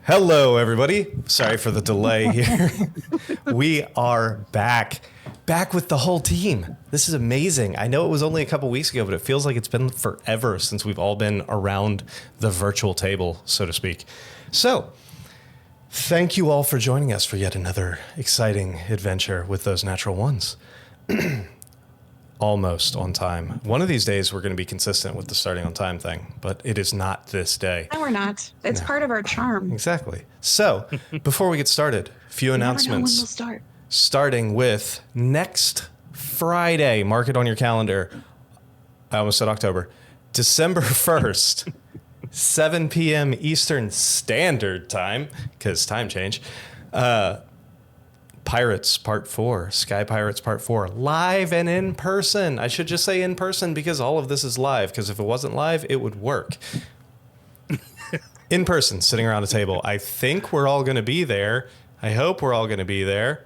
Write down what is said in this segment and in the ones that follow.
Hello, everybody. Sorry for the delay here. We are back with the whole team. This is amazing. I know it was only a couple weeks ago, but it feels like it's been forever since we've all been around the virtual table, so to speak. So, thank you all for joining us for yet another exciting adventure with those natural ones. Almost on time. One of these days, we're going to be consistent with the starting on time thing, but it is not this day. No, we're not. It's part of our charm. Exactly. So, before we get started, a few announcements. When we'll start. Starting with next Friday. Mark it on your calendar. I almost said October. December 1st, 7 p.m. Eastern Standard Time, because time change. Pirates Part 4, Sky Pirates Part 4, live and in person. I should just say in person because all of this is live, because if it wasn't live, it would work. In person, sitting around a table. I think we're all going to be there. I hope we're all going to be there.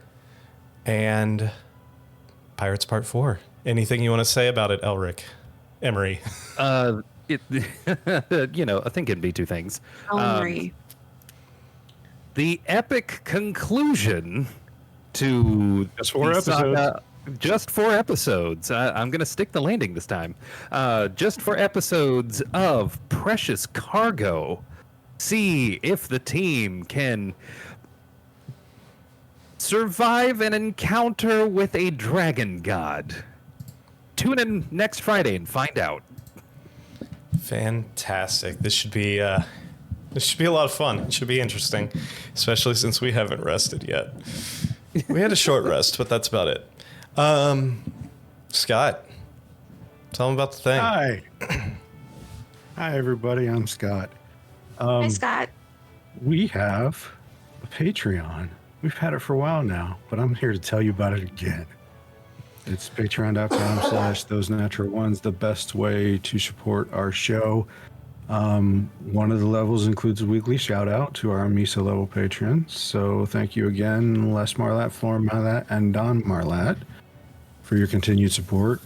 And Pirates Part 4. Anything you want to say about it, Elric? Emery? I think it'd be two things. Emery. The epic conclusion to just 4 episodes. Just 4 episodes. I'm going to stick the landing this time. Just 4 episodes of Precious Cargo. See if the team can survive an encounter with a dragon god. Tune in next Friday and find out. Fantastic. This should be a lot of fun. It should be interesting, especially since we haven't rested yet. We had a short rest, but that's about it. Scott, tell them about the thing. Hi. Hi, everybody. I'm Scott. Hi, Scott. We have a Patreon. We've had it for a while now, but I'm here to tell you about it again. It's patreon.com/those natural ones, the best way to support our show. One of the levels includes a weekly shout out to our Misa level patrons. So thank you again, Les Marlat, Flora Marlat, and Don Marlat for your continued support.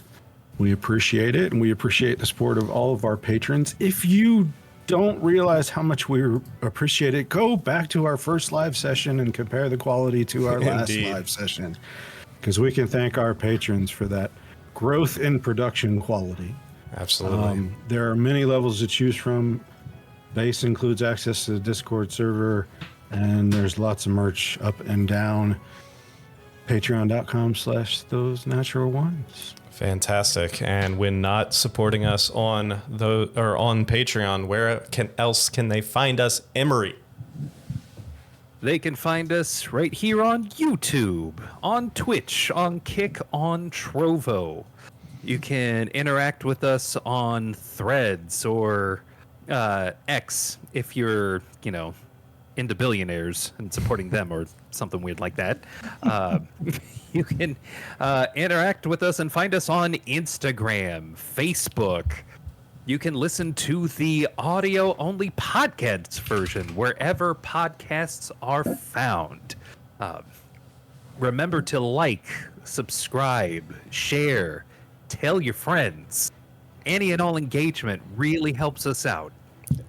We appreciate it, and we appreciate the support of all of our patrons. If you don't realize how much we appreciate it, go back to our first live session and compare the quality to our last live session, because we can thank our patrons for that growth in production quality. Absolutely. There are many levels to choose from. Base includes access to the Discord server, and there's lots of merch up and down. Patreon.com/those natural ones. Fantastic. And when not supporting us on Patreon, where else can they find us, Emery? They can find us right here on YouTube, on Twitch, on Kick, on Trovo. You can interact with us on Threads or X if you're, into billionaires and supporting them or something weird like that. You can interact with us and find us on Instagram, Facebook. You can listen to the audio-only podcast version wherever podcasts are found. Remember to like, subscribe, share, tell your friends. Any and all engagement really helps us out.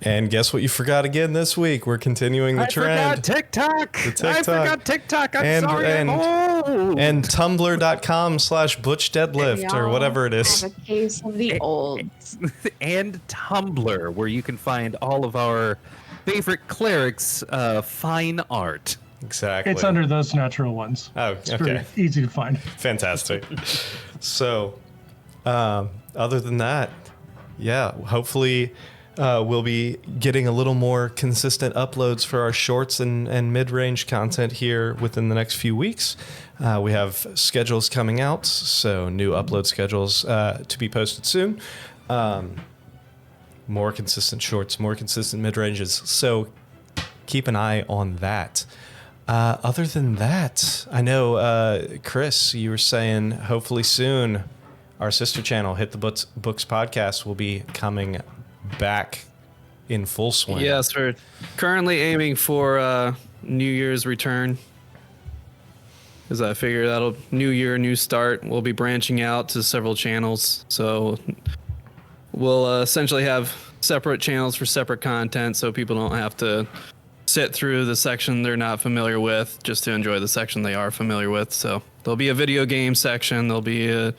And guess what you forgot again this week? We're continuing the trend. I forgot TikTok. I forgot TikTok. I'm sorry. And tumblr.com/butchdeadlift or whatever it is. Have a case of the olds. And Tumblr, where you can find all of our favorite clerics' fine art. Exactly. It's under those natural ones. Oh, it's okay. pretty easy to find. Fantastic. So, other than that, yeah, hopefully we'll be getting a little more consistent uploads for our shorts and mid-range content here within the next few weeks. We have schedules coming out, so new upload schedules to be posted soon. More consistent shorts, more consistent mid-ranges. So keep an eye on that. Other than that, I know, Chris, you were saying hopefully soon our sister channel, Hit the Books Podcast, will be coming back in full swing. Yes, we're currently aiming for New Year's return. Because I figure that'll new year, new start. We'll be branching out to several channels. So we'll essentially have separate channels for separate content so people don't have to sit through the section they're not familiar with just to enjoy the section they are familiar with. So there'll be a video game section, there'll be a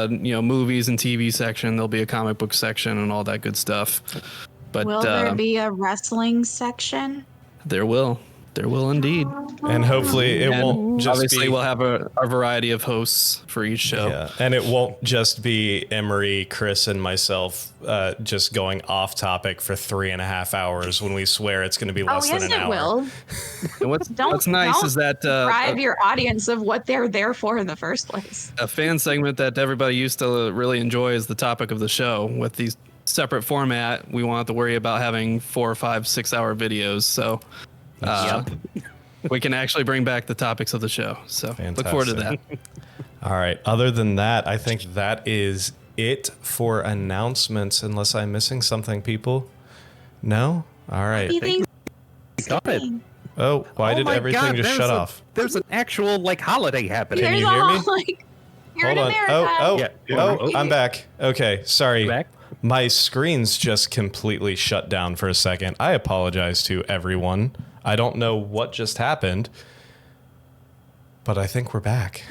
movies and TV section, there'll be a comic book section, and all that good stuff. But Will there be a wrestling section? There will indeed. And hopefully it And won't just obviously be... we'll have a variety of hosts for each show. Yeah, and it won't just be Emery, Chris, and myself just going off topic for 3.5 hours when we swear it's going to be less yes, than an it hour. will. And what's Don't nice is that deprive your audience of what they're there for in the first place. a fan segment that everybody used to really enjoy is the topic of the show. With these separate format, we won't have to worry about having 4, 5, 6 hour videos. So we can actually bring back the topics of the show. So look forward to that. All right. Other than that, I think that is it for announcements, unless I'm missing something, people. No? All right. Got it. Oh, why did my everything God, just shut off? There's an actual holiday happening. Can There's you hear me? like, here Hold in on. America. Oh, I'm back. Okay, sorry. Back? My screen's just completely shut down for a second. I apologize to everyone. I don't know what just happened, but I think we're back.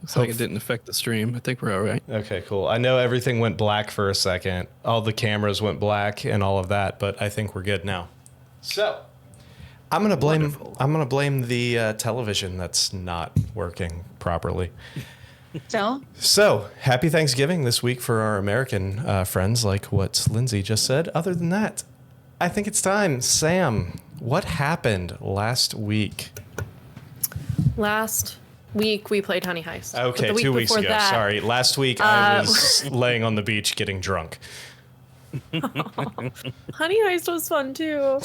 Looks like it didn't affect the stream. I think we're all right. Okay, cool. I know everything went black for a second. All the cameras went black and all of that, but I think we're good now. So, I'm gonna blame the television that's not working properly. So, happy Thanksgiving this week for our American friends, like what Lindsay just said. Other than that, I think it's time. Sam, what happened last week? Last week we played Honey Heist. But Okay, the week 2 weeks before ago. that- Sorry. Last week I was laying on the beach getting drunk. Honey Heist was fun too.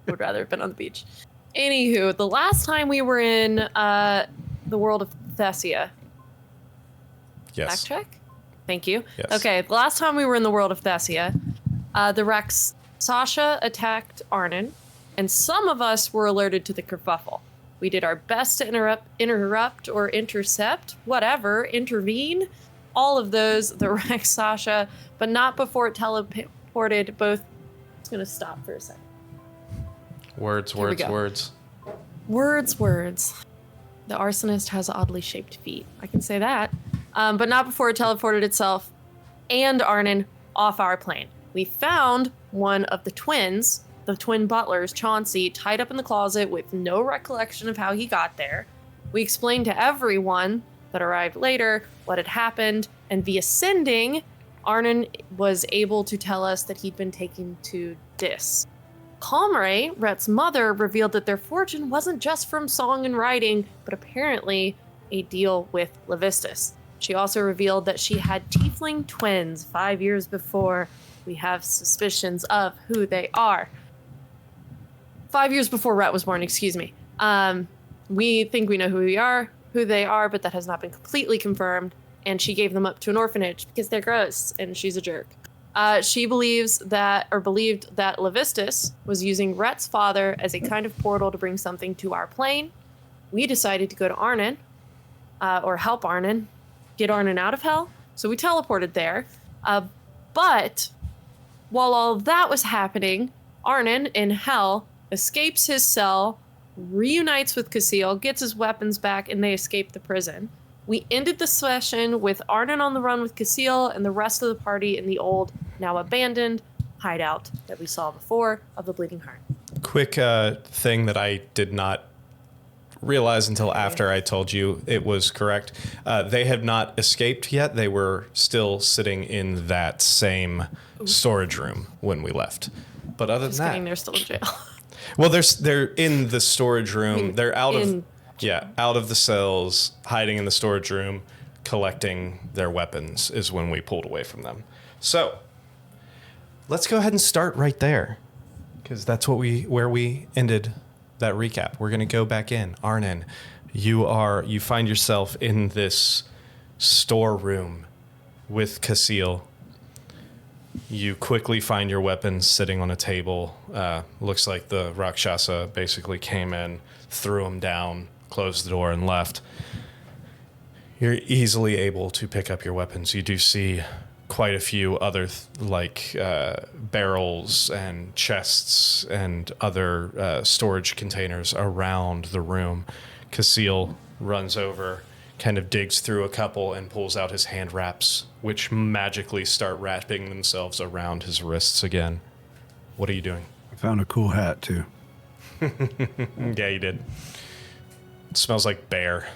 Would rather have been on the beach. Anywho, the last time we were in the world of Thessia. Yes. Backtrack? Thank you. Yes. Okay, the last time we were in the world of Thessia, the Rex Sasha attacked Arnynn, and some of us were alerted to the kerfuffle. We did our best to interrupt or intercept, whatever, intervene, all of those, the Rex Sasha, but not before it teleported both. It's going to stop for a second. Words. Words. The arsonist has oddly shaped feet. I can say that. But not before it teleported itself and Arnynn off our plane. We found one of the twins, the twin butlers, Chauncey, tied up in the closet with no recollection of how he got there. We explained to everyone that arrived later what had happened, and via sending, Arnynn was able to tell us that he'd been taken to Dis. Calmray, Rhett's mother, revealed that their fortune wasn't just from song and writing, but apparently a deal with Levistus. She also revealed that she had tiefling twins 5 years before. We have suspicions of who they are. 5 years before Rhett was born, excuse me. We think we know who they are, but that has not been completely confirmed. And she gave them up to an orphanage because they're gross and she's a jerk. She believed that Levistus was using Rhett's father as a kind of portal to bring something to our plane. We decided to go to Arnynn, or help Arnynn, get Arnynn out of hell. So we teleported there. But while all that was happening, Arnynn in hell escapes his cell, reunites with Casil, gets his weapons back, and they escape the prison. We ended the session with Arnynn on the run with Casil and the rest of the party in the old, now abandoned, hideout that we saw before of the Bleeding Heart. Quick thing that I did not realize until after I told you it was correct. They have not escaped yet. They were still sitting in that same storage room when we left. But other Just than kidding, that, they're still in jail. well, they're in the storage room. They're out of the cells, hiding in the storage room, collecting their weapons is when we pulled away from them. So let's go ahead and start right there, because that's where we ended that recap. We're gonna go back in. Arnynn, you find yourself in this storeroom with Casil. You quickly find your weapons sitting on a table. Looks like the Rakshasa basically came in, threw them down, closed the door, and left. You're easily able to pick up your weapons. You do see quite a few other barrels and chests and other storage containers around the room. Casil runs over, kind of digs through a couple and pulls out his hand wraps, which magically start wrapping themselves around his wrists again. What are you doing? I found a cool hat too. Yeah, you did. It smells like bear.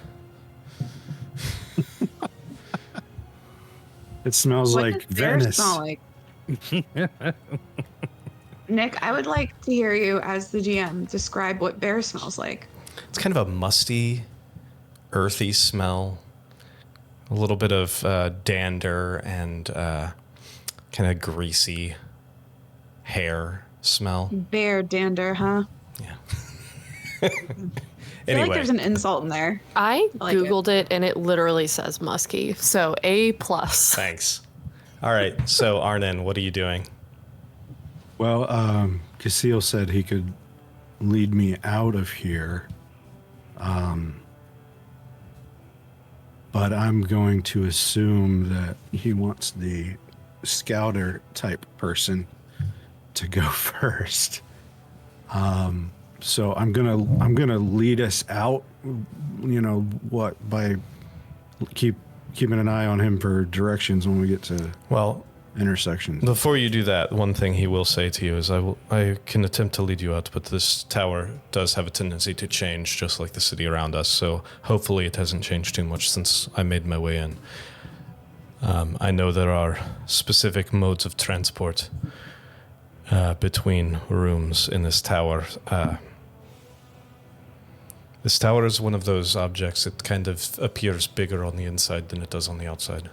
It smells What like does bear Venice. smell like? Nick, I would like to hear you, as the GM, describe what bear smells like. It's kind of a musty, earthy smell. A little bit of dander and kind of greasy hair smell. Bear dander, huh? Yeah. I feel like Anyway, there's an insult in there. I like it. Googled it and it literally says musky. So A+. thanks. All right, so Arnynn, what are you doing? Well, Casil said he could lead me out of here. But I'm going to assume that he wants the scouter type person to go first. So I'm gonna lead us out. By keeping an eye on him for directions when we get to Well, intersections. before you do that, one thing he will say to you is I can attempt to lead you out, but this tower does have a tendency to change, just like the city around us. So hopefully it hasn't changed too much since I made my way in. I know there are specific modes of transport between rooms in this tower. This tower is one of those objects that kind of appears bigger on the inside than it does on the outside.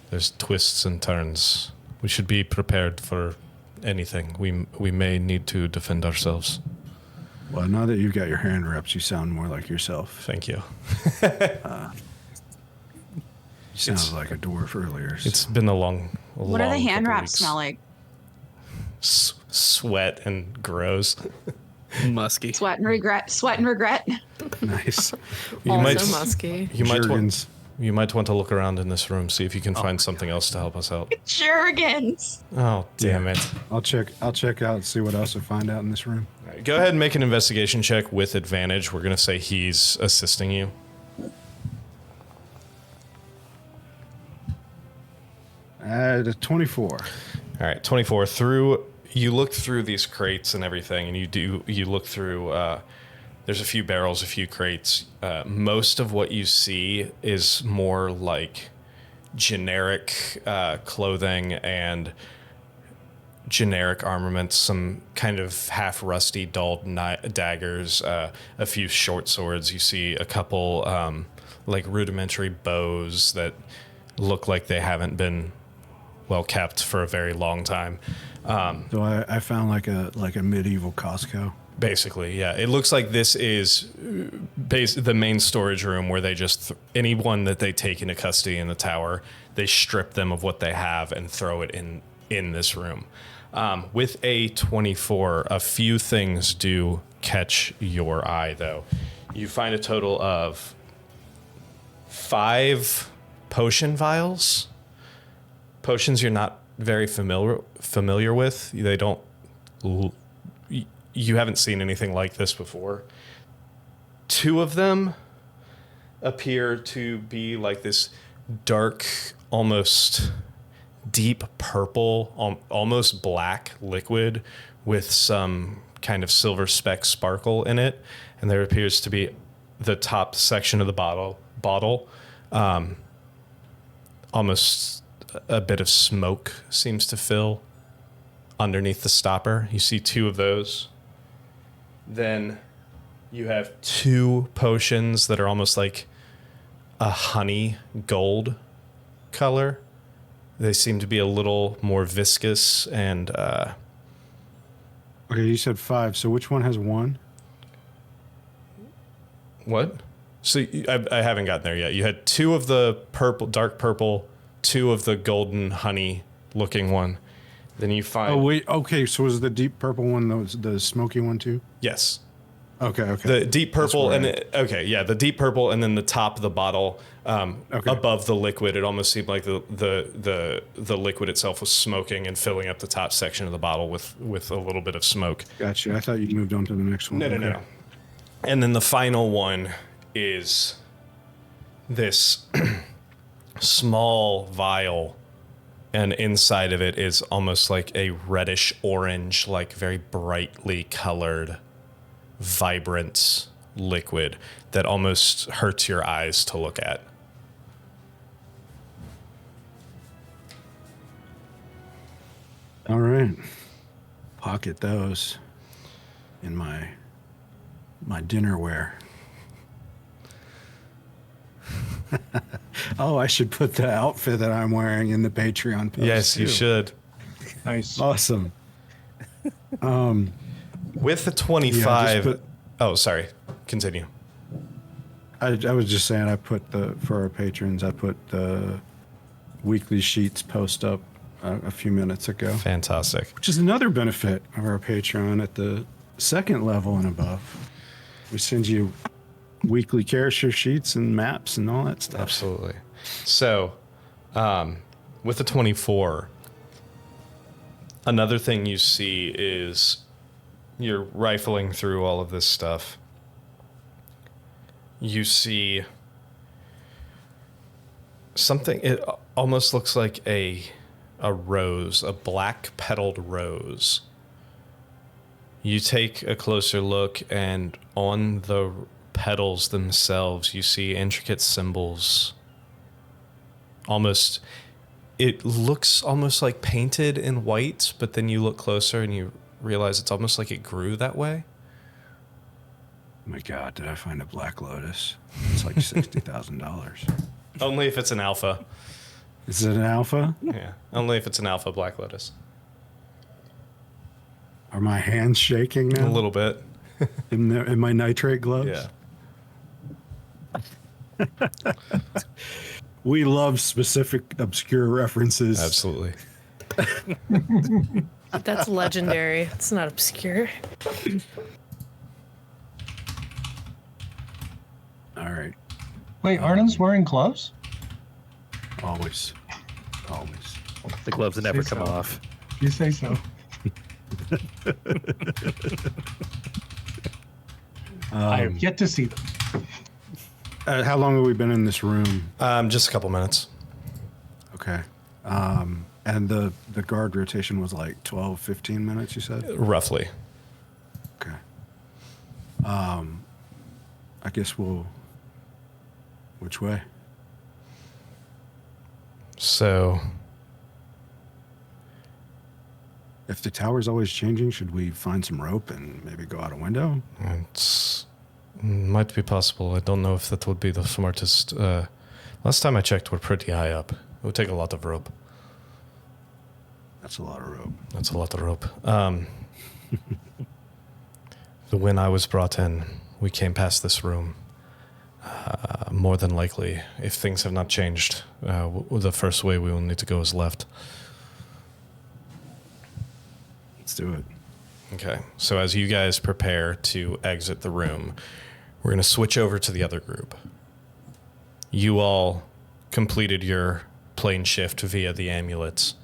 There's twists and turns. We should be prepared for anything. We may need to defend ourselves. Well, now that you've got your hand wraps, you sound more like yourself. Thank you. You sounded like a dwarf earlier. It's been a long What do the hand couple wraps weeks. smell like? Sweat and gross. Musky. Sweat and regret. Sweat and regret. Nice. You Also might musky. Jergens. You might want to look around in this room, see if you can find something else to help us out. Jergens. Oh, damn it. I'll check out and see what else I find out in this room. All right, go ahead and make an investigation check with advantage. We're going to say he's assisting you. At a 24. All right, 24. You look through these crates and everything, and you look through, there's a few barrels, a few crates. Most of what you see is more like generic clothing and generic armaments, some kind of half rusty, dulled daggers, a few short swords. You see a couple like rudimentary bows that look like they haven't been well kept for a very long time. So I found like a medieval Costco. Basically, yeah. It looks like this is the main storage room where they just anyone that they take into custody in the tower, they strip them of what they have and throw it in this room. With a 24, a few things do catch your eye, though. You find a total of 5 potion vials. Potions you're not very familiar with. They don't. You haven't seen anything like this before. 2 of them appear to be like this dark, almost deep purple, almost black liquid with some kind of silver speck sparkle in it. And there appears to be the top section of the bottle, almost a bit of smoke seems to fill underneath the stopper. You see 2 of those. Then you have 2 potions that are almost like a honey gold color. They seem to be a little more viscous and Okay, you said 5. So which one has 1? what? So I haven't gotten there yet. You had 2 of the dark purple, 2 of the golden honey looking one. Then you find Oh wait, okay. So was the deep purple one the smoky one too? yes. Okay. The deep purple That's and where the deep purple and then the top of the bottle Okay. above the liquid. It almost seemed like the liquid itself was smoking and filling up the top section of the bottle with a little bit of smoke. Gotcha. I thought you moved on to the next one. No. And then the final one is this small vial, and inside of it is almost like a reddish orange, like very brightly colored, vibrant liquid that almost hurts your eyes to look at. All right. Pocket those in my dinnerware. Oh, I should put the outfit that I'm wearing in the Patreon post. Yes, you too. should. Nice. Awesome. With the 25. put- Oh, sorry. Continue. I was just saying, for our patrons, I put the weekly sheets post up a few minutes ago, Fantastic. which is another benefit of our Patreon at the second level and above. We send you weekly character sheets and maps and all that stuff. Absolutely. So, with the 24, another thing you see is you're rifling through all of this stuff. You see something, it almost looks like a rose, a black petaled rose. You take a closer look, and on the petals themselves, you see intricate symbols. It looks almost like painted in white, but then you look closer and you realize it's almost like it grew that way. Oh my God, did I find a black lotus? It's like $60,000. Only if it's an alpha. Is it an alpha? Yeah, only if it's an alpha black lotus. Are my hands shaking now? A little bit. In my nitrate gloves? Yeah. We love specific obscure references. Absolutely. That's legendary. It's not obscure. All right. Wait, Arnyn's wearing gloves? Always. The gloves never Say come so. off. You say so. I have yet to see them. How long have we been in this room? Just a couple minutes. Okay. And the guard rotation was like 12, 15 minutes, you said? Roughly. Okay. I guess which way? So, If the tower's always changing, should we find some rope and maybe go out a window? it might be possible. I don't know if that would be the smartest. Last time I checked, we're pretty high up. It would take a lot of rope. That's a lot of rope. That's a lot of rope. When I was brought in, we came past this room. More than likely, if things have not changed, the first way we will need to go is left. Let's do it. Okay, so as you guys prepare to exit the room, we're going to switch over to the other group. You all completed your plane shift via the amulets,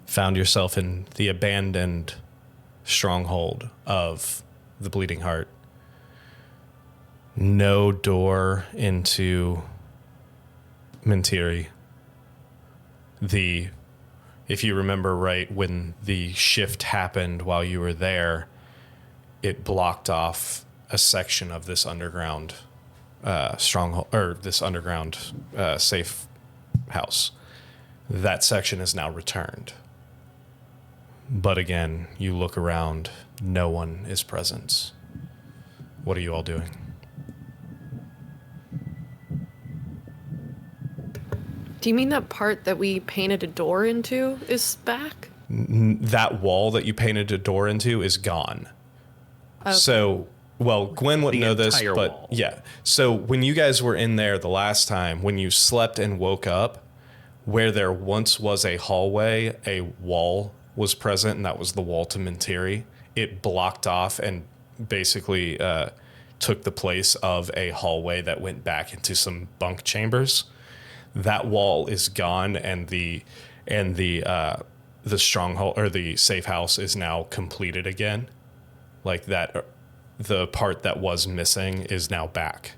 found yourself in the abandoned stronghold of the Bleeding Heart. No door into Mentiri. If you remember right, when the shift happened while you were there, it blocked off a section of this underground stronghold, or this underground safe house. That section is now returned. But again, you look around, no one is present. What are you all doing? Do you mean that part that we painted a door into is back? That wall that you painted a door into is gone. Okay. So, well, Gwen wouldn't The know this, entire but wall. yeah. So when you guys were in there the last time, when you slept and woke up, where there once was a hallway, a wall was present, and that was the wall to Mentiri. It blocked off and basically took the place of a hallway that went back into some bunk chambers. That wall is gone, and the stronghold or the safe house is now completed again. Like that, the part that was missing is now back.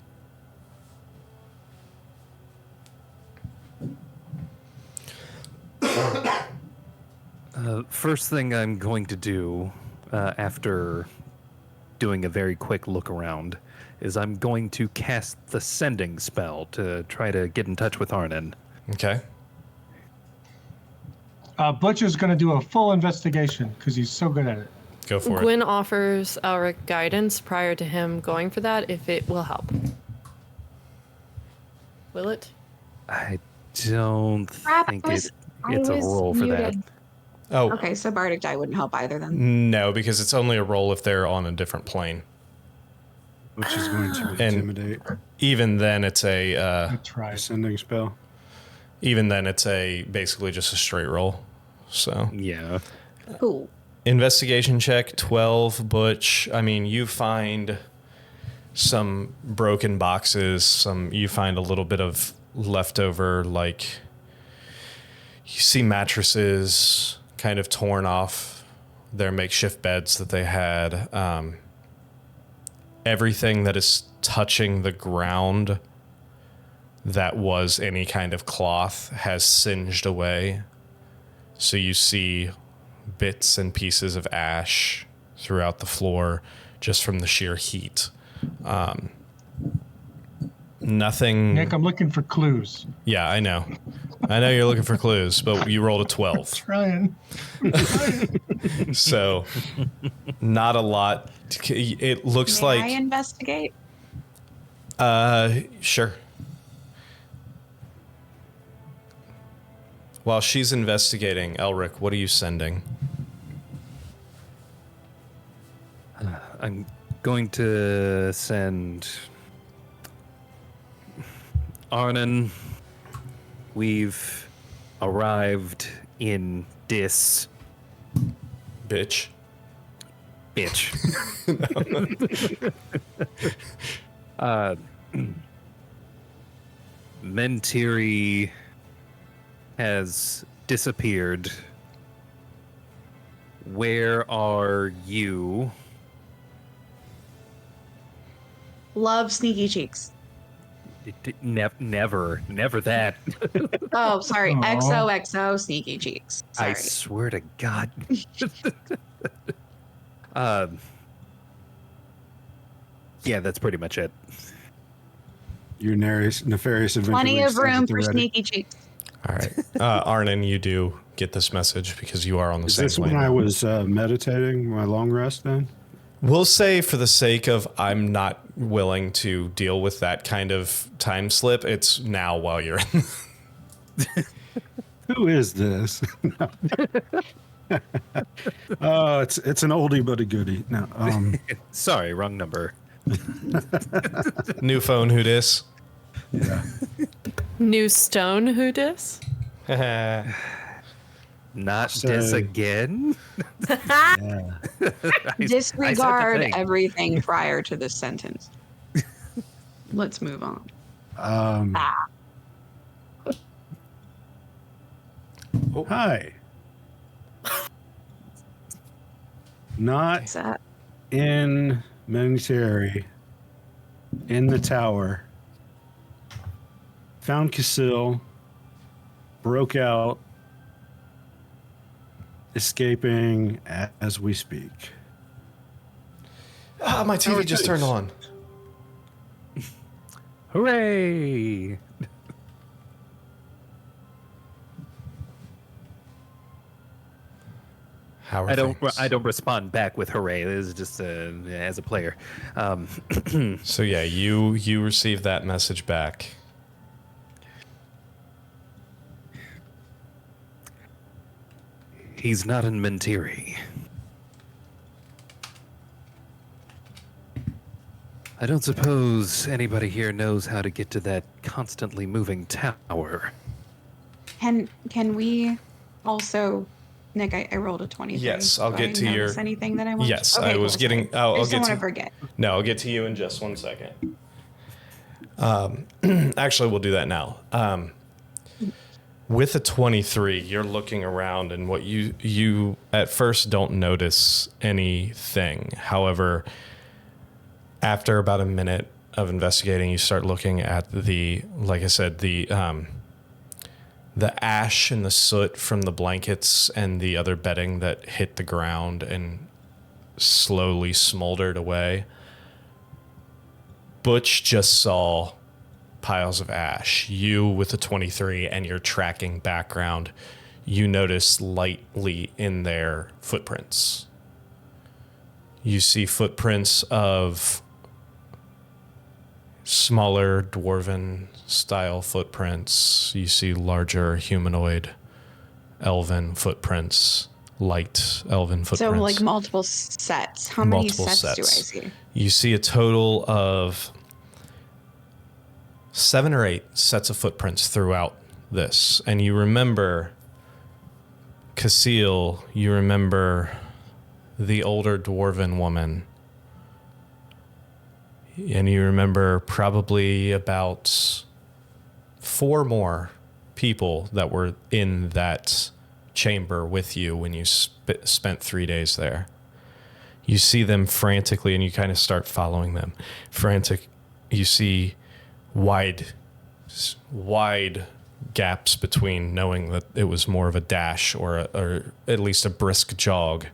First thing I'm going to do after doing a very quick look around is I'm going to cast the sending spell to try to get in touch with Arnynn. Okay. Butch is going to do a full investigation because he's so good at it. Go for it. Gwyn offers Elric guidance prior to him going for that if it will help. Will it? I don't Crap, think I it's a was roll for that. muted. Oh, Okay, so Bardic Die wouldn't help either then. no, because it's only a roll if they're on a different plane. Which is going to And- intimidate. Even then, it's a That's right. Ascending spell. basically just a straight roll. So Yeah. Cool. investigation check 12. Butch. I mean, you find some broken boxes. You find a little bit of leftover, like you see mattresses kind of torn off their makeshift beds that they had. Everything that is touching the ground that was any kind of cloth has singed away. So you see bits and pieces of ash throughout the floor just from the sheer heat. Nothing. Nick, I'm looking for clues. Yeah, I know. I know you're looking for clues, but you rolled a 12. Trying. So not a lot. It looks May I like investigate? sure. While she's investigating, Elric, what are you sending? I'm going to send Arnynn. We've arrived in Dis. Bitch. Bitch. Mentiri has disappeared. Where are you? Love sneaky cheeks. Never that. Oh, sorry. Aw. XOXO sneaky cheeks. Sorry. I swear to God. Yeah, that's pretty much it. Your nefarious adventure. Plenty of stands at room the for ready. sneaky cheeks. All right. Arnynn, you do get this message because you are on the Is same this plane. when I was meditating my long rest then? We'll say for the sake of I'm not willing to deal with that kind of time slip, it's now while you're in. Who is this? Oh, it's an oldie but a goodie. No, Sorry, wrong number. New phone, who dis? yeah. New stone, who dis? Not So- this again. Yeah. Disregard thing. everything prior to this sentence. Let's move on. Hi. Not What's that? in Mentiri, in the tower. Found Casil, broke out, escaping as we speak. Ah, my TV just turned on. Hooray! How are I don't things? respond back with hooray. This is just as a player. So yeah, you received that message back. He's not in Mentiri. I don't suppose anybody here knows how to get to that constantly moving tower. Can we also Nick, I rolled a 23. Yes, I'll Do get I to your- notice anything that I want? Yes, Okay, I was cool, getting. sorry. Oh, I I'll just don't get want to to. forget. No, I'll get to you in just 1 second. Actually, we'll do that now. With a 23, you're looking around, and what you at first don't notice anything. However, after about a minute of investigating, you start looking at like I said, the ash and the soot from the blankets and the other bedding that hit the ground and slowly smoldered away. Butch just saw piles of ash. You, with a 23 and your tracking background, you notice lightly in there footprints. You see footprints of smaller dwarven style footprints. You see larger humanoid elven footprints, light elven footprints. So like multiple sets. How many Multiple sets do I sets. see? You see a total of 7 or 8 sets of footprints throughout this. And you remember Casil, you remember the older dwarven woman. And you remember probably about 4 more people that were in that chamber with you when you spent 3 days there. You see them frantically, and you kind of start following them. Frantic. You see wide gaps between knowing that it was more of a dash or at least a brisk jog.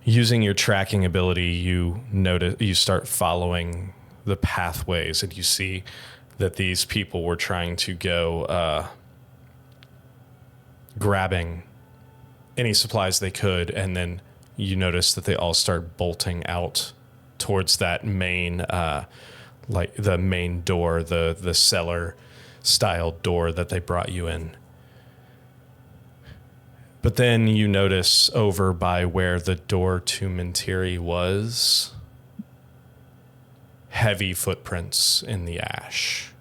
Using your tracking ability, you start following the pathways, and you see that these people were trying to go grabbing any supplies they could, and then you notice that they all start bolting out towards that main like the main door, the cellar style door that they brought you in. But then you notice over by where the door to Mentiri was, heavy footprints in the ash.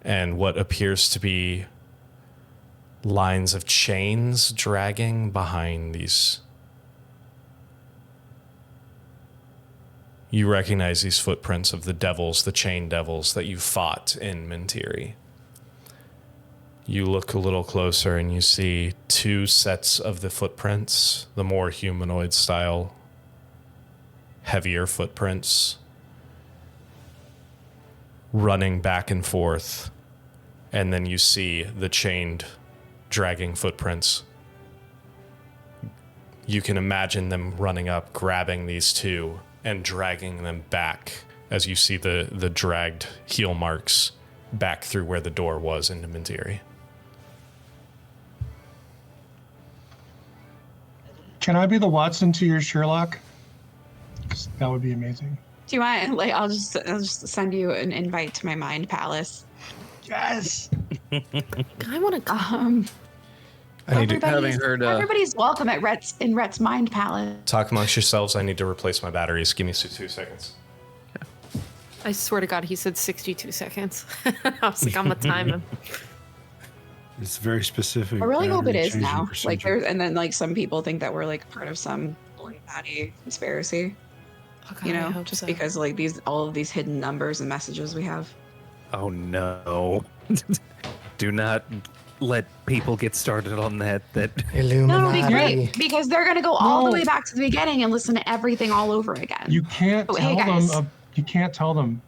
And what appears to be lines of chains dragging behind these. You recognize these footprints of the devils, the chain devils that you fought in Mentiri. You look a little closer and you see 2 sets of the footprints, the more humanoid style, heavier footprints, running back and forth. And then you see the chained, dragging footprints. You can imagine them running up, grabbing these 2, and dragging them back as you see the dragged heel marks back through where the door was into Mentiri. Can I be the Watson to your Sherlock? 'Cause that would be amazing. Do you want like I'll just send you an invite to my mind palace. Yes. I want to come. I need to Having heard everybody's welcome at Rhett's mind palace. talk amongst yourselves. I need to replace my batteries. Give me 2 seconds. I swear to God, he said 62 seconds. I was like, I'm gonna time him. It's very specific. I really hope it battery is changing now. Like procedure. there's and then like some people think that we're like part of some Illuminati conspiracy. Oh, God, You I know, hope just so. because like all of these hidden numbers and messages we have. Oh no. Do not let people get started on that. No, because they're gonna go all the No. way back to the beginning and listen to everything all over again. You can't Oh, tell hey, guys. them. You can't tell them.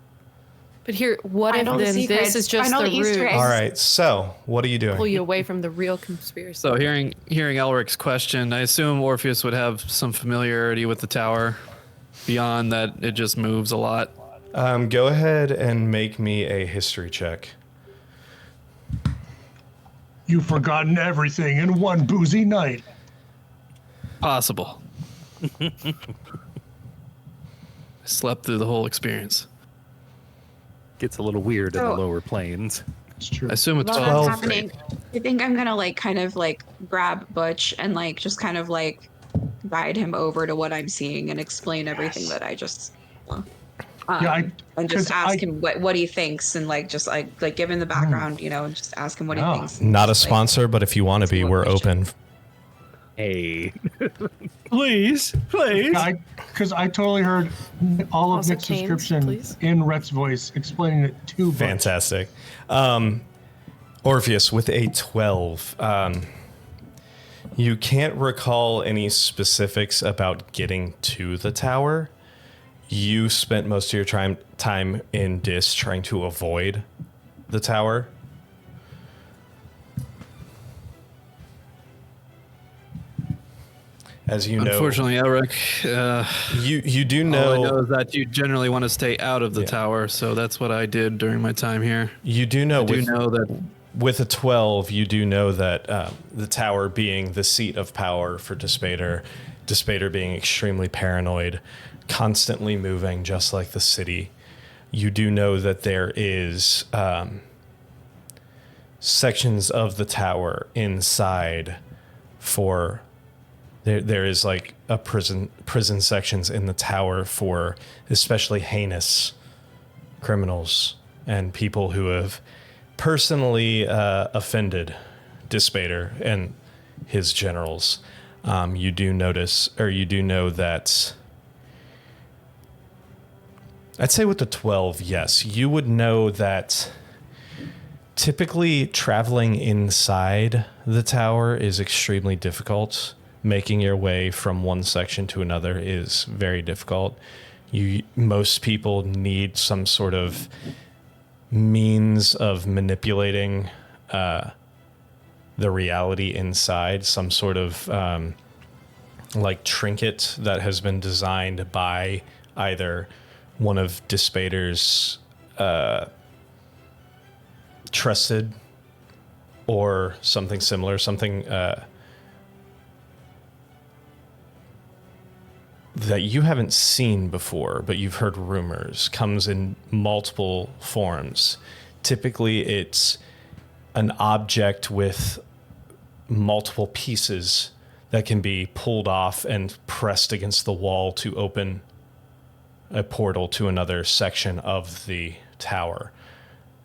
But here, what I if know the then secrets. this is just I know the the Easter root eggs. All right, so what are you pull doing? you away from the real conspiracy? So hearing Elric's question, I assume Orpheus would have some familiarity with the tower, beyond that it just moves a lot. Go ahead and make me a history check. You've forgotten everything in one boozy night. Possible. I slept through the whole experience. Gets a little weird in So- the lower planes. It's true. I assume it's While 12. that's happening, I think I'm gonna like kind of like grab Butch and like just kind of like guide him over to what I'm seeing and explain everything that I just. and just 'cause ask him what he thinks, and like just like give him the background, and just ask him what he Yeah. thinks. And Not a just, like, sponsor, but if you want to be, what we're question. open. Hey. Please. Because I totally heard all of Also Nick's Canes, description please. in Rhett's voice, explaining it to Butch. Fantastic. Orpheus with a 12. You can't recall any specifics about getting to the tower. You spent most of your time in Dis trying to avoid the tower. As you know, Unfortunately, Elric, you do all I know know is that you generally want to stay out of the Yeah. tower, so that's what I did during my time here. you do know I do with know that with a 12, you do know that the tower being the seat of power for Despater being extremely paranoid, constantly moving just like the city, you do know that there is sections of the tower inside for there is like a prison sections in the tower for especially heinous criminals and people who have personally offended Despater and his generals. You do notice, or you do know that I'd say with the 12, yes, you would know that typically traveling inside the tower is extremely difficult. Making your way from one section to another is very difficult. Most people need some sort of means of manipulating the reality inside, some sort of like trinket that has been designed by either one of Despater's trusted or something similar, something that you haven't seen before, but you've heard rumors, comes in multiple forms. Typically, it's an object with multiple pieces that can be pulled off and pressed against the wall to open a portal to another section of the tower.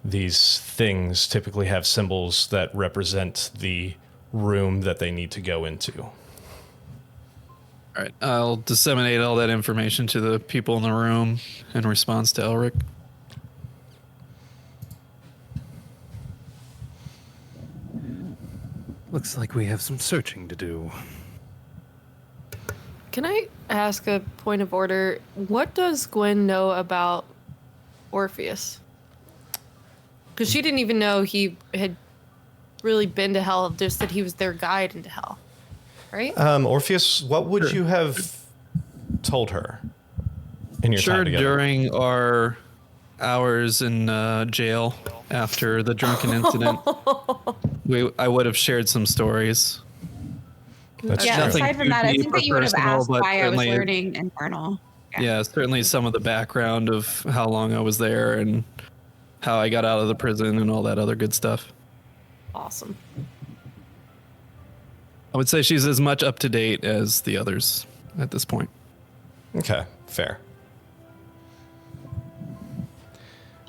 These things typically have symbols that represent the room that they need to go into. All right, I'll disseminate all that information to the people in the room in response to Elric. Looks like we have some searching to do. Can I ask a point of order? What does Gwen know about Orpheus? Because she didn't even know he had really been to hell, just that he was their guide into hell, right? Orpheus, what would you have told her in your Sure, time together? during our hours in jail after the drunken incident, I would have shared some stories. That's Yeah, true. Nothing aside from too that, I deep think or that you would have personal, asked but why I was certainly- learning Infernal. Yeah, certainly some of the background of how long I was there and how I got out of the prison and all that other good stuff. Awesome. I would say she's as much up to date as the others at this point. Okay, fair.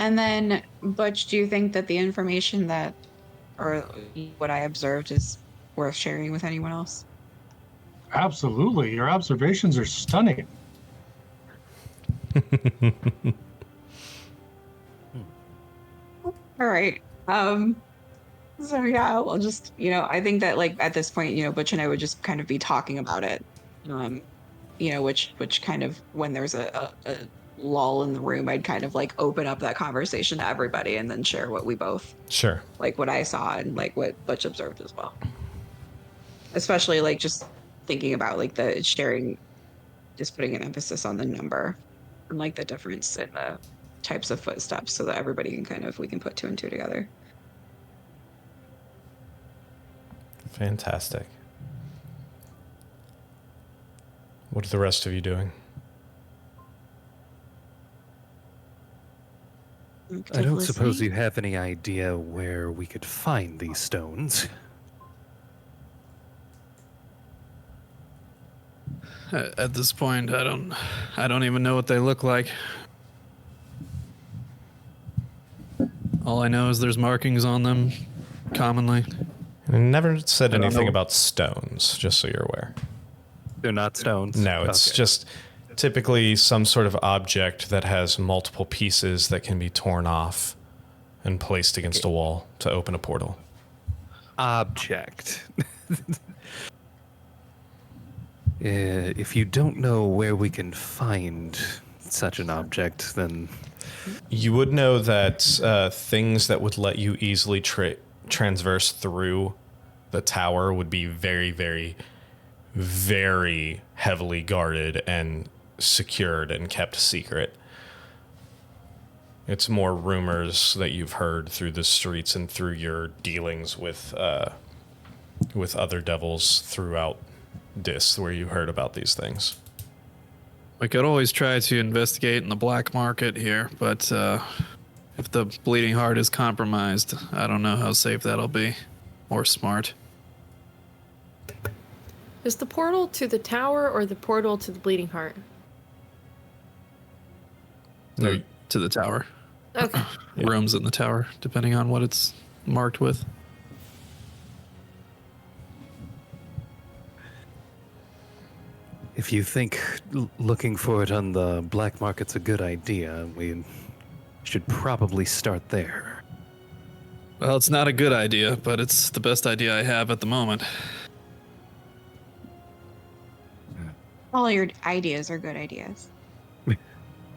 And then, Butch, do you think that the information that, or what I observed, is worth sharing with anyone else? Absolutely. Your observations are stunning. All right. So yeah, I'll just, I think that like at this point, Butch and I would just kind of be talking about it. Which kind of, when there's a lull in the room, I'd kind of like open up that conversation to everybody and then share what we both, Sure. like what I saw and like what Butch observed as well. Especially like just thinking about like the sharing, just putting an emphasis on the number and like the difference in the types of footsteps so that everybody can we can put two and two together. Fantastic. What are the rest of you doing? I don't suppose you have any idea where we could find these stones. At this point, I don't even know what they look like. All I know is there's markings on them commonly. I never said I don't anything know. about stones, just so you're aware. They're not stones. No, it's Okay. just typically some sort of object that has multiple pieces that can be torn off and placed against a wall to open a portal. Object. If you don't know where we can find such an object, then You would know that things that would let you easily transverse through the tower would be very, very, very heavily guarded and secured and kept secret. It's more rumors that you've heard through the streets and through your dealings with other devils throughout Dis, where you heard about these things. We could always try to investigate in the black market here, but if the Bleeding Heart is compromised, I don't know how safe that'll be, or smart. Is the portal to the tower or the portal to the Bleeding Heart? No, To the tower. Okay. Rooms in the tower, depending on what it's marked with. if you think looking for it on the black market's a good idea, we should probably start there. Well, it's not a good idea, but it's the best idea I have at the moment. All your ideas are good ideas.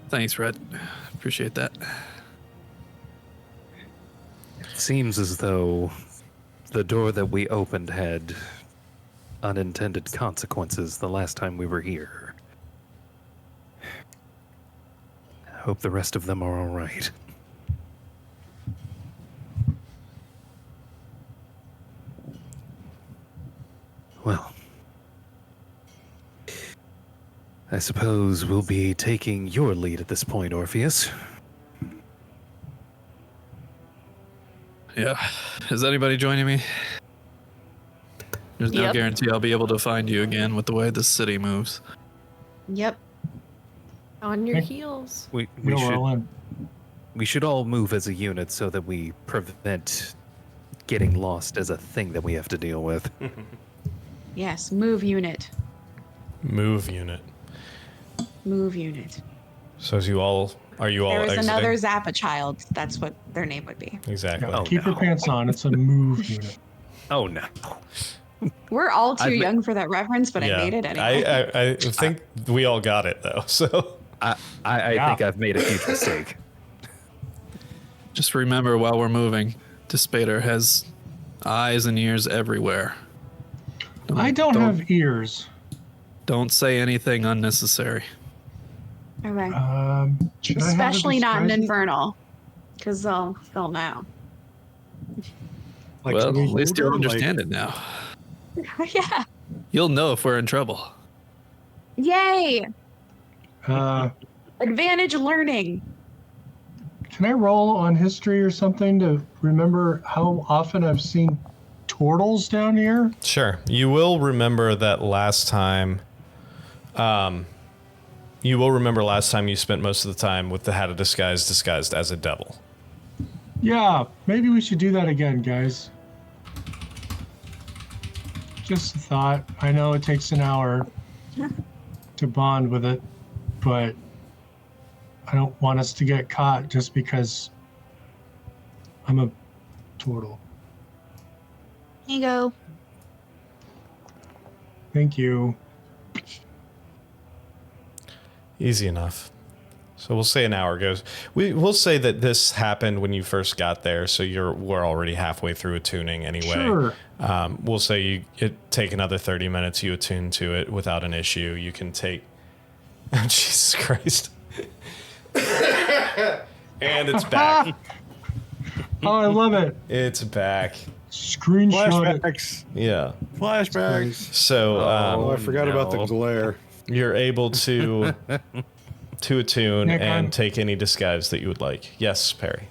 Thanks, Red. Appreciate that. It seems as though the door that we opened had unintended consequences the last time we were here. I hope the rest of them are all right. Well, I suppose we'll be taking your lead at this point, Orpheus. Yeah. Is anybody joining me? There's no Yep. guarantee I'll be able to find you again with the way this city moves. Yep. On your Hey. heels. We We're all in. should all move as a unit so that we prevent getting lost as a thing that we have to deal with. Yes. Move unit. Move unit. Move unit. So as you all are you all There was exiting? another Zappa child. That's what their name would be. Exactly. Yeah, Oh, keep your no. pants on. It's a move unit. Oh no. We're all too I've ma- young for that reference, but I made it anyway. I think we all got it though. So I Yeah. think I've made a huge mistake. Just remember while we're moving, Despater has eyes and ears everywhere. I don't have ears. Don't say anything unnecessary. Okay. Should I have a Especially not an disguise? infernal, because they'll know. Like, well, at we least you'll order, understand it now. Yeah. You'll know if we're in trouble. Yay! Uh, Advantage learning. can I roll on history or something to remember how often I've seen turtles down here? sure, you will remember that last time. You will remember last time you spent most of the time with the Hat of Disguise disguised as a devil. Yeah, maybe we should do that again, guys. Just a thought. I know it takes an hour to bond with it, but I don't want us to get caught just because I'm a turtle. Here you go. Thank you. Easy enough. So we'll say an hour goes. We'll say that this happened when you first got there, so we're already halfway through attuning anyway. Sure. We'll say it take another 30 minutes. You attune to it without an issue. You can take. Jesus Christ. And it's back. Oh, I love it. It's back. Screenshot it. flashbacks. Yeah. Flashbacks. So Oh, I forgot about the no. glare. you're able to attune Nick, and I'm- take any disguise that you would like. Yes, Perry.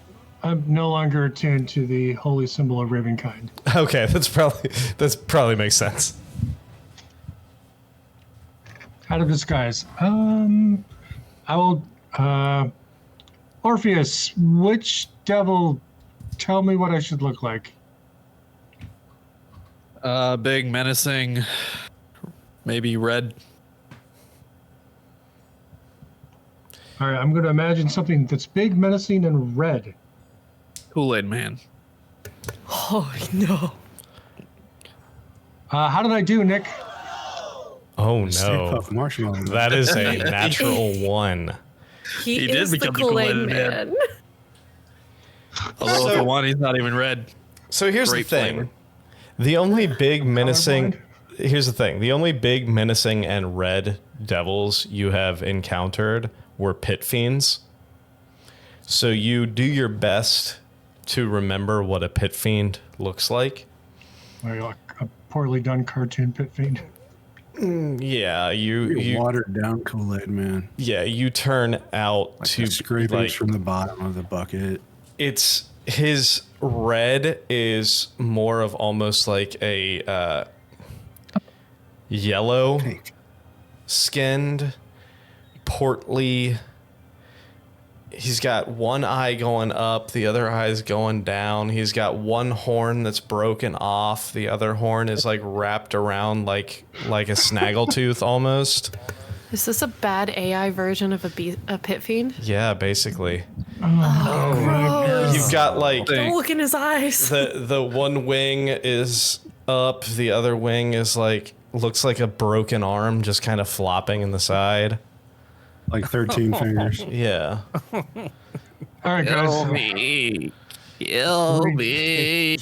I'm no longer attuned to the holy symbol of Ravenkind. Okay, that's probably makes sense. Out of disguise. I will. Orpheus, which devil tell me what I should look like. Big, menacing, maybe red. All right, I'm going to imagine something that's big, menacing, and red. Kool-Aid Man. Oh no. How did I do, Nick? Oh Stay no. Puft Marshmallow. That is a natural 1. He He did is the become the Kool-Aid Kool-Aid Man. Man. Although if you want, he's not even red. So here's Great the thing. flavor. The only big menacing Colorblind? here's the thing. The only big menacing and red devils you have encountered were pit fiends. So you do your best to remember what a pit fiend looks like. Like a poorly done cartoon pit fiend. Yeah, you Watered down Kool-Aid Man. yeah, you turn out Like to the scrapings like from the bottom of the bucket. it's his red is more of almost like a yellow Pink. skinned, portly. He's got one eye going up, the other eye is going down. He's got one horn that's broken off. The other horn is like wrapped around like a snaggletooth almost. Is this a bad AI version of a pit fiend? Yeah, basically. Gross. You've got like Don't look in his eyes. the one wing is up, the other wing is like looks like a broken arm just kind of flopping in the side. Like 13 fingers. Yeah. All right, guys. me. Kill me.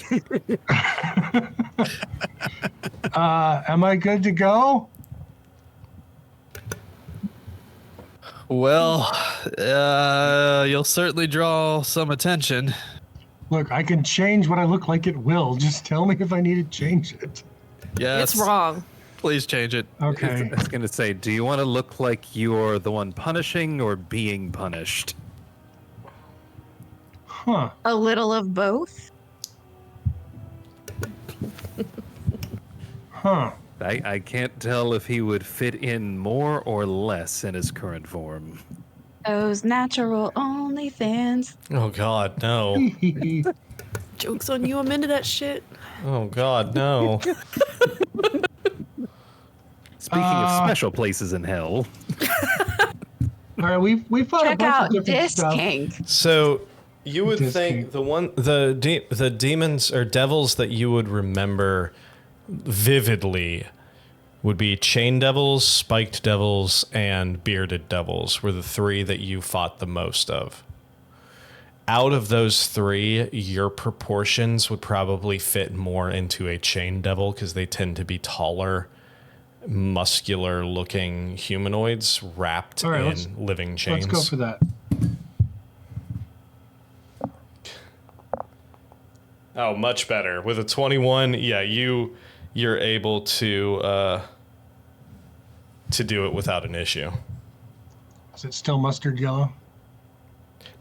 Am I good to go? Well, you'll certainly draw some attention. Look, I can change what I look like at will. Just tell me if I need to change it. Yes. It's wrong. Please change it. Okay. I was going to say, do you want to look like you're the one punishing or being punished? Huh. A little of both. Huh. I can't tell if he would fit in more or less in his current form. Those natural OnlyFans. Oh God, no. Joke's on you. I'm into that shit. Oh God, no. Speaking of special places in hell, All right, we've fought a Check bunch out of different this stuff. kink. So you would Disc think king. the demons or devils that you would remember vividly would be chain devils, spiked devils, and bearded devils were the 3 that you fought the most of. Out of those 3, your proportions would probably fit more into a chain devil because they tend to be taller, muscular looking humanoids wrapped All right, in living chains. Let's go for that. Oh, much better. With a 21, yeah, you're able to do it without an issue. Is it still mustard yellow?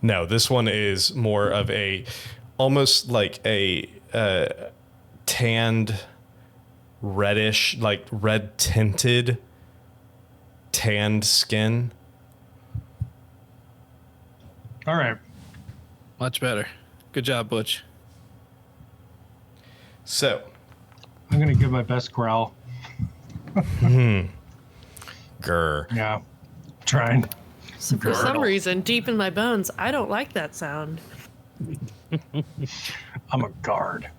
No, this one is more of a almost like a tanned reddish, like red tinted tanned skin. All right. Much better. Good job, Butch. So, I'm gonna give my best growl. grr. Yeah. Trying. So for some reason, deep in my bones, I don't like that sound. I'm a guard.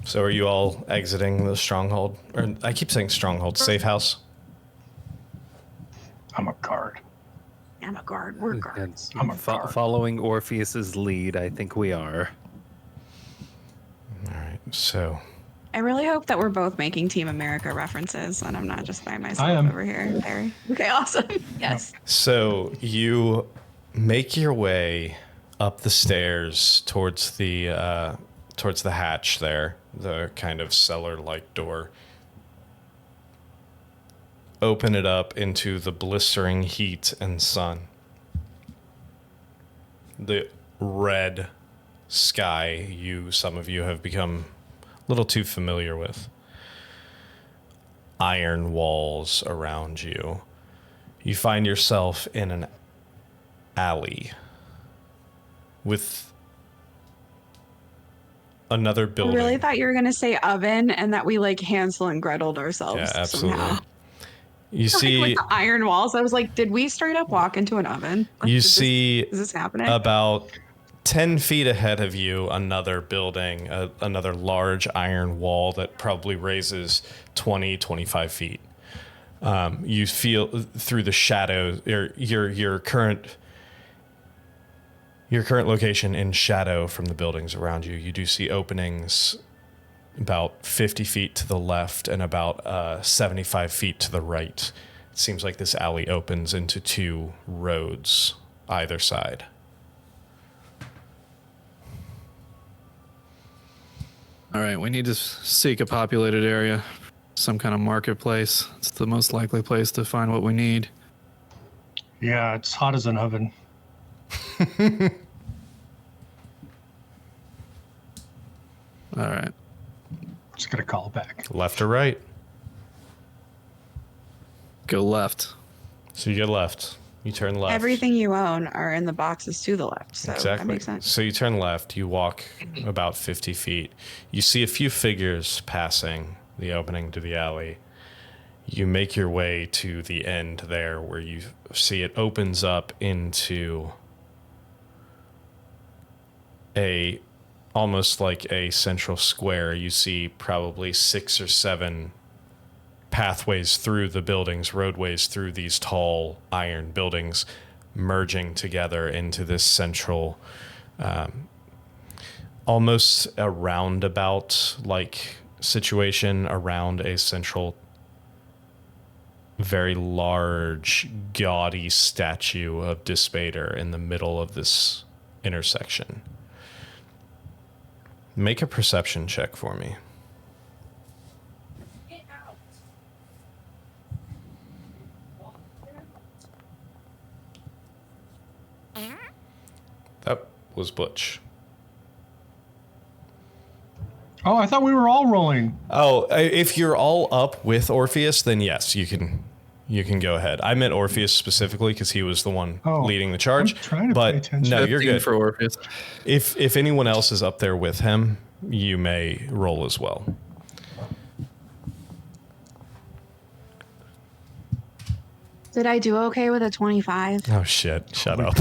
So are you all exiting the stronghold? Or I keep saying stronghold, safe house. I'm a guard. I'm a guard. We're guards. I'm a guard. following Orpheus's lead, I think we are. All right. So, I really hope that we're both making Team America references and I'm not just by myself I am. over here, Barry. Okay, awesome. Yes. so you make your way up the stairs towards the hatch there, the kind of cellar-like door. Open it up into the blistering heat and sun. The red sky some of you have become a little too familiar with. Iron walls around you. You find yourself in an alley with another I building. really thought you were gonna say oven, and that we like Hansel and Gretel'd ourselves. Yeah, absolutely. Somehow. You Like see, with the iron walls. I was like, did we straight up walk into an oven? Like, you did see is this happening? about 10 feet ahead of you, another building, another large iron wall that probably raises 20, 25 feet. You feel through the shadows, your current location in shadow from the buildings around you. You do see openings about 50 feet to the left and about 75 feet to the right. It seems like this alley opens into 2 roads either side. All right, we need to seek a populated area, some kind of marketplace. It's the most likely place to find what we need. Yeah, it's hot as an oven. All right. Just gonna call back. Left or right? Go left. So you get left. You turn left. Everything you own are in the boxes to the left. So Exactly. that makes sense. So you turn left, you walk about 50 feet. You see a few figures passing the opening to the alley. You make your way to the end there where you see it opens up into a almost like a central square. You see probably 6 or 7 pathways through the buildings, roadways through these tall iron buildings, merging together into this central, almost a roundabout like situation around a central, very large, gaudy statue of Dispater in the middle of this intersection. Make a perception check for me. That was Butch. Oh, I thought we were all rolling. Oh, if you're all up with Orpheus, then yes, you can go ahead. I meant Orpheus specifically because he was the one leading the charge. I'm trying to but pay attention. no, you're 15 good. for Orpheus. If anyone else is up there with him, you may roll as well. Did I do okay with a 25? Oh shit! Shut up.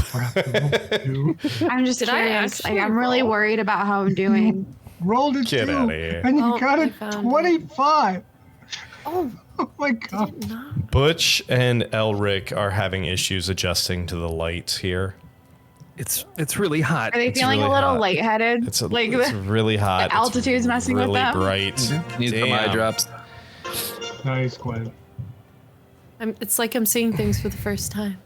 I'm just Did I curious. Like, actually I'm really roll? worried about how I'm doing. Rolled a Get 2, outta here. and you Oh, got I a found it. 25. Oh, Oh my god. did not. Butch and Elric are having issues adjusting to the light here. It's really hot. Are they It's feeling really a little hot. lightheaded? It's like really hot. It's altitude's messing with really them? bright. Need some eye drops. Nice, Gwen. It's like I'm seeing things for the first time.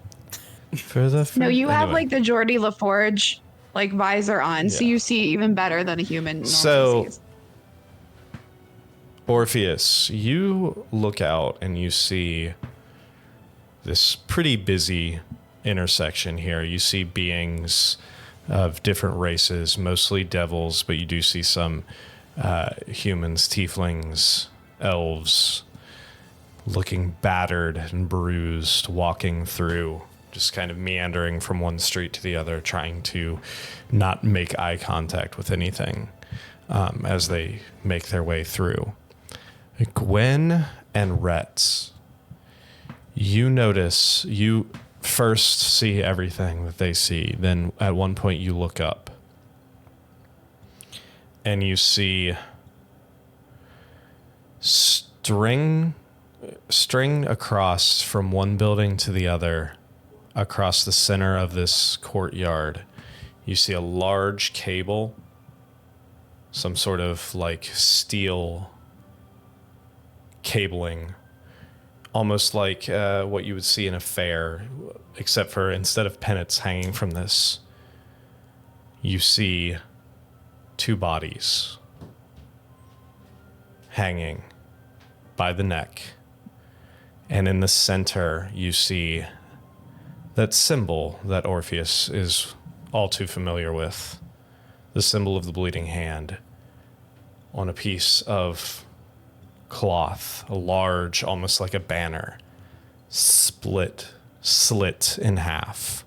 For the no, you have anyway. like the Geordie LaForge like visor on, so Yeah. you see even better than a human normally So- sees. Orpheus, you look out and you see this pretty busy intersection here. You see beings of different races, mostly devils, but you do see some humans, tieflings, elves, looking battered and bruised, walking through, just kind of meandering from one street to the other, trying to not make eye contact with anything as they make their way through. Gwen and Rhett, you notice, you first see everything that they see. Then at one point you look up and you see string across from one building to the other, across the center of this courtyard. You see a large cable, some sort of like steel cabling, almost like what you would see in a fair, except for instead of pennants hanging from this, you see 2 bodies hanging by the neck. And in the center, you see that symbol that Orpheus is all too familiar with, the symbol of the bleeding hand, on a piece of cloth, a large, almost like a banner, slit in half.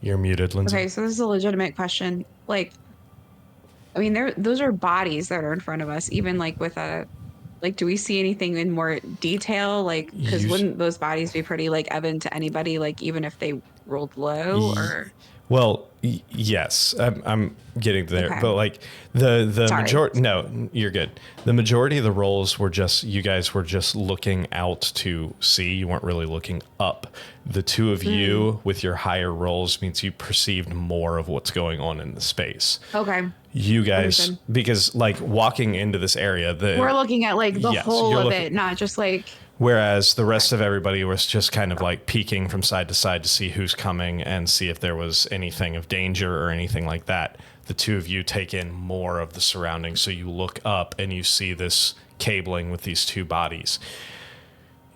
You're muted, Lindsay. Okay, so this is a legitimate question. Like, I mean, those are bodies that are in front of us. Even like with a, like, do we see anything in more detail? Like, because You- wouldn't those bodies be pretty like evident to anybody? Like, even if they rolled low, or Well, yes, I'm getting there, Okay. but like the Sorry. majority. No, you're good. The majority of the rolls were just you guys were just looking out to see. You weren't really looking up. The two of you with your higher rolls means you perceived more of what's going on in the space. okay, You guys, Understood. because like walking into this area, we're looking at like the Yes, whole you're of looking- it, not just like whereas the rest of everybody was just kind of like peeking from side to side to see who's coming and see if there was anything of danger or anything like that. The two of you take in more of the surroundings. So you look up and you see this cabling with these two bodies.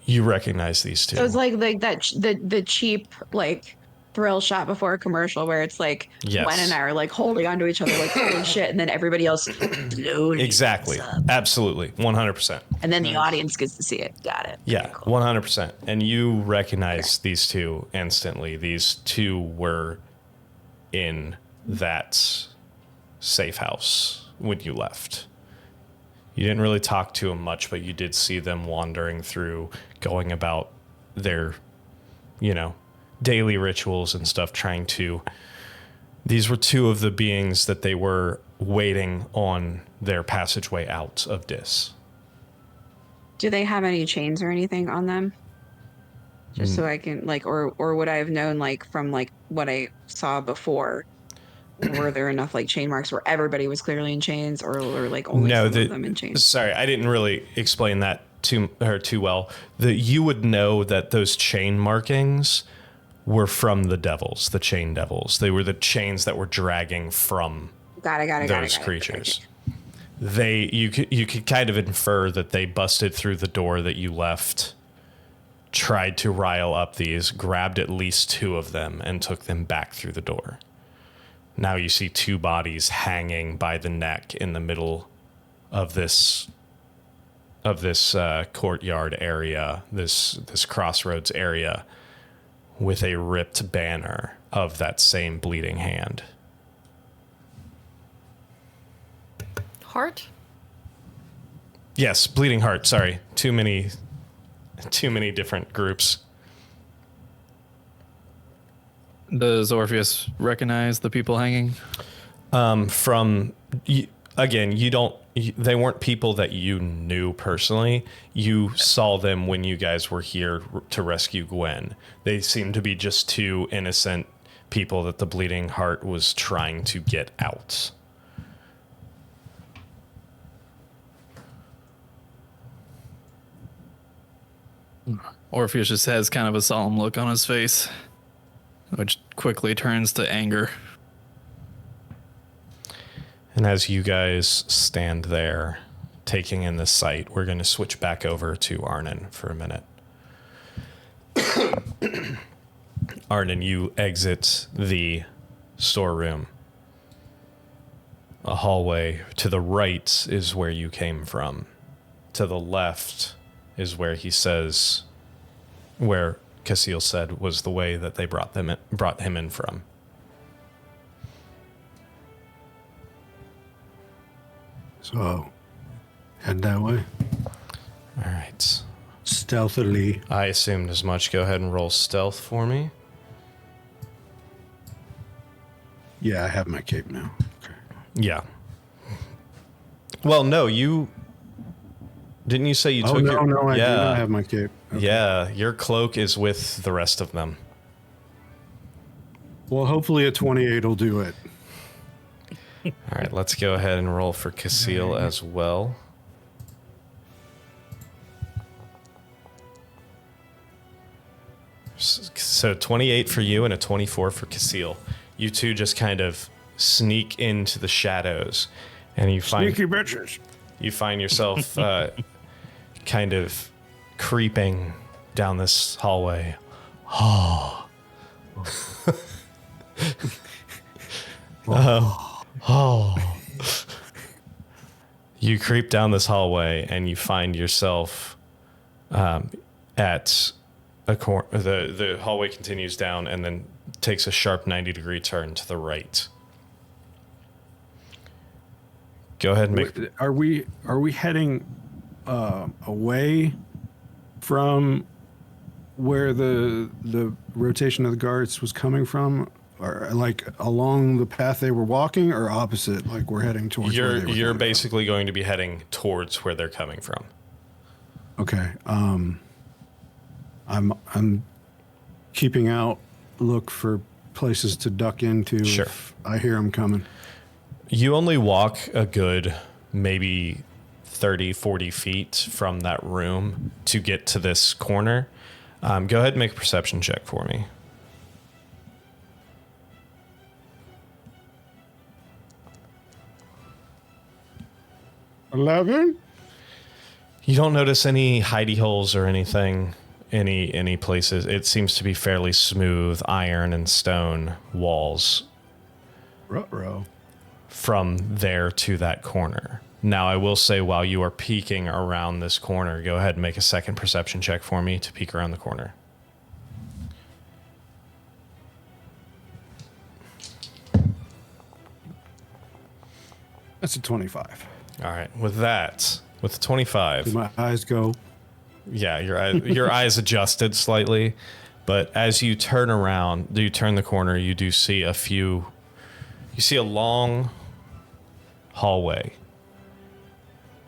You recognize these two. So it's like that the cheap like thrill shot before a commercial where it's like Yes. Gwen and I are like holding onto each other like holy shit, and then everybody else loading Exactly. up. Absolutely. 100%. And then the audience gets to see it. Got it. Yeah, Okay, cool. 100%. And you recognize these two instantly. These two were in that safe house when you left. You didn't really talk to them much, but you did see them wandering through, going about their, daily rituals and stuff, trying to. These were two of the beings that they were waiting on their passageway out of Dis. Do they have any chains or anything on them? Just so I can like, or would I have known like from like what I saw before? Were there enough like chain marks where everybody was clearly in chains, or like only some of them in chains? Sorry, I didn't really explain that too well. You would know that those chain markings were from the devils, the chain devils. They were the chains that were dragging from Got it. those creatures. You could kind of infer that they busted through the door that you left, tried to rile up these, grabbed at least two of them, and took them back through the door. Now you see two bodies hanging by the neck in the middle of this courtyard area, this crossroads area, with a ripped banner of that same bleeding hand. Heart? Yes, bleeding heart. Sorry, too many different groups. Does Orpheus recognize the people hanging? They weren't people that you knew personally. You saw them when you guys were here to rescue Gwen. They seemed to be just two innocent people that the bleeding heart was trying to get out. Orpheus just has kind of a solemn look on his face, which quickly turns to anger. And as you guys stand there, taking in the sight, we're going to switch back over to Arnynn for a minute. Arnynn, you exit the storeroom. A hallway to the right is where you came from. To the left is where Casil said was the way that they brought him in from. So, head that way. All right. Stealthily. I assumed as much. Go ahead and roll stealth for me. Yeah, I have my cape now. Okay. Yeah. Well, no, didn't you say you took your... No, I do not have my cape. Okay. Yeah, your cloak is with the rest of them. Well, hopefully a 28 will do it. All right, let's go ahead and roll for Casil as well. So 28 for you and a 24 for Casil. You two just kind of sneak into the shadows, and you find Sneaky bitches. you find yourself kind of creeping down this hallway. You creep down this hallway and you find yourself at a corner. The hallway continues down, and then takes a sharp 90-degree turn to the right. Go ahead and make. Are we heading away from where the rotation of the guards was coming from, or like along the path they were walking, or opposite? Like we're heading towards. You're basically going to be heading towards where they're coming from. Okay. I'm keeping out. Look for places to duck into. Sure. If I hear them coming. You only walk a good maybe 30, 40 feet from that room to get to this corner. Go ahead and make a perception check for me. $11. You don't notice any hidey holes or anything, any places. It seems to be fairly smooth iron and stone walls Ruh-roh. from there to that corner. Now, I will say, while you are peeking around this corner, go ahead and make a second perception check for me to peek around the corner. That's a 25. All right. With that, with the 25, Did my eyes go? yeah, your eyes adjusted slightly, but as you turn around, you turn the corner, you do see you see a long hallway.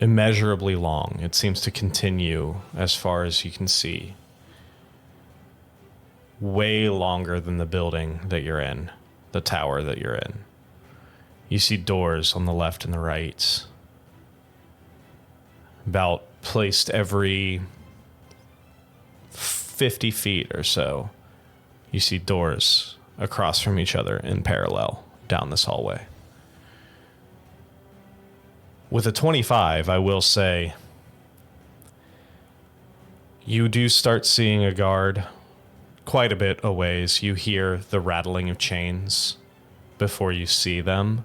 Immeasurably long. It seems to continue as far as you can see. Way longer than the building that you're in, the tower that you're in. You see doors on the left and the right. About placed every 50 feet or so. You see doors across from each other in parallel down this hallway. With a 25, I will say, you do start seeing a guard quite a bit a ways. You hear the rattling of chains before you see them,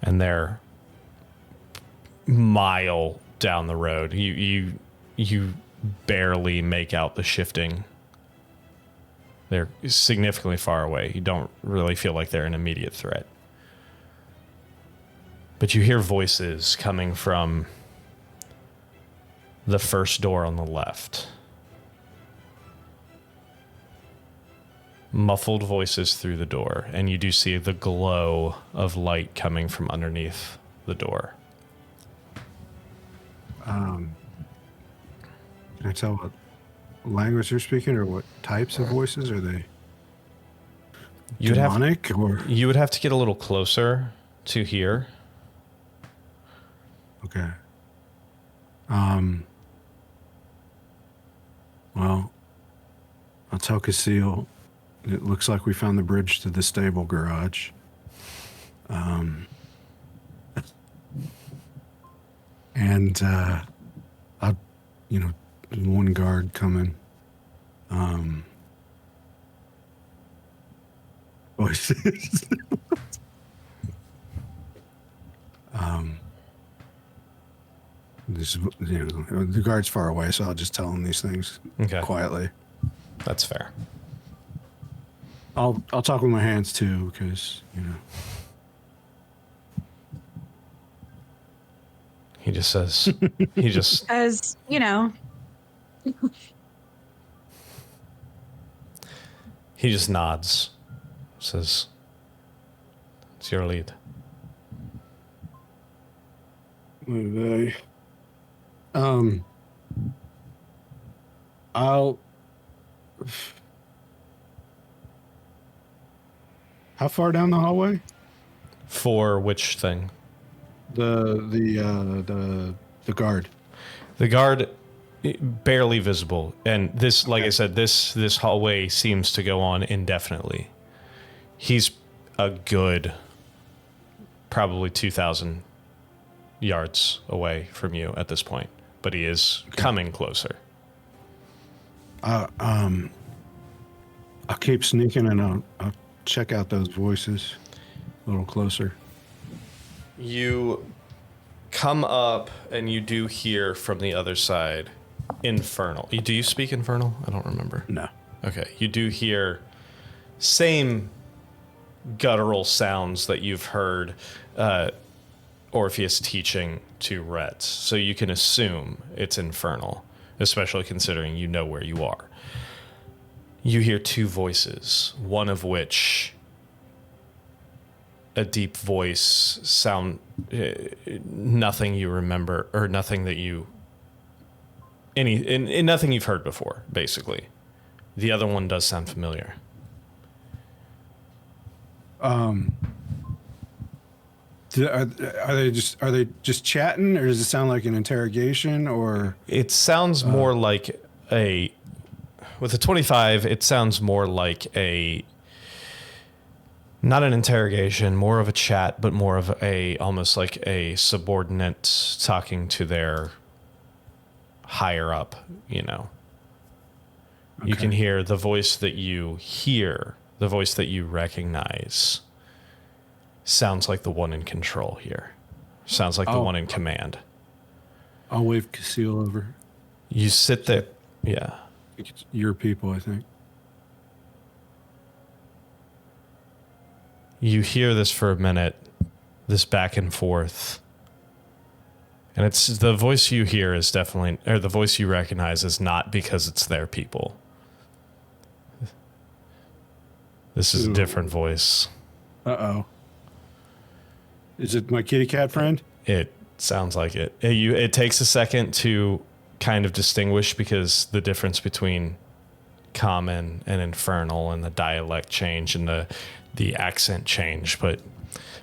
and they're mile down the road. You barely make out the shifting. They're significantly far away. You don't really feel like they're an immediate threat. But you hear voices coming from the first door on the left. Muffled voices through the door, and you do see the glow of light coming from underneath the door. Can I tell what language they're speaking, or what types of voices are they? Demonic, or You would have to get a little closer to hear. okay. Well, I'll tell Casil. It looks like we found the bridge to the stable garage. And I'll, one guard coming. Voices. The guard's far away, so I'll just tell him these things Okay. quietly. That's fair. I'll talk with my hands too, because He just says, he just As he just nods. Says, it's your lead. I'll. How far down the hallway? For which thing? The guard. The guard, barely visible, and this, like I said, this hallway seems to go on indefinitely. He's a good, probably 2,000 yards away from you at this point, but he is coming closer. I'll keep sneaking, and I'll check out those voices a little closer. You come up, and you do hear from the other side, Infernal. Do you speak Infernal? I don't remember. No. Okay, you do hear same guttural sounds that you've heard Orpheus teaching to Rhett. So you can assume it's infernal, especially considering you know where you are. You hear two voices, one of which, a deep voice, sound nothing you remember, or nothing that you nothing you've heard before, basically. The other one does sound familiar. Are they just chatting, or does it sound like an interrogation? Or It sounds more like with a 25, it sounds more like not an interrogation, more of a chat, but more of almost like a subordinate talking to their higher up, you know. Okay. You can hear the voice that you recognize sounds like the one in control here. Sounds like the one in command. I'll wave Casil over. You sit there. Yeah. It's your people, I think. You hear this for a minute, this back and forth. And it's the voice you hear is definitely, or the voice you recognize is not because it's their people. This is a different voice. Uh-oh. Is it my kitty cat friend? It sounds like it. It takes a second to kind of distinguish, because the difference between common and infernal and the dialect change and the accent change, but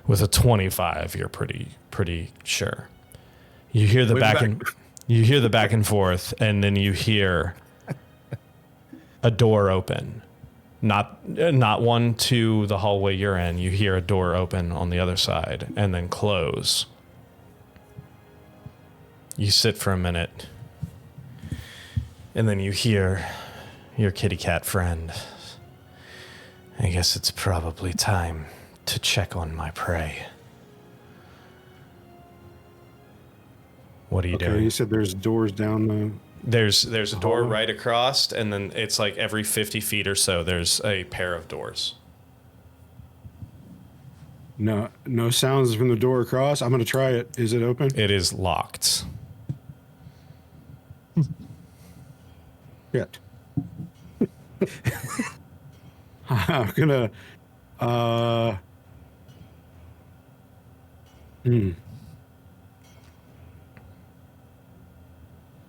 with a 25 you're pretty sure. You hear the back and forth, and then you hear a door open. Not one to the hallway you're in. You hear a door open on the other side and then close. You sit for a minute, and then you hear your kitty cat friend. I guess it's probably time to check on my prey. What are you doing? You said there's doors down the... There's a door right across, and then it's like every 50 feet or so, there's a pair of doors. No sounds from the door across. I'm going to try it. Is it open? It is locked. Shit. I'm going to...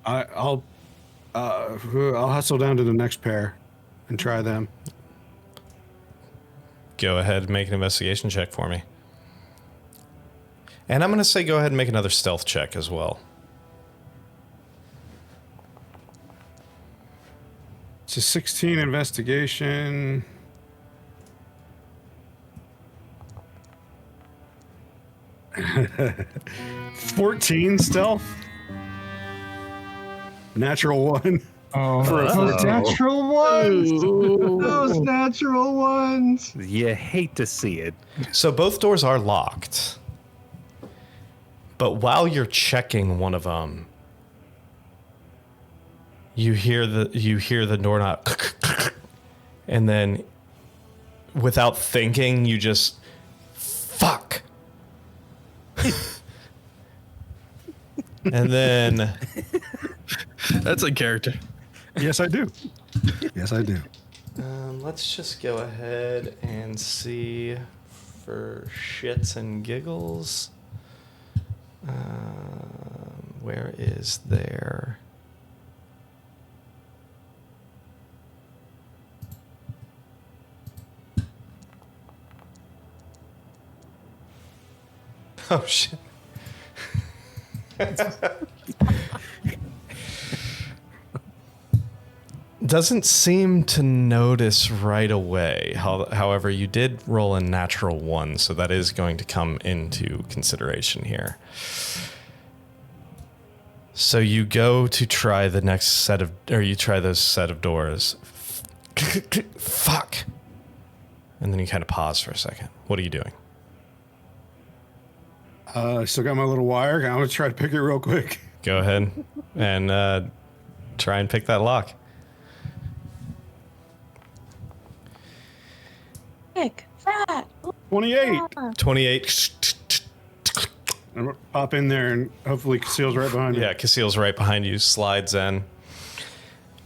I'll hustle down to the next pair and try them. Go ahead and make an investigation check for me. And I'm going to say go ahead and make another stealth check as well. It's a 16 investigation. $14 stealth. Natural one. Oh, For a those 14. natural ones. Those natural ones. You hate to see it. So both doors are locked. But while you're checking one of them, you hear the door knock, and then without thinking, you just fuck. And then That's a character. Yes, I do. Yes, I do. let's just go ahead and see for shits and giggles. Where is there? Oh shit. Doesn't seem to notice right away. However, you did roll a natural one, so that is going to come into consideration here. So you go to try the next set of, or you try those set of doors. Fuck. And then you kind of pause for a second. What are you doing? I still got my little wire. I'm going to try to pick it real quick. Go ahead and try and pick that lock. big, fat. 28. 28. I'm gonna pop in there and hopefully Casil's right behind me. Yeah, Casil's right behind you, slides in.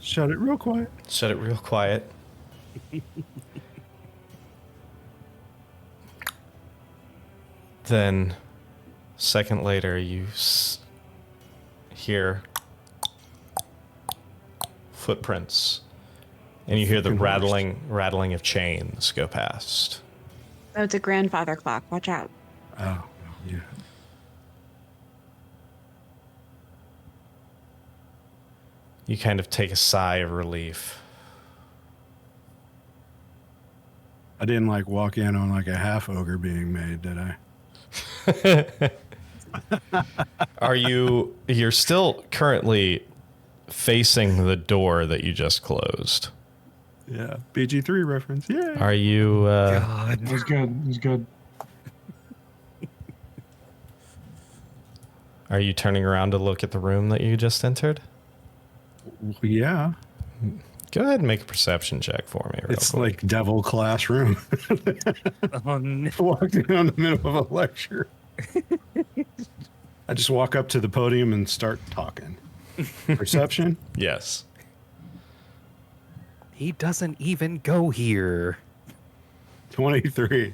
Shut it real quiet. Shut it real quiet. Then, second later, you hear footprints, and you hear the Freaking rattling of chains go past. Oh, it's a grandfather clock. Watch out. Oh, yeah. You kind of take a sigh of relief. I didn't like walk in on like a half ogre being made, did I? You're still currently facing the door that you just closed. Yeah. BG3 reference. Yeah. Are you, God. It was good. It was good. are you turning around to look at the room that you just entered? Yeah. Go ahead and make a perception check for me. Real It's quick. like devil classroom. Oh, no. Walked in on the middle of a lecture. I just walk up to the podium and start talking. Perception? Yes. He doesn't even go here. 23.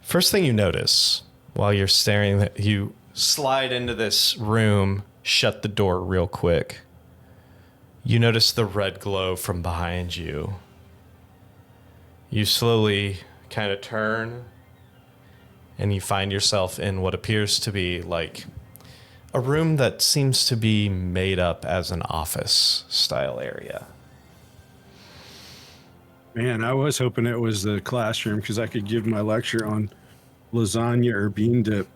First thing you notice while you're staring, that you slide into this room, shut the door real quick. You notice the red glow from behind you. You slowly kind of turn, and you find yourself in what appears to be like a room that seems to be made up as an office style area. Man, I was hoping it was the classroom because I could give my lecture on lasagna or bean dip.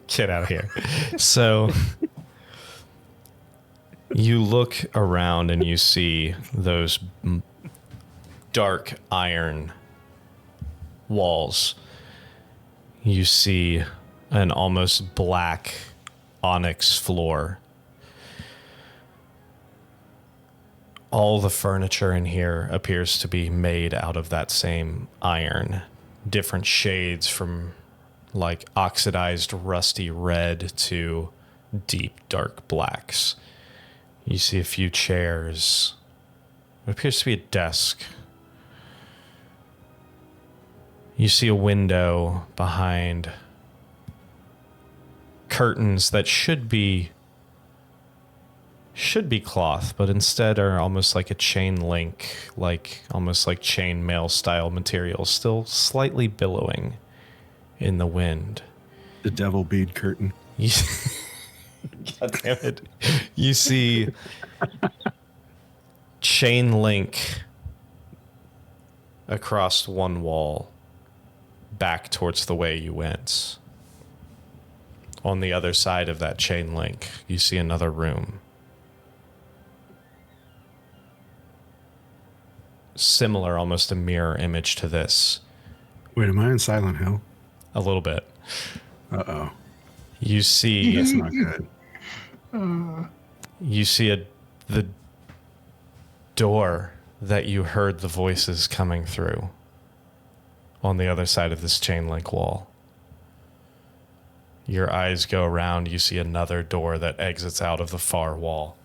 Get out of here. So you look around and you see those dark iron walls. You see an almost black onyx floor. All the furniture in here appears to be made out of that same iron. Different shades from like oxidized rusty red to deep dark blacks. You see a few chairs. It appears to be a desk. You see a window behind curtains that should be cloth, but instead are almost like a chain link, like almost like chain mail style material, still slightly billowing in the wind. The devil bead curtain. God damn it. You see chain link across one wall back towards the way you went. On the other side of that chain link, you see another room. Similar, almost a mirror image to this. Wait, am I in Silent Hill? A little bit. Uh-oh. You see That's not good. you see the door that you heard the voices coming through on the other side of this chain link wall. Your eyes go around, you see another door that exits out of the far wall.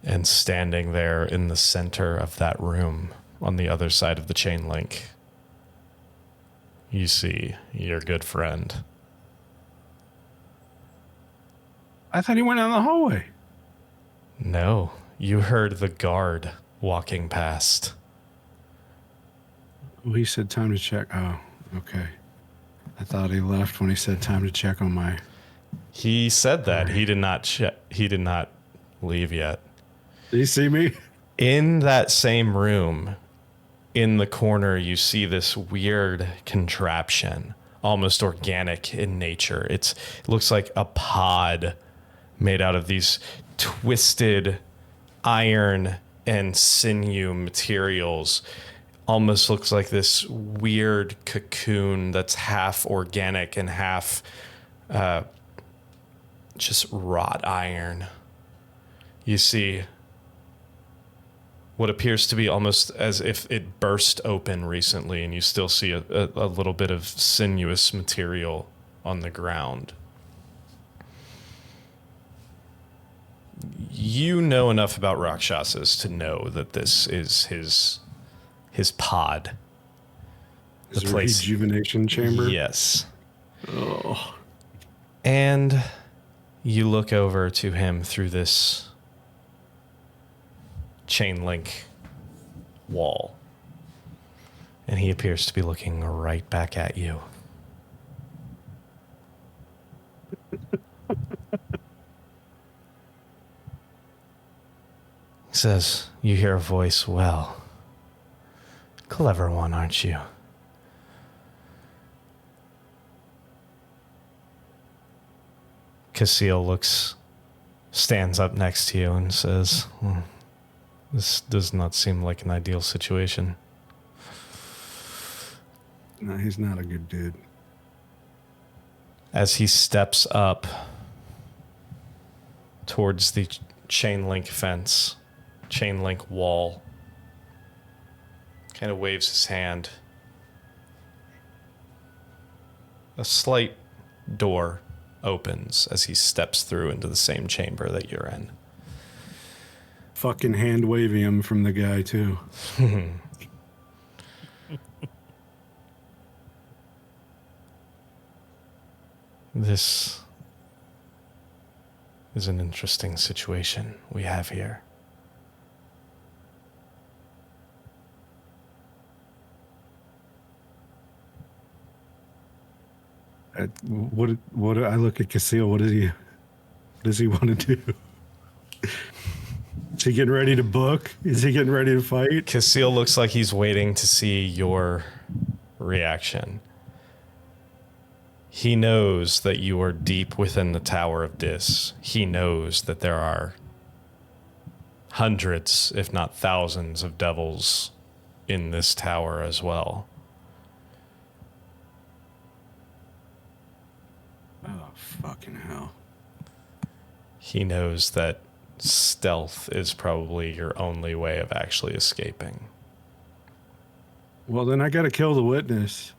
And standing there in the center of that room on the other side of the chain link, you see your good friend. I thought he went down the hallway. No, you heard the guard walking past. Well, he said time to check. Oh, okay. I thought he left when he said time to check on my... He said that. He did not he did not leave yet. Did he see me? In that same room, in the corner, you see this weird contraption, almost organic in nature. It looks like a pod made out of these twisted iron and sinew materials. Almost looks like this weird cocoon that's half organic and half just wrought iron. You see what appears to be almost as if it burst open recently, and you still see a little bit of sinuous material on the ground. You know enough about Rakshasas to know that this is his pod. Is there a rejuvenation chamber? Yes. Oh. And you look over to him through this chain link wall. And he appears to be looking right back at you. He says, you hear a voice, well, clever one, aren't you? Casil stands up next to you and says, this does not seem like an ideal situation. No, he's not a good dude. As he steps up towards the chain link fence, chain link wall, kind of waves his hand. A slight door opens as he steps through into the same chamber that you're in. Fucking hand waving him from the guy, too. This is an interesting situation we have here. What I look at Casil, what does he want to do? Is he getting ready to book? Is he getting ready to fight? Casil looks like he's waiting to see your reaction. He knows that you are deep within the Tower of Dis. He knows that there are hundreds, if not thousands, of devils in this tower as well. Oh, fucking hell. He knows that stealth is probably your only way of actually escaping. Well, then I gotta kill the witness.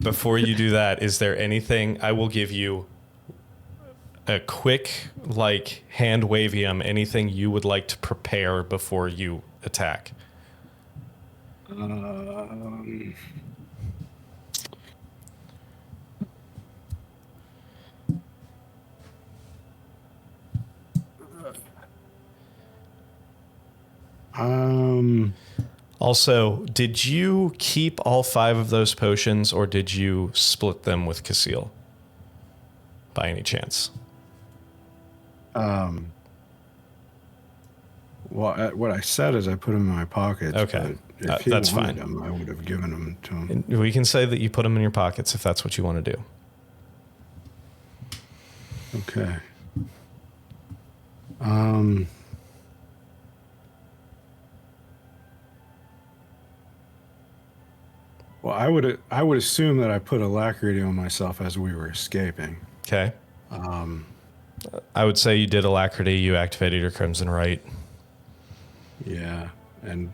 Before you do that, is there anything? I will give you a quick, hand wavium, anything you would like to prepare before you attack. Also, did you keep all 5 of those potions, or did you split them with Casil? By any chance? Well, what I said is I put them in my pockets. Okay, If he that's wanted fine. them, I would have given them to him. And we can say that you put them in your pockets if that's what you want to do. Okay. Well, I would assume that I put alacrity on myself as we were escaping. Okay. I would say you did alacrity. You activated your Crimson Right. Yeah, and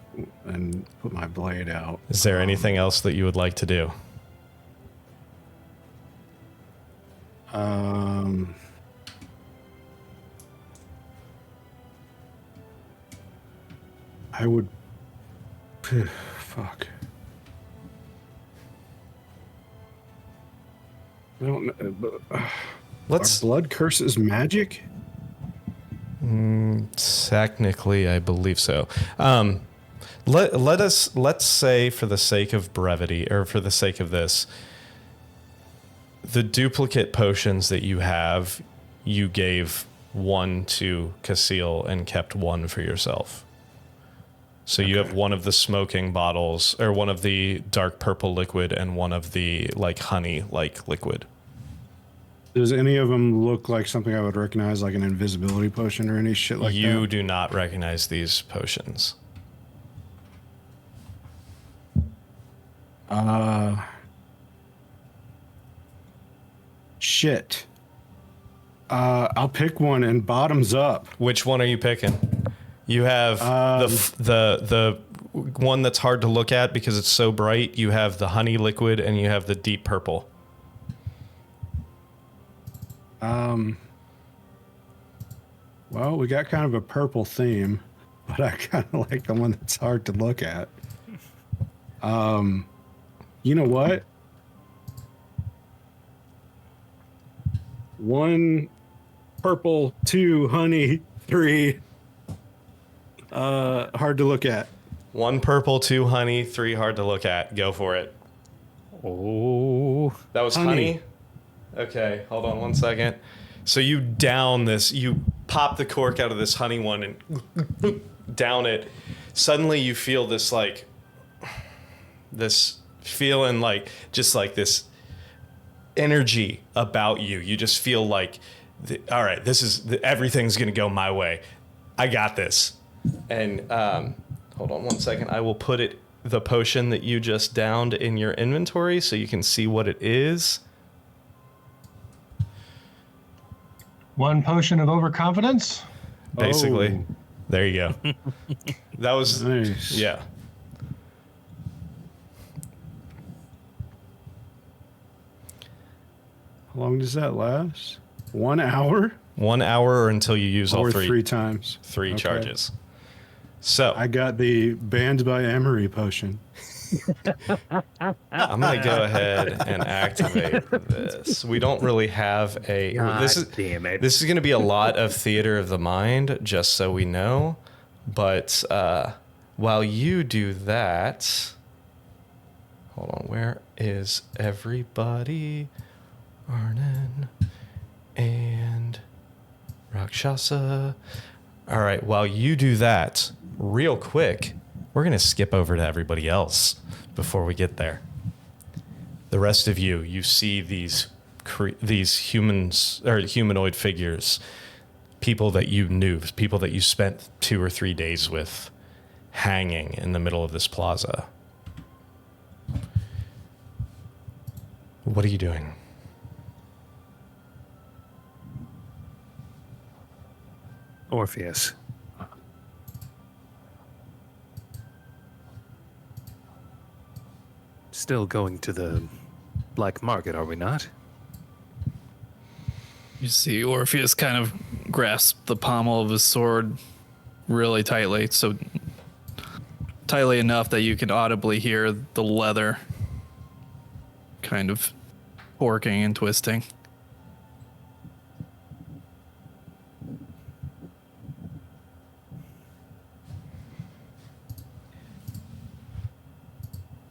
put my blade out. Is there anything else that you would like to do? I would. Fuck. I don't know. Let's Are blood curses magic? technically, I believe so. Let's say, for the sake of brevity, or for the sake of this, the duplicate potions that you have, you gave one to Casil and kept one for yourself. So you have one of the smoking bottles, or one of the dark purple liquid, and one of the honey liquid. Does any of them look like something I would recognize, like an invisibility potion or any shit like that? You do not recognize these potions. Shit. I'll pick one and bottoms up. Which one are you picking? You have the one that's hard to look at because it's so bright. You have the honey liquid, and you have the deep purple. Well, we got kind of a purple theme, but I kind of like the one that's hard to look at. You know what? 1 purple, 2 honey, 3 hard to look at. 1 purple, 2 honey, 3 hard to look at. Go for it. Oh, That was honey. Okay, hold on 1 second. So you down this, you pop the cork out of this honey one and down it. Suddenly you feel this this feeling like just like this energy about you. You just feel like, all right, everything's gonna go my way. I got this. And hold on 1 second. I will put the potion that you just downed in your inventory so you can see what it is. 1 potion of overconfidence. Basically. Oh. There you go. That was Nice. yeah. How long does that last? 1 hour? 1 hour or until you use all Or three 3 times? three Okay. charges. So I got the Banned by Emery potion. I'm gonna go ahead and activate this. We don't really have a. damn it. This is gonna be a lot of theater of the mind, just so we know. But while you do that, hold on. Where is everybody? Arnynn and Rakshasa. All right. While you do that, real quick, we're gonna skip over to everybody else before we get there. The rest of you see these humans or humanoid figures, people that you knew, people that you spent 2 or 3 days with, hanging in the middle of this plaza. What are you doing? Orpheus. Still going to the black market, are we not? You see Orpheus kind of grasp the pommel of his sword really tightly, so tightly enough that you can audibly hear the leather kind of forking and twisting.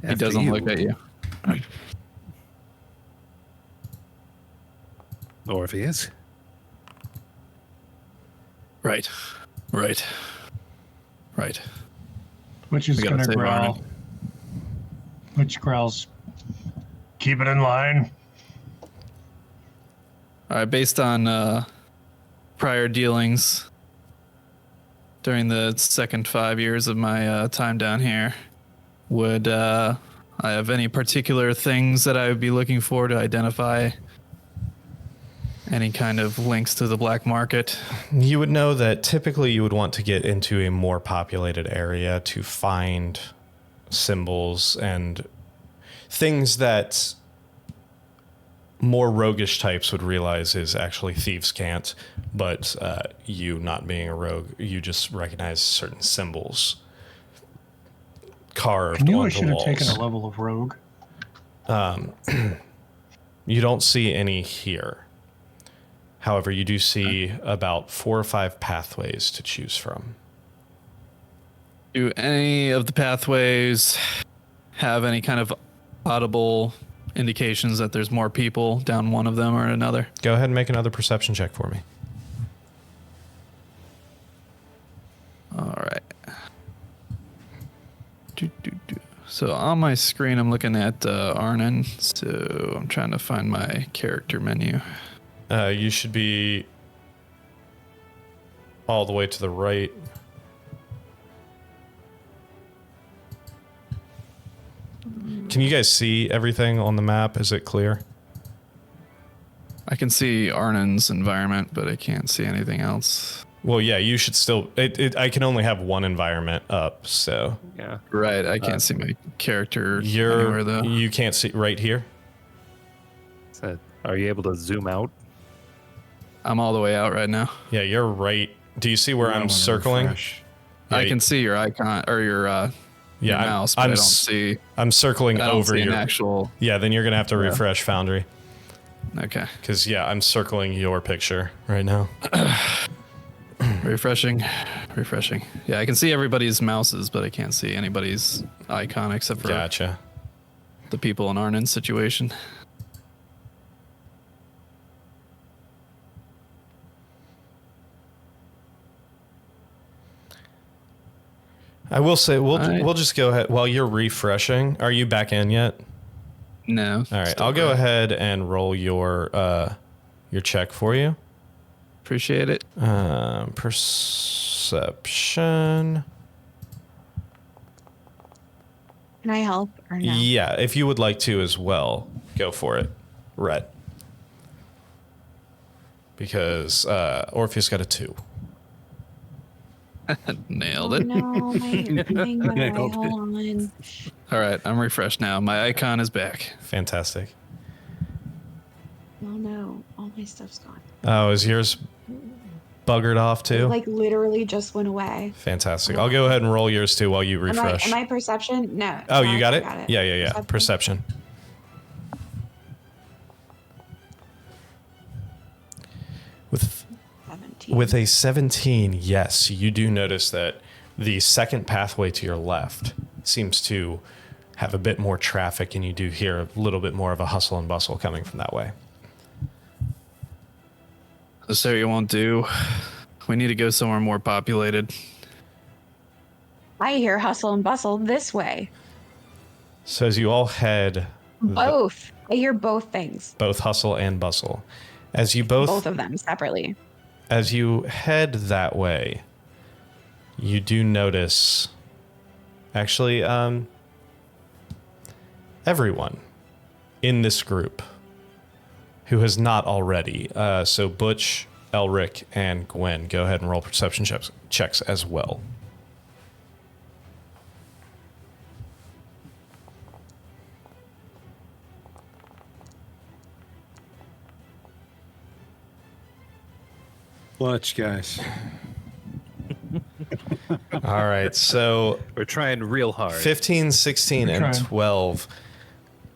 He After doesn't you. look at you. Orpheus. Right. Right. Which is We gotta gonna save growl. Arnynn. Which growls. Keep it in line. All right, based on prior dealings during the second 5 years of my time down here, would I have any particular things that I would be looking for to identify any kind of links to the black market? You would know that typically you would want to get into a more populated area to find symbols and things that more roguish types would realize is actually thieves can't, but you not being a rogue, you just recognize certain symbols carved I knew I onto should have walls. taken a level of rogue. You don't see any here. However, you do see about 4 or 5 pathways to choose from. Do any of the pathways have any kind of audible indications that there's more people down one of them or another? Go ahead and make another perception check for me. All right. So on my screen, I'm looking at Arnynn. So I'm trying to find my character menu. You should be all the way to the right. Can you guys see everything on the map? Is it clear? I can see Arnynn's environment, but I can't see anything else. Well, yeah, you should still. I can only have one environment up, so Yeah. Right, I can't see my character anywhere though. you can't see right here. So, are you able to zoom out? I'm all the way out right now. Yeah, you're right. Do you see where I I'm wanna circling? refresh. I Yeah, can see your icon or your Yeah, mouse, but I don't see. I'm circling I don't over see an your. actual. Yeah, then you're gonna have to refresh Foundry Okay, because I'm circling your picture right now. refreshing. Yeah, I can see everybody's mouses, but I can't see anybody's icon except for Gotcha. the people in Arnynn's situation. I will say Alright. we'll just go ahead while you're refreshing. Are you back in yet? No. All right, still I'll go red. ahead and roll your check for you. Appreciate it. Perception. Can I help or no? Yeah, if you would like to as well, go for it, Rhett. Because Orpheus got a 2. Nailed Oh, it. no, my thing went away. Hold on. All right, I'm refreshed now. My icon is back. Fantastic. Oh no, all my stuff's gone. Oh, is yours buggered off It, too? like literally just went away. Fantastic. I'll go ahead and roll yours too while you refresh. Am I perception? No. Oh, no, you I got it? got Yeah. Perception. With 17. With a 17, yes, you do notice that the second pathway to your left seems to have a bit more traffic, and you do hear a little bit more of a hustle and bustle coming from that way. So you won't do. We need to go somewhere more populated. I hear hustle and bustle this way. So as you all head Both. I hear both things. both hustle and bustle, as you Both of them separately. as you head that way, you do notice, actually, everyone in this group who has not already. So Butch, Elric, and Gwen, go ahead and roll perception checks as well. Clutch, guys. All right, so We're trying real hard. 15, 16, We're and trying. 12.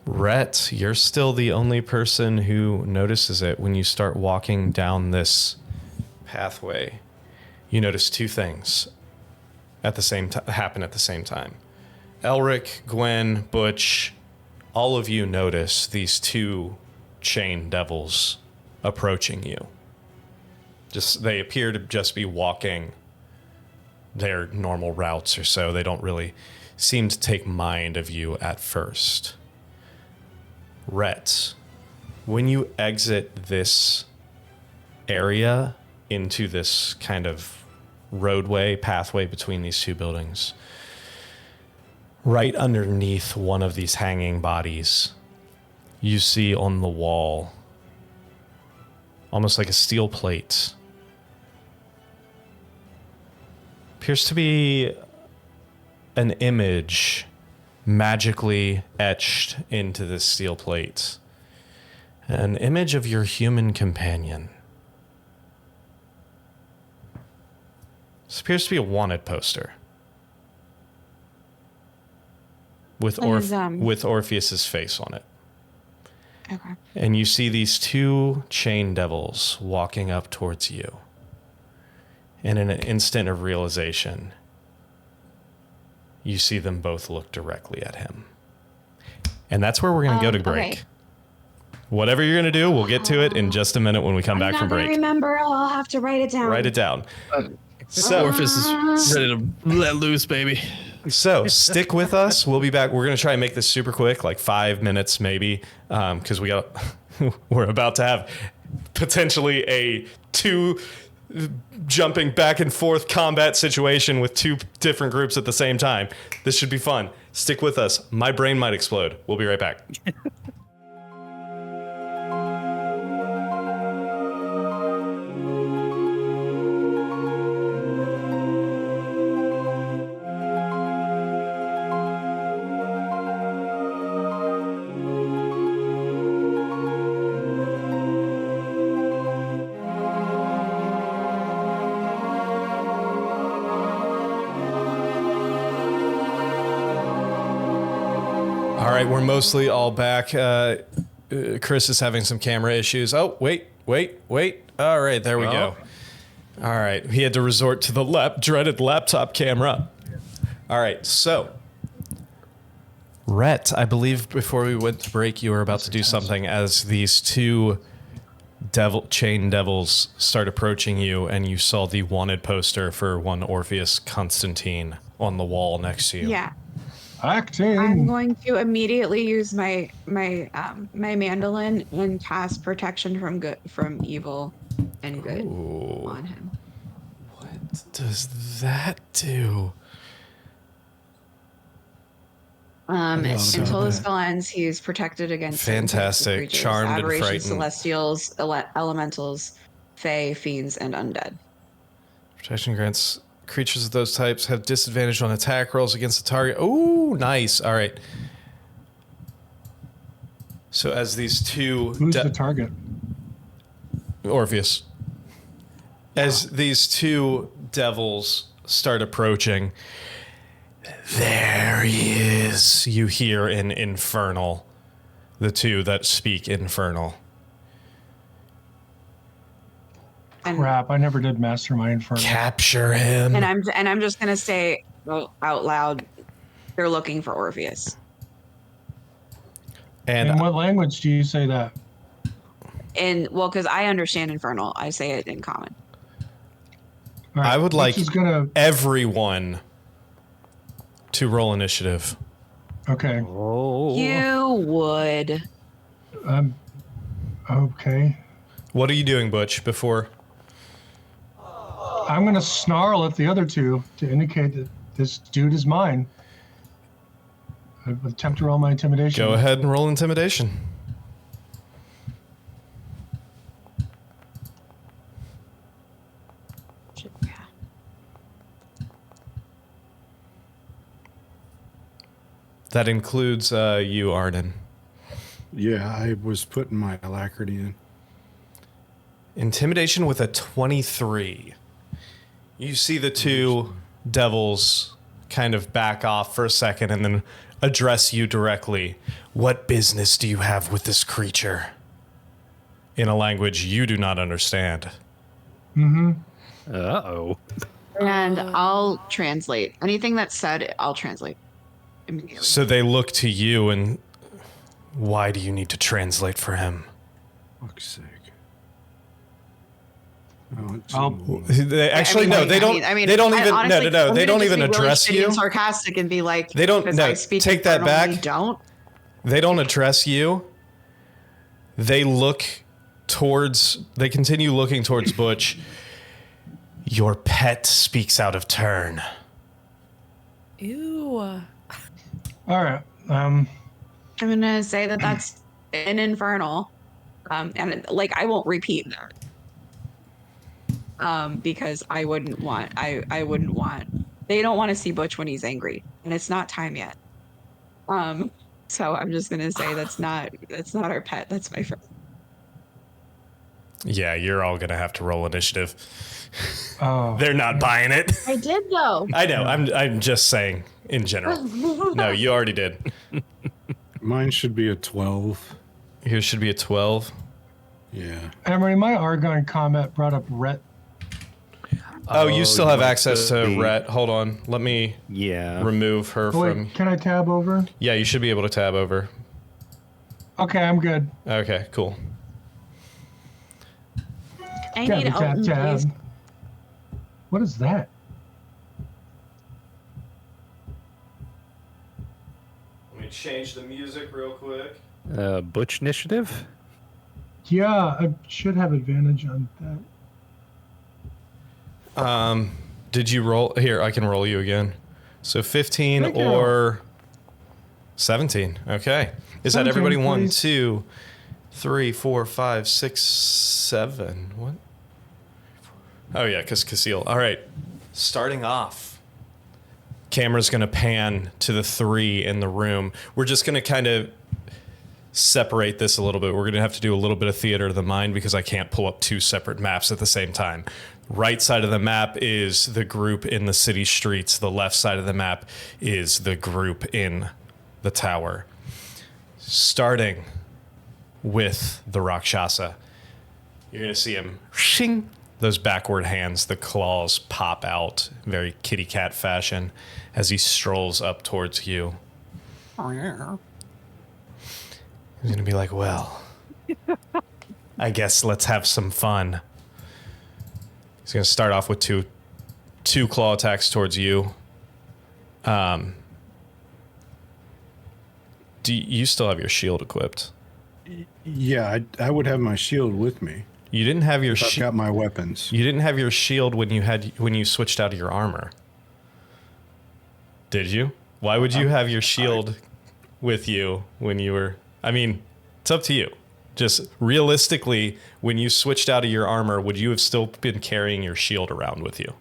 Rhett, you're still the only person who notices it when you start walking down this pathway. You notice two things at the same time happen at the same time. Elric, Gwen, Butch, all of you notice these two chain devils approaching you. They appear to just be walking their normal routes or so. They don't really seem to take mind of you at first. Rhett, when you exit this area into this kind of pathway between these two buildings, right underneath one of these hanging bodies, you see on the wall, almost like a steel plate, appears to be an image magically etched into this steel plate. An image of your human companion. This appears to be a wanted poster. With, with Orpheus's face on it. Okay. And you see these two chain devils walking up towards you. And in an instant of realization, you see them both look directly at him. And that's where we're going to go to break. Okay. Whatever you're going to do, we'll get to it in just a minute when we come back from I'm not gonna break. remember. I'll have to write it down. Write it down. So, Orpheus is ready to let loose, baby. so stick with us. We'll be back. We're going to try and make this super quick, like 5 minutes maybe, because we're about to have potentially a two jumping back and forth combat situation with two different groups at the same time. This should be fun. Stick with us. My brain might explode. We'll be right back. right, we're mostly all back. Chris is having some camera issues. Oh, wait. All right, there we go. All right, he had to resort to the dreaded laptop camera. All right, so Rhett, I believe before we went to break, you were about to do something as these two chain devils start approaching you, and you saw the wanted poster for one Orpheus Constantine on the wall next to you. Yeah. Acting. I'm going to immediately use my mandolin and cast protection from evil and good Ooh. on him. What does that do? Until the spell ends, he's protected against Fantastic. creatures, Charmed and aberrations, frightened. celestials, elementals, fae, fiends, and undead. Protection grants creatures of those types have disadvantage on attack rolls against the target. Oh, nice. All right. So as these two... Who's the target? Orpheus. As these two devils start approaching, there he is. You hear in Infernal. The two that speak Infernal. And, Crap! I never did master my Inferno. Capture him. and I'm just gonna say out loud, they're looking for Orpheus. And In what language do you say that? And well, because I understand Infernal, I say it in common. All right, I would like Butch is gonna. everyone to roll initiative. Okay. Oh. You would. Okay. What are you doing, Butch, before? I'm gonna snarl at the other two to indicate that this dude is mine. I would attempt to roll my intimidation. Go ahead and roll intimidation. That includes you, Arnynn. Yeah, I was putting my alacrity in. Intimidation with a 23. You see the two devils kind of back off for a second and then address you directly. What business do you have with this creature? In a language you do not understand. Uh-oh. And I'll translate. Anything that's said, I'll translate immediately. So they look to you and why do you need to translate for him? Fuck's sake. Oh, it's I'll- They actually no, they don't. They don't even. honestly, No. I'm They gonna don't just even be really address shitty you. and sarcastic and be like, They don't- because no, I speak take that Infernal, back. you don't. They don't address you. They look towards. They continue looking towards Butch. Your pet speaks out of turn. Ew. All right. I'm gonna say that that's an Infernal, and like I won't repeat that. Because I wouldn't want. I wouldn't want. They don't want to see Butch when he's angry, and it's not time yet. So I'm just gonna say that's not our pet. That's my friend. Yeah, you're all gonna have to roll initiative. Oh. They're not buying it. I did though. I know. I'm just saying in general. No, you already did. Mine should be a 12. Yours should be a 12. Yeah. Emery, my Argon comment brought up Rhett. Oh, you still have want access to be- Rhett. Hold on. Let me Yeah. remove her Oh, from. wait, can I tab over? Yeah, you should be able to tab over. Okay, I'm good. Okay, cool. I Tab, need tab, Elton, tab. please. What is that? Let me change the music real quick. Butch initiative? Yeah, I should have advantage on that. Did you roll? Here, I can roll you again. So 15 Thank you. or 17. Okay. Is that 17, everybody? One, please. 2, 3, 4, 5, 6, 7. What? Oh, yeah, because Casil. All right. Starting off, camera's going to pan to the 3 in the room. We're just going to kind of separate this a little bit. We're going to have to do a little bit of theater of the mind because I can't pull up 2 separate maps at the same time. Right side of the map is the group in the city streets. The left side of the map is the group in the tower. Starting with the Rakshasa. You're going to see him, shing, those backward hands, the claws pop out, very kitty cat fashion, as he strolls up towards you. He's going to be like, well, I guess let's have some fun. He's going to start off with two claw attacks towards you. Do you still have your shield equipped? Yeah, I would have my shield with me. You didn't have your I've got my weapons. You didn't have your shield when you switched out of your armor. Did you? Why would you have your shield with you when you were... I mean, it's up to you. Just realistically, when you switched out of your armor, would you have still been carrying your shield around with you?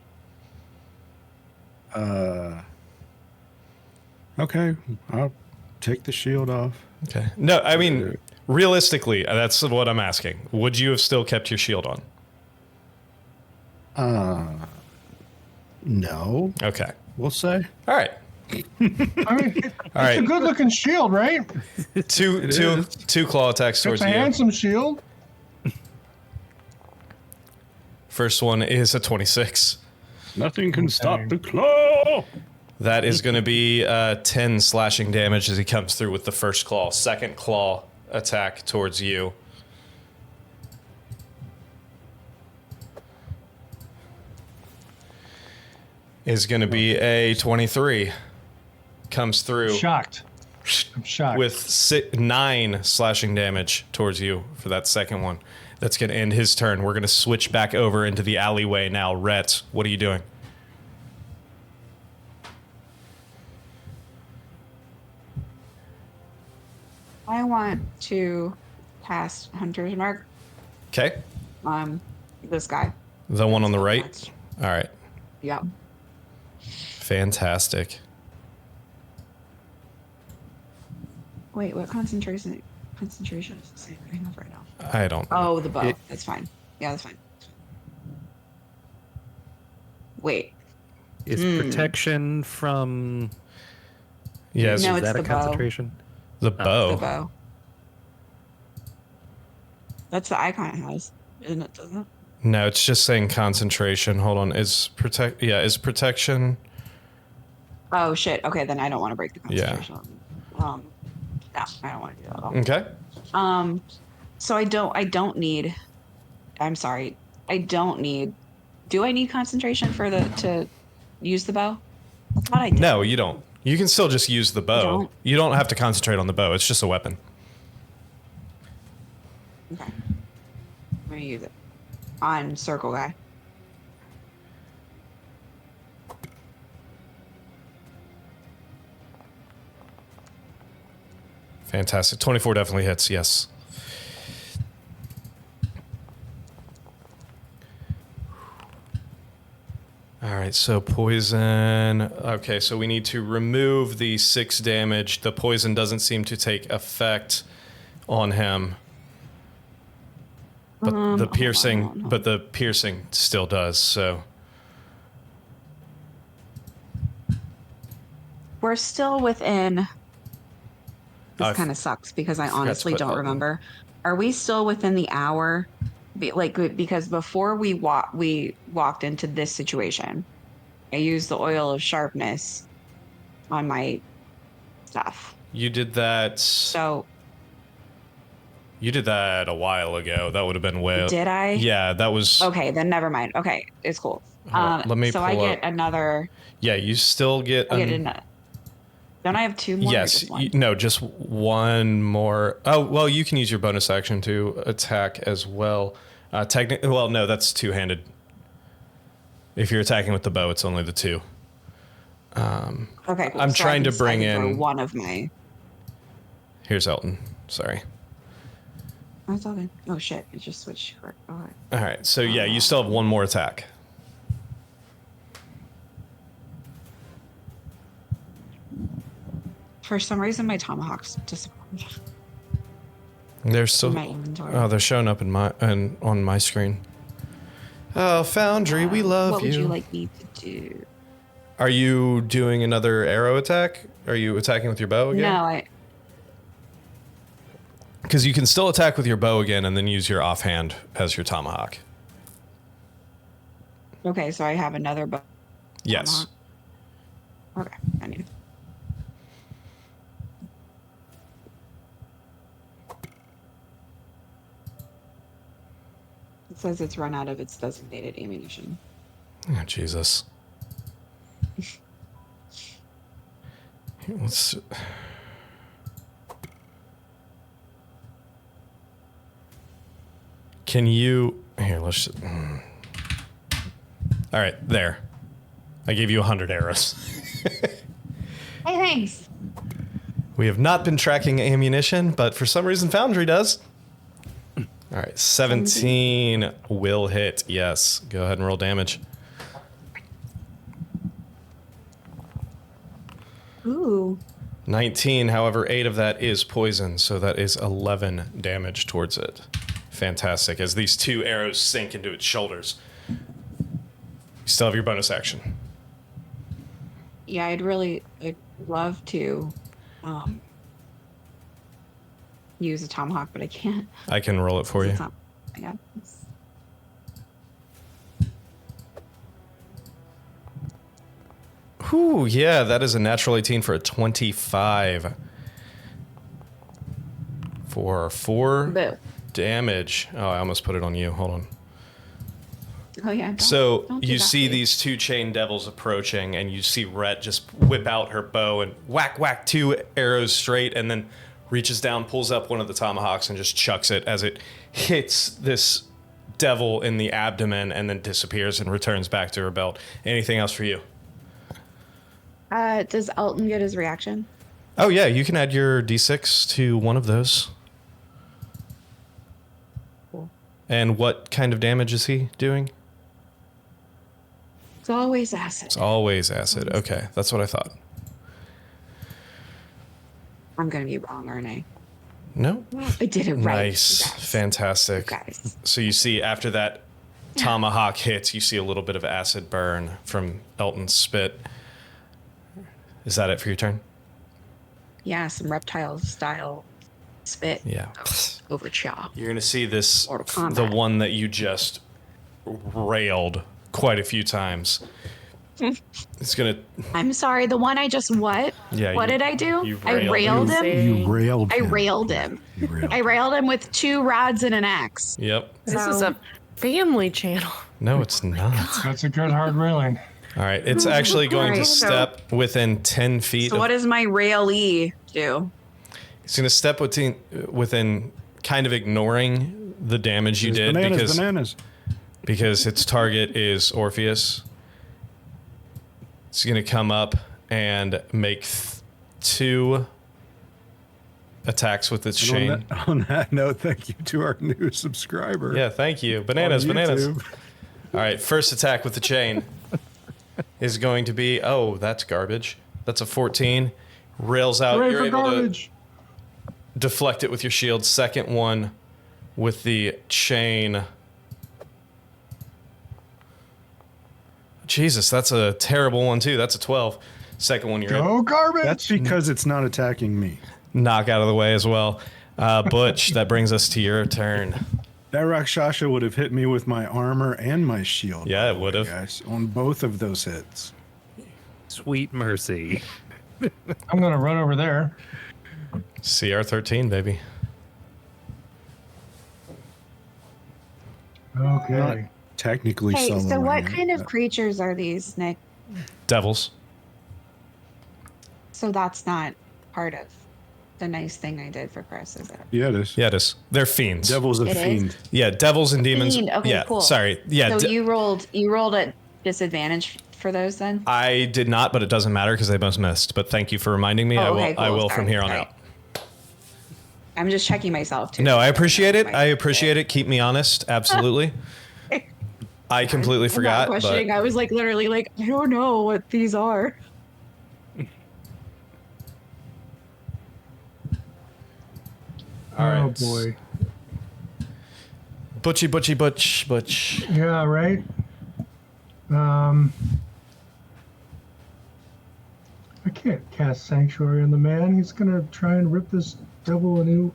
Okay, I'll take the shield off. Okay. No, I mean, realistically, that's what I'm asking. Would you have still kept your shield on? No. Okay. We'll say. All right. I mean, it's All right. a good-looking shield, right? Two claw attacks towards It's a you. handsome shield. First one is a 26. Nothing can stop the claw. That is going to be 10 slashing damage as he comes through with the first claw. Second claw attack towards you. Is going to be a 23. Comes through Shocked. I'm shocked. with 9 slashing damage towards you for that second one. That's going to end his turn. We're going to switch back over into the alleyway now. Rhett, what are you doing? I want to cast Hunter's Mark. Okay. This guy. The one on the right? All right. Yep. Fantastic. Wait, what concentration? Concentration is the same I have right now. I don't. Oh, the bow. That's fine. Yeah, that's fine. Wait. Is protection from... Yes. No, is it's that a the bow. concentration? The bow. The bow. That's the icon it has, isn't it? Doesn't it? No, it's just saying concentration. Hold on. Is protection? Oh shit. Okay, then I don't want to break the Yeah. concentration. No, I don't want to do that at all. Okay. So I don't need. I'm sorry. I don't need. Do I need concentration to use the bow? I thought I did. No, you don't. You can still just use the bow. don't? You don't have to concentrate on the bow. It's just a weapon. Okay. I'm gonna use it on circle guy. Fantastic. 24 definitely hits. Yes. All right, so poison. Okay, so we need to remove the 6 damage. The poison doesn't seem to take effect on him. But the piercing still does. So We're still within. This I kind of sucks because I forgot to honestly put don't Elton. remember. Are we still within the hour? Because before we walked into this situation, I used the oil of sharpness on my stuff. you did that. So You did that a while ago. That would have been way. did I? Yeah, that was. Okay, then never mind. Okay, it's cool. Hold on, let me so I pull get up. another. Yeah, you still get. I get another. Don't I have 2 more? or Yes. just one? No, just one more. Oh, well, you can use your bonus action to attack as well. Well, no, that's two-handed. If you're attacking with the bow, it's only the 2. Okay. Cool. I'm So I trying can to bring cycle in- one of my. Here's Elton. Sorry. Oh, it's all good. Oh shit! It just switched. All right. All right. So yeah, you still have one more attack. For some reason, my tomahawks disappeared. They're still. in my inventory. Oh, they're showing up on my screen. Oh, Foundry, we love what you. would you like me to do? Are you doing another arrow attack? Are you attacking with your bow again? No, Because you can still attack with your bow again and then use your offhand as your tomahawk. Okay, so I have another bow. Yes. Okay, I need. It says it's run out of its designated ammunition. Oh, Jesus. Here, let's. Can you. Here, let's. All right, there. I gave you 100 arrows. Hey, thanks. We have not been tracking ammunition, but for some reason Foundry does. All right, 17 will hit. Yes. Go ahead and roll damage. Ooh. 19, however, 8 of that is poison, so that is 11 damage towards it. Fantastic. As these 2 arrows sink into its shoulders. You still have your bonus action. Yeah, I'd love to use a tomahawk, but I can't. I can roll it for you. It's not, yeah. Whew, yeah, that is a natural 18 for a 25. For 4 Boo. damage. Oh, I almost put it on you. Hold on. Oh yeah. So don't do you that, see please. these 2 chain devils approaching, and you see Rhett just whip out her bow and whack, whack 2 arrows straight, and then reaches down, pulls up one of the tomahawks, and just chucks it as it hits this devil in the abdomen and then disappears and returns back to her belt. Anything else for you? Does Elton get his reaction? Oh, yeah, you can add your d6 to one of those. Cool. And what kind of damage is he doing? It's always acid. It's always acid. Okay, that's what I thought. I'm gonna be wrong, aren't I? No? I did it right. Nice. you guys. Fantastic. You guys. So you see after that tomahawk hits, you see a little bit of acid burn from Elton's spit. Is that it for your turn? Yeah, some reptile style spit. Yeah. Over chaw. You're going to see this, Mortal the Kombat. one that you just railed quite a few times. It's going to, I'm sorry, the one I just what? yeah. What did I do? you I railed railed him. You railed I him. railed him. You railed I railed him with 2 rods and an axe. Yep. This is a family channel. No, it's not. That's a good hard railing. All right. It's actually going to Alright, so- step within 10 feet. So what does my railee do? It's going to step within kind of ignoring the damage you did because its target is Orpheus. It's going to come up and make 2 attacks with its chain. On that note, thank you to our new subscriber. Yeah, thank you. Bananas, on bananas. YouTube. All right, first attack with the chain is going to be, oh, that's garbage. That's a 14. Rails out. Hooray You're for able garbage. to deflect it with your shield. Second one with the chain. Jesus, that's a terrible one too. That's a 12. Second one, you're Go garbage. That's because it's not attacking me. knock out of the way as well. Butch, that brings us to your turn. That Rakshasha would have hit me with my armor and my shield. Yeah, by it the would way, have. guys, on both of those hits. Sweet mercy. I'm gonna run over there. CR13, baby. Okay. Technically, Hey, so soloing what it, kind of but- creatures are these, Nick? Devils. So that's not part of the nice thing I did for Chris, is it? Yeah, it is. Yeah, it is. They're fiends. Devil's a It is? fiend. Yeah, devils and demons. Fiend, okay, yeah, cool. sorry. Yeah, So you rolled at disadvantage for those then? I did not, but it doesn't matter because they both missed. But thank you for reminding me. Oh, okay, I cool. will from Sorry, here on sorry. out. I'm just checking myself too. No, I appreciate it. I appreciate it. Keep me honest. Absolutely. I completely I'm not forgot. questioning. But I was like literally like, I don't know what these are. all right. Oh boy. Butchy, butchy, butch. Yeah, right. I can't cast Sanctuary on the man. He's gonna try and rip this devil a new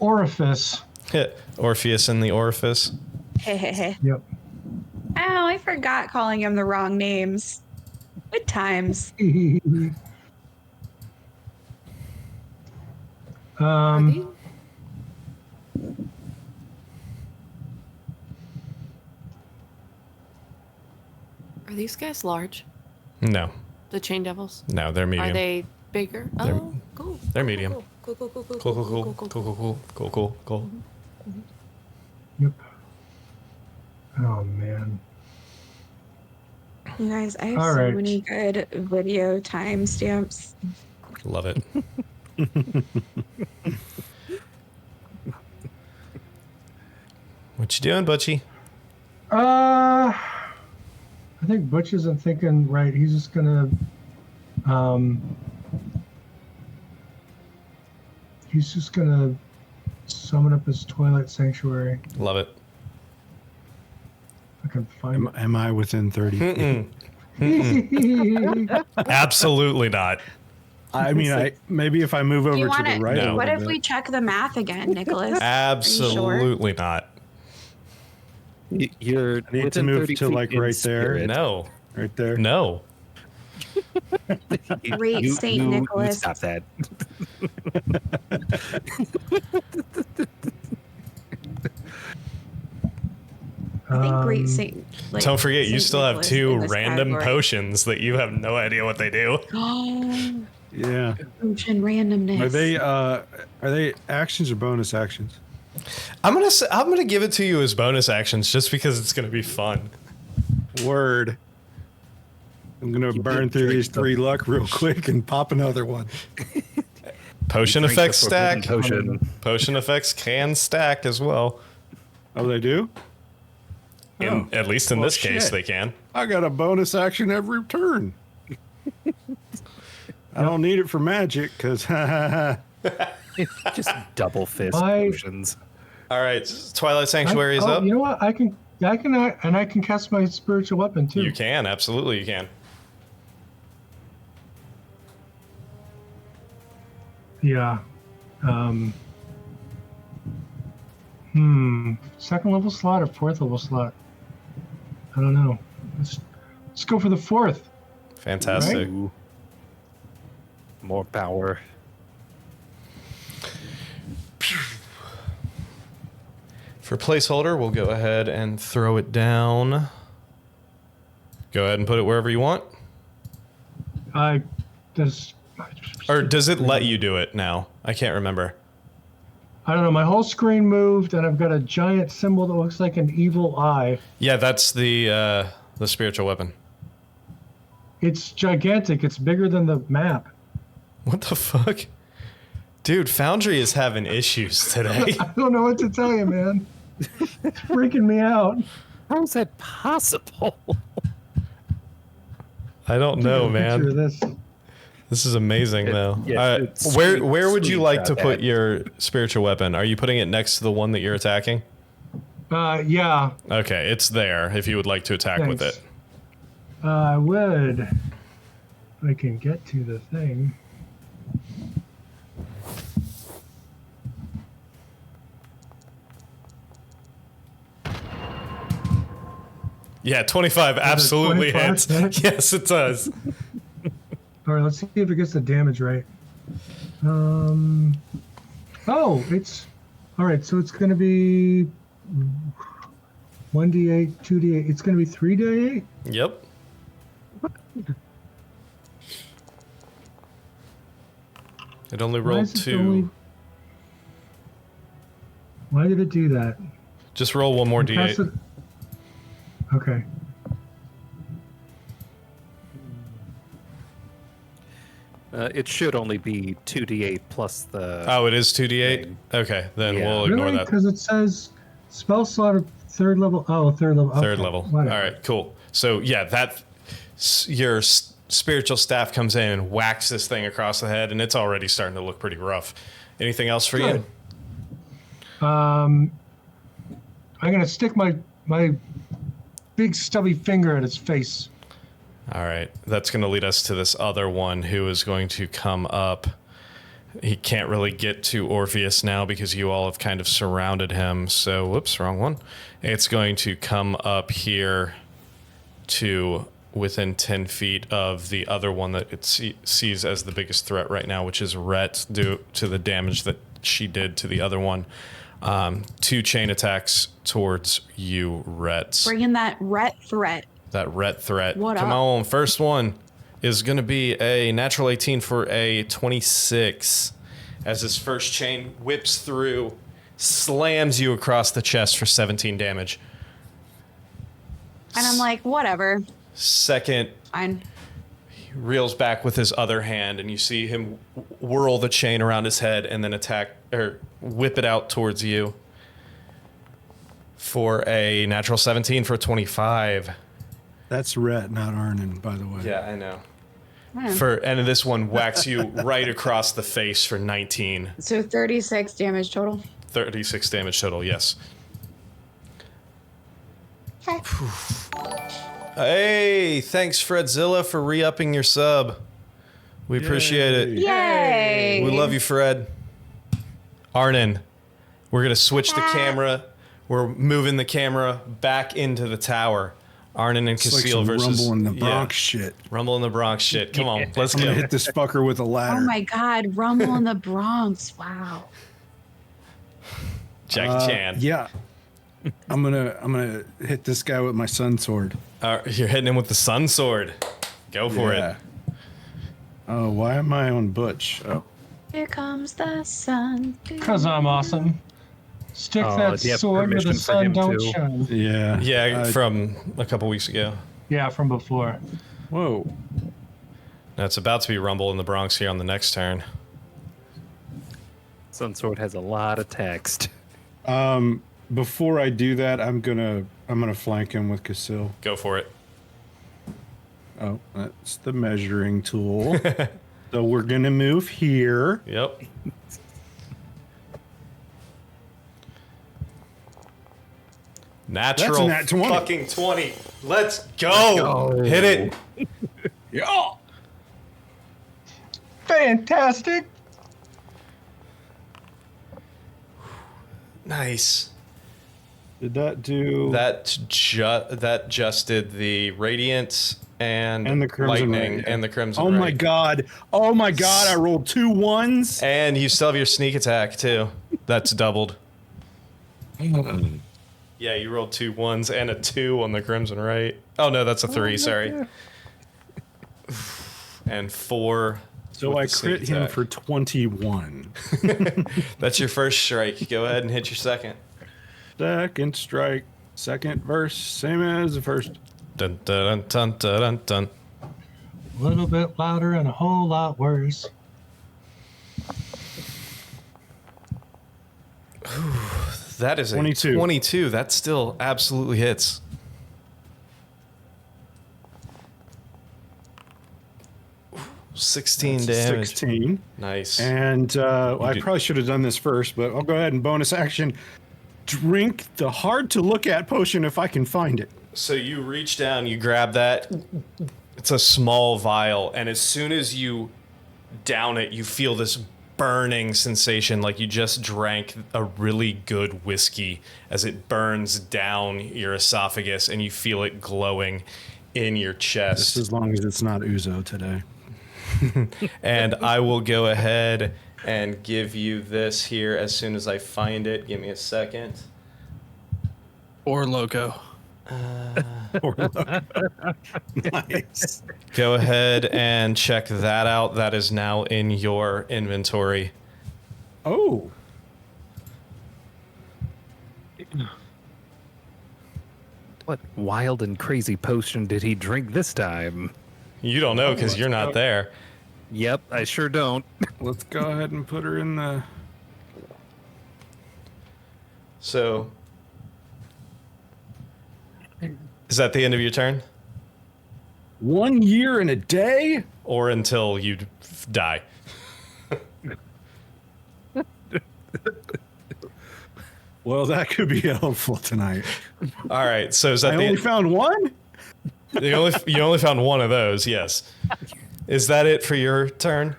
orifice. Orpheus in the orifice. Hehehe. Yep. Oh, I forgot calling him the wrong names. Good times. Are they- Are these guys large? No, The chain devils? no, they're medium. Are they bigger? They're- Oh, cool. they're Cool, medium. Cool, cool, cool, cool, Cool, cool, cool, cool, cool, cool, cool, cool. Yep. Oh man. You guys, I have All so right. many good video timestamps. Love it. What you doing, Butchie? I think Butch isn't thinking right. He's just gonna, summon up his Twilight Sanctuary. Love it. If I can find Am I within 30 feet? it. Absolutely not. I mean, maybe if I move over You to want the it? right. No. a What little if we bit. check the math again, Nicholas? Absolutely not. You're I need to within move 30 to, feet like, in right there. spirit. No, Right there? no. Great Saint Nicholas. Stop that. I think Great Saint. Like, Don't forget, you Saint still have Nicholas two in this random category. potions that you have no idea what they do. Oh, Yeah. potion randomness. Are they actions or bonus actions? I'm gonna give it to you as bonus actions just because it's gonna be fun. Word. I'm gonna burn through these 3 luck real quick and pop another one. Potion Drink effects the forbidden stack. Potion. Potion effects can stack as well. Oh, they do? Oh. At least in Well, this case, shit. they can. I got a bonus action every turn. I don't need it for magic because Just double fist My- potions. All right, Twilight Sanctuary is up. You know what? I can cast my spiritual weapon too. You can, absolutely, you can. Yeah. Second level slot or fourth level slot? I don't know. Let's go for the fourth. Fantastic. Ooh. More power. For placeholder, we'll go ahead and throw it down. Go ahead and put it wherever you want. Or does it let you do it now? I can't remember. I don't know. My whole screen moved, and I've got a giant symbol that looks like an evil eye. Yeah, that's the spiritual weapon. It's gigantic. It's bigger than the map. What the fuck? Dude, Foundry is having issues today. I don't know what to tell you, man. It's freaking me out. How is that possible? I don't know, Picture of man. this. This is amazing, though. yeah, it's where sweet- would you like to screenshot put that. your spiritual weapon? Are you putting it next to the one that you're attacking? Yeah. Okay, it's there if you would like to attack with Thanks. it. I would. If I can get to the thing. Yeah, 25 absolutely 25 hits. hit? Yes, it does. All right, let's see if it gets the damage right. Oh, it's all right. So it's going to be 1d8, 2d8. It's going to be 3d8. Yep. It only Why rolled is it 2. only- Why did it do that? Just roll one more Pass d8. it- Okay. It should only be 2d8 plus the. Oh, it is 2d8? Okay, then Yeah. we'll ignore Really? that. Because it says spell slot of third level. Oh, third level. Third Okay, level. whatever. All right, cool. So, yeah, your spiritual staff comes in and whacks this thing across the head, and it's already starting to look pretty rough. Anything else for Good. you? I'm gonna stick my big stubby finger at its face. All right, that's going to lead us to this other one who is going to come up He can't really get to Orpheus now because you all have kind of surrounded him. So, whoops, wrong one. It's going to come up here to within 10 feet of the other one that it sees as the biggest threat right now, which is Rhett, due to the damage that she did to the other one. 2 chain attacks towards you, Rhett. Bring in that Rhett threat. That Rhett threat. What Come up? on, first one is going to be a natural 18 for a 26. As his first chain whips through, slams you across the chest for 17 damage. And I'm like, whatever. Second, Fine. he reels back with his other hand, and you see him whirl the chain around his head and then attack or whip it out towards you for a natural 17 for 25. That's Rhett, not Arnynn, by the way. Yeah, I know. Hmm. And this one whacks you right across the face for 19. So 36 damage total. 36 damage total, yes. Hey, thanks Fredzilla for re-upping your sub. We appreciate it. Yay! We love you, Fred. Arnynn, we're gonna switch the camera. We're moving the camera back into the tower. Arnynn and It's like Casil some versus Rumble in the Bronx shit. Rumble in the Bronx shit. Come on, let's I'm gonna go. hit this fucker with a ladder. Oh my God, Rumble in the Bronx. Wow. Jackie Chan. Yeah. I'm gonna hit this guy with my sun sword. You're hitting him with the sun sword. Go for it. Oh, why am I on Butch? Oh. Here comes the sun. Because I'm awesome. Stick Oh, that do you have sword where the permission for sun him don't to? shine. Yeah. Yeah, from a couple weeks ago. Yeah, from before. Whoa. Now it's about to be Rumble in the Bronx here on the next turn. Sunsword has a lot of text. Before I do that, I'm gonna flank him with Casil. Go for it. Oh, that's the measuring tool. So we're gonna move here. Yep. Natural That's a nat 20. fucking 20. Let's go. Hit it. Yeah. Fantastic! Nice. Did that do That just did the radiant and And the Crimson lightning Ray. and the crimson. Oh my Ray. god. Oh my god, I rolled 2 1s. And you still have your sneak attack too. That's doubled. Yeah, you rolled 2 1s and a 2 on the crimson right. Oh no, that's a 3. Sorry. And 4. So with I the sneak crit him attack. for 21. That's your first strike. Go ahead and hit your second. Second strike. Second verse, same as the first. Dun dun dun dun dun dun. A little bit louder and a whole lot worse. That is a 22. 22. That still absolutely hits. Ooh, 16 damage. 16. Nice. And I did- probably should have done this first, but I'll go ahead and bonus action. Drink the hard to look at potion if I can find it. So you reach down, you grab that. It's a small vial, and as soon as you down it, you feel this burning sensation like you just drank a really good whiskey as it burns down your esophagus and you feel it glowing in your Just chest. as long as it's not Uzo today. And I will go ahead and give you this here as soon as I find it. Give me a second. Or Loco. Nice. Go ahead and check that out. That is now in your inventory. Oh. What wild and crazy potion did he drink this time? You don't know because you're not there. Yep, I sure don't. Let's go ahead and put her in the. So, is that the end of your turn? 1 year and a day? Or until you die? Well, that could be helpful tonight. All right. So is that I the only found one? you only found one of those? Yes. Is that it for your turn?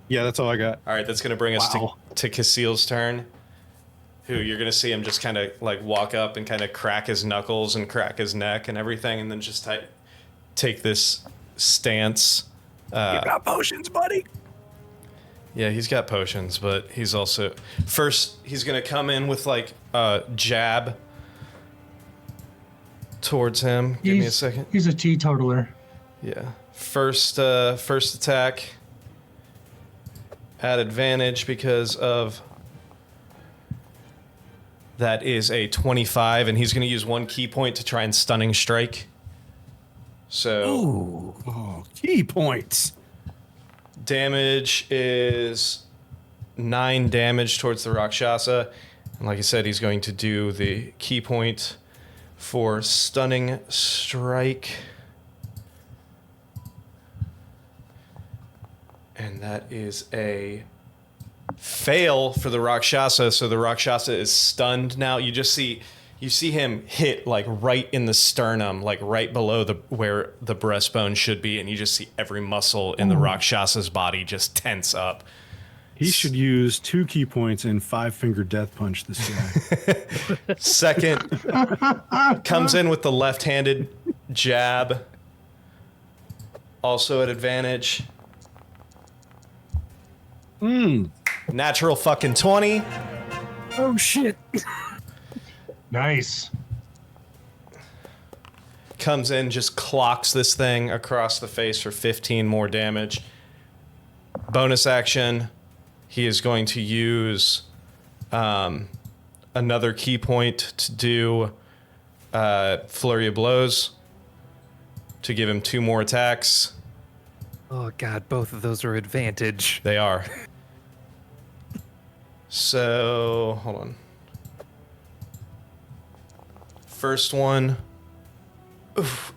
Yeah, that's all I got. All right, that's going to bring us Wow. to Cassile's turn. Who you're going to see him just kind of like walk up and kind of crack his knuckles and crack his neck and everything, and then just take this stance. You got potions, buddy. Yeah, he's got potions, but he's also first he's going to come in with like a jab towards him. Give me a second. He's a teetotaler. Yeah. First attack at advantage because of that is a 25, and he's going to use 1 key point to try and stunning strike. So Key points. damage is 9 damage towards the Rakshasa. And like I said, he's going to do the key point for stunning strike. And that is a fail for the Rakshasa. So the Rakshasa is stunned now. You see him hit like right in the sternum, like right below where the breastbone should be, and you just see every muscle in the Rakshasa's body just tense up. He should use 2 key points and 5-finger death punch this guy. Second comes in with the left-handed jab, also at advantage. Natural fucking 20. Oh shit! Nice. Comes in, just clocks this thing across the face for 15 more damage. Bonus action, he is going to use another key point to do Flurry of Blows to give him 2 more attacks. Oh god, both of those are advantage. They are. So, hold on. First one,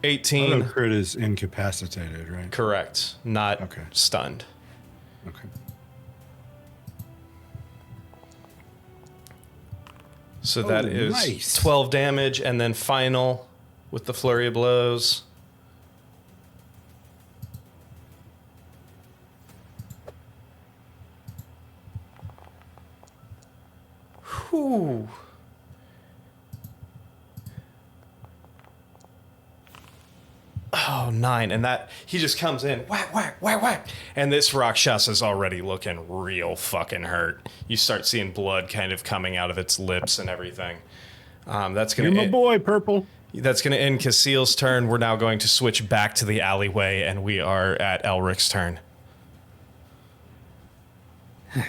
18. Auto crit is incapacitated, right? Correct. Not Okay. stunned. Okay. So that is nice. 12 damage, and then final with the Flurry of Blows. Whew. Oh, 9. And that he just comes in, whack, whack, whack, whack. And this Rakshasa's already looking real fucking hurt. You start seeing blood kind of coming out of its lips and everything. That's You're gonna my boy, Purple. That's gonna end Cassile's turn. We're now going to switch back to the alleyway, and we are at Elric's turn. I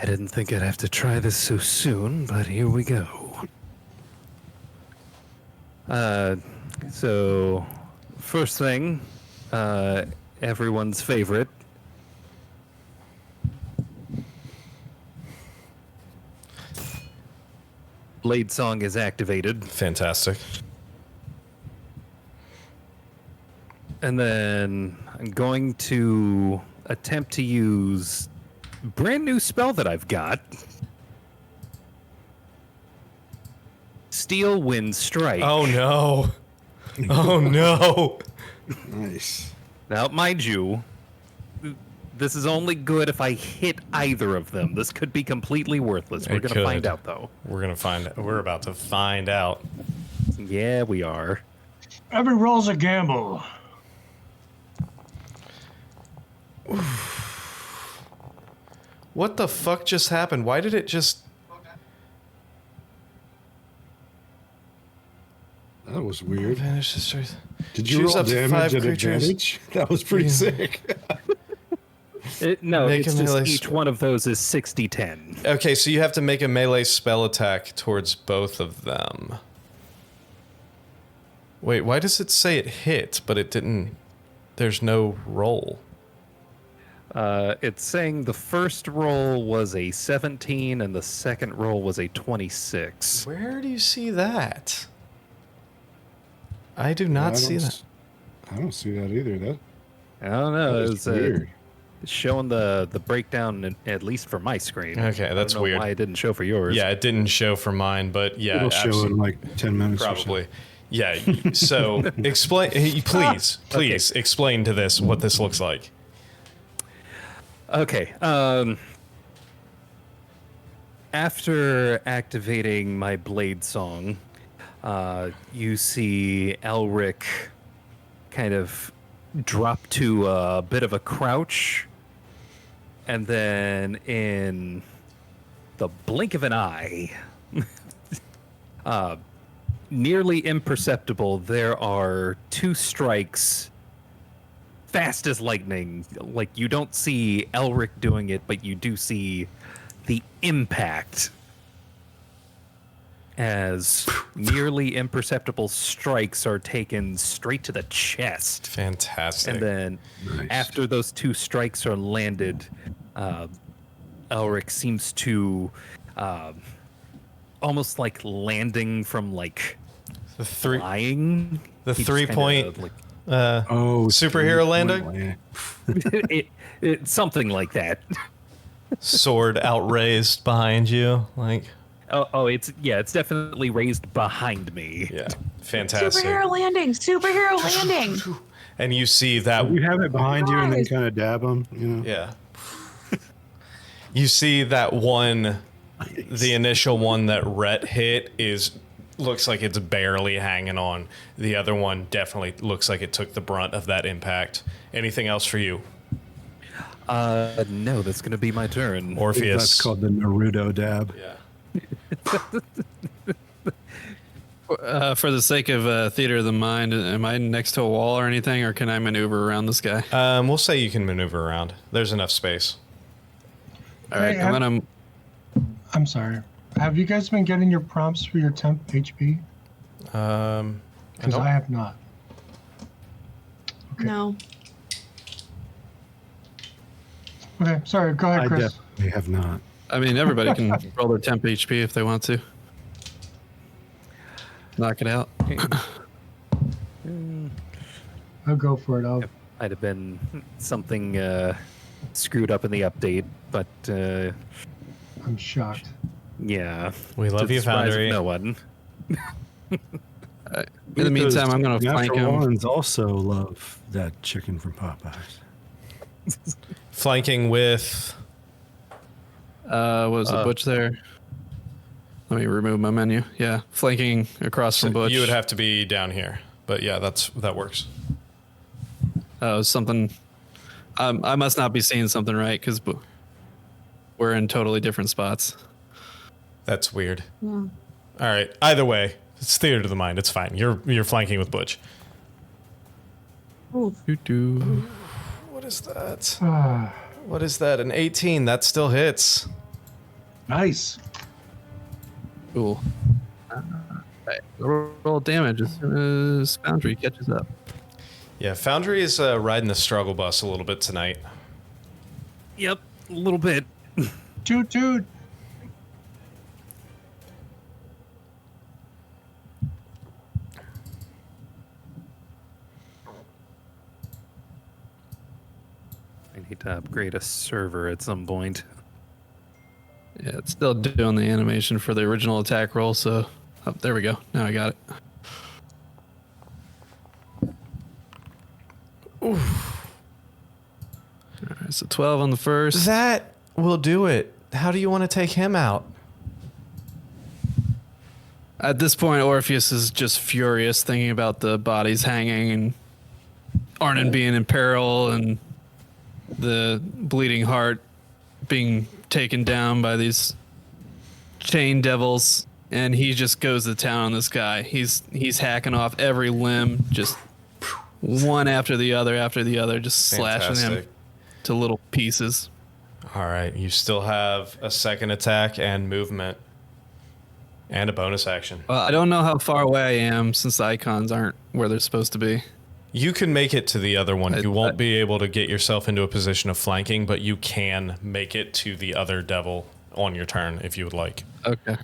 didn't think I'd have to try this so soon, but here we go. So first thing, everyone's favorite. Blade Song is activated. Fantastic. And then I'm going to attempt to use a brand new spell that I've got. Steel Wind Strike. Oh no. Oh no. Nice. Now, mind you, this is only good if I hit either of them. This could be completely worthless. We're It going to find could. out, though. We're about to find out. Yeah, we are. Every roll's a gamble. What the fuck just happened? Why did it just... That was weird. Advantage to strength. Did you Choose roll up to 5 damage at creatures. advantage? That was pretty sick. No, Make it's a just melee each one of those is 60-10. Okay, so you have to make a melee spell attack towards both of them. Wait, why does it say it hit, but it didn't... There's no roll. It's saying the first roll was a 17 and the second roll was a 26. Where do you see that? I do not see that. I don't see that either. I don't know. That is It's weird. showing the breakdown, at least for my screen. Okay, I that's don't know weird. Why it didn't show for yours? Yeah, it didn't show for mine, but yeah, It'll show in like 10 minutes. Or probably. so. Yeah. So explain, please explain to this what this looks like. Okay. After activating my blade song, you see Elric kind of drop to a bit of a crouch, and then in the blink of an eye, nearly imperceptible, there are 2 strikes fast as lightning. Like, you don't see Elric doing it, but you do see the impact as nearly imperceptible strikes are taken straight to the chest. Fantastic. And then Nice. after those 2 strikes are landed, Elric seems to almost like landing from like the three, flying. the He just 3 kinda, point like, superhero landing? it's something like that. Sword outraised behind you, like It's definitely raised behind me. yeah, fantastic. Superhero landing. And you see that You have it behind you and then Nice. kind of dab them, you know? yeah. You see that one, the initial one that Rhett hit looks like it's barely hanging on. The other one definitely looks like it took the brunt of that impact. Anything else for you, No, that's gonna be my turn. Orpheus? That's called the Naruto dab. Yeah. For the sake of theater of the mind, am I next to a wall or anything, or can I maneuver around this guy? We'll say you can maneuver around. There's enough space. All right, Hey, I'm gonna. I'm sorry. Have you guys been getting your prompts for your temp HP? I Because don't- I have not. Okay. No. Okay, sorry. Go ahead, I Chris. definitely have not. I mean, everybody can roll their temp HP if they want to. Knock it out. I'll go for it. Might have been something screwed up in the update, but I'm shocked. yeah. We To love the you, surprise of Foundry. No one. In the meantime, I'm gonna flank Natural him. ones also love that chicken from Popeyes. Flanking with What was it, Butch there? Let me remove my menu. Yeah, flanking across from Butch. you would have to be down here, but yeah, that works. Something. I must not be seeing something right because we're in totally different spots. That's weird. Yeah. All right. Either way, it's theater to the mind. It's fine. You're flanking with Butch. Doo-doo. What is that? Ah, What is that? An 18. That still hits. nice. Cool. Right. Roll damage as soon as Foundry catches up. Yeah, Foundry is riding the struggle bus a little bit tonight. Yep, a little bit. Toot toot. I need to upgrade a server at some point. Yeah, it's still doing the animation for the original attack roll, so there we go. Now I got it. All right, so 12 on the first. That will do it. How do you want to take him out? At this point, Orpheus is just furious thinking about the bodies hanging and Arnynn being in peril and the bleeding heart being taken down by these chain devils. And he just goes to town on this guy. He's hacking off every limb, just one after the other, just slashing him Fantastic. to little pieces. All right. You still have a second attack and movement and a bonus action. I don't know how far away I am since the icons aren't where they're supposed to be. You can make it to the other one. You I- won't be able to get yourself into a position of flanking, but you can make it to the other devil on your turn if you would like. Okay.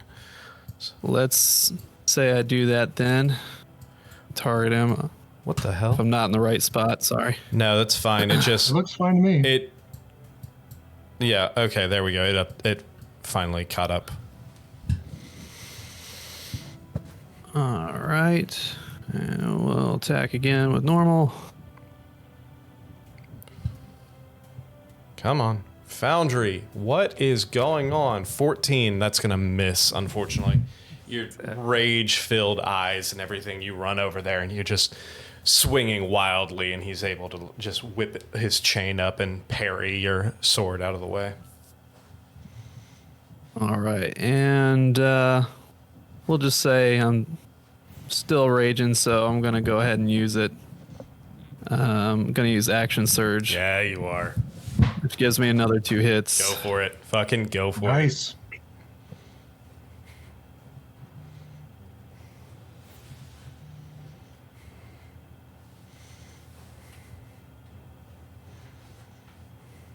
Let's say I do that then. Target him. What the If hell? I'm not in the right spot, sorry. No, that's fine. It just It looks fine to me. it. Yeah. Okay. There we go. It finally caught up. All right. And we'll attack again with normal. Come on. Foundry, what is going on? 14, that's going to miss, unfortunately. Your rage-filled eyes and everything, you run over there and you're just swinging wildly, and he's able to just whip his chain up and parry your sword out of the way. All right, and we'll just say I'm still raging, so I'm going to go ahead and use it. I'm going to use Action Surge, Yeah, you are. which gives me another 2 hits. Go for it. Fucking go for it. Nice.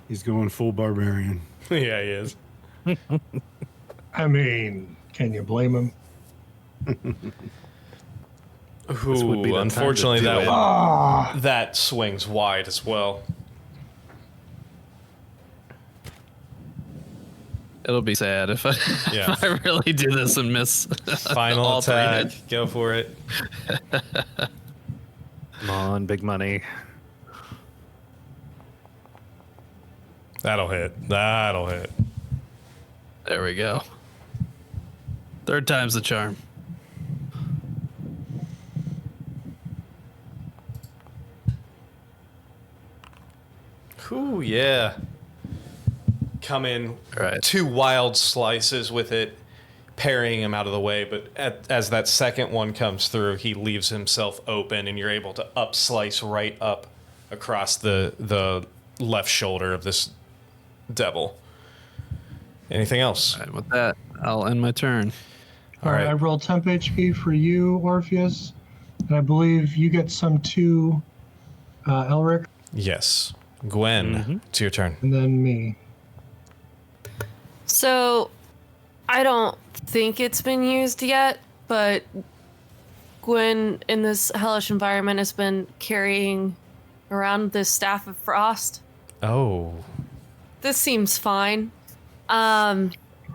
He's going full barbarian. Yeah, he is. I mean, can you blame him? would be the time Unfortunately, to do that it. one, that swings wide as well. It'll be sad if I, Yeah. if I really do this and miss. Final all 3 attack. hits. Go for it. Come on, big money. That'll hit. That'll hit. There we go. 3rd time's the charm. Ooh, yeah. Come in, Right. 2 wild slices with it, parrying him out of the way. But as that second one comes through, he leaves himself open, and you're able to up slice right up across the left shoulder of this devil. Anything else? All right, with that, I'll end my turn. All right, I rolled temp HP for you, Orpheus, and I believe you get some too, Elric, Yes. Gwen, it's your turn. and then me. So, I don't think it's been used yet, but Gwen in this hellish environment has been carrying around this staff of frost. Oh. This seems fine. How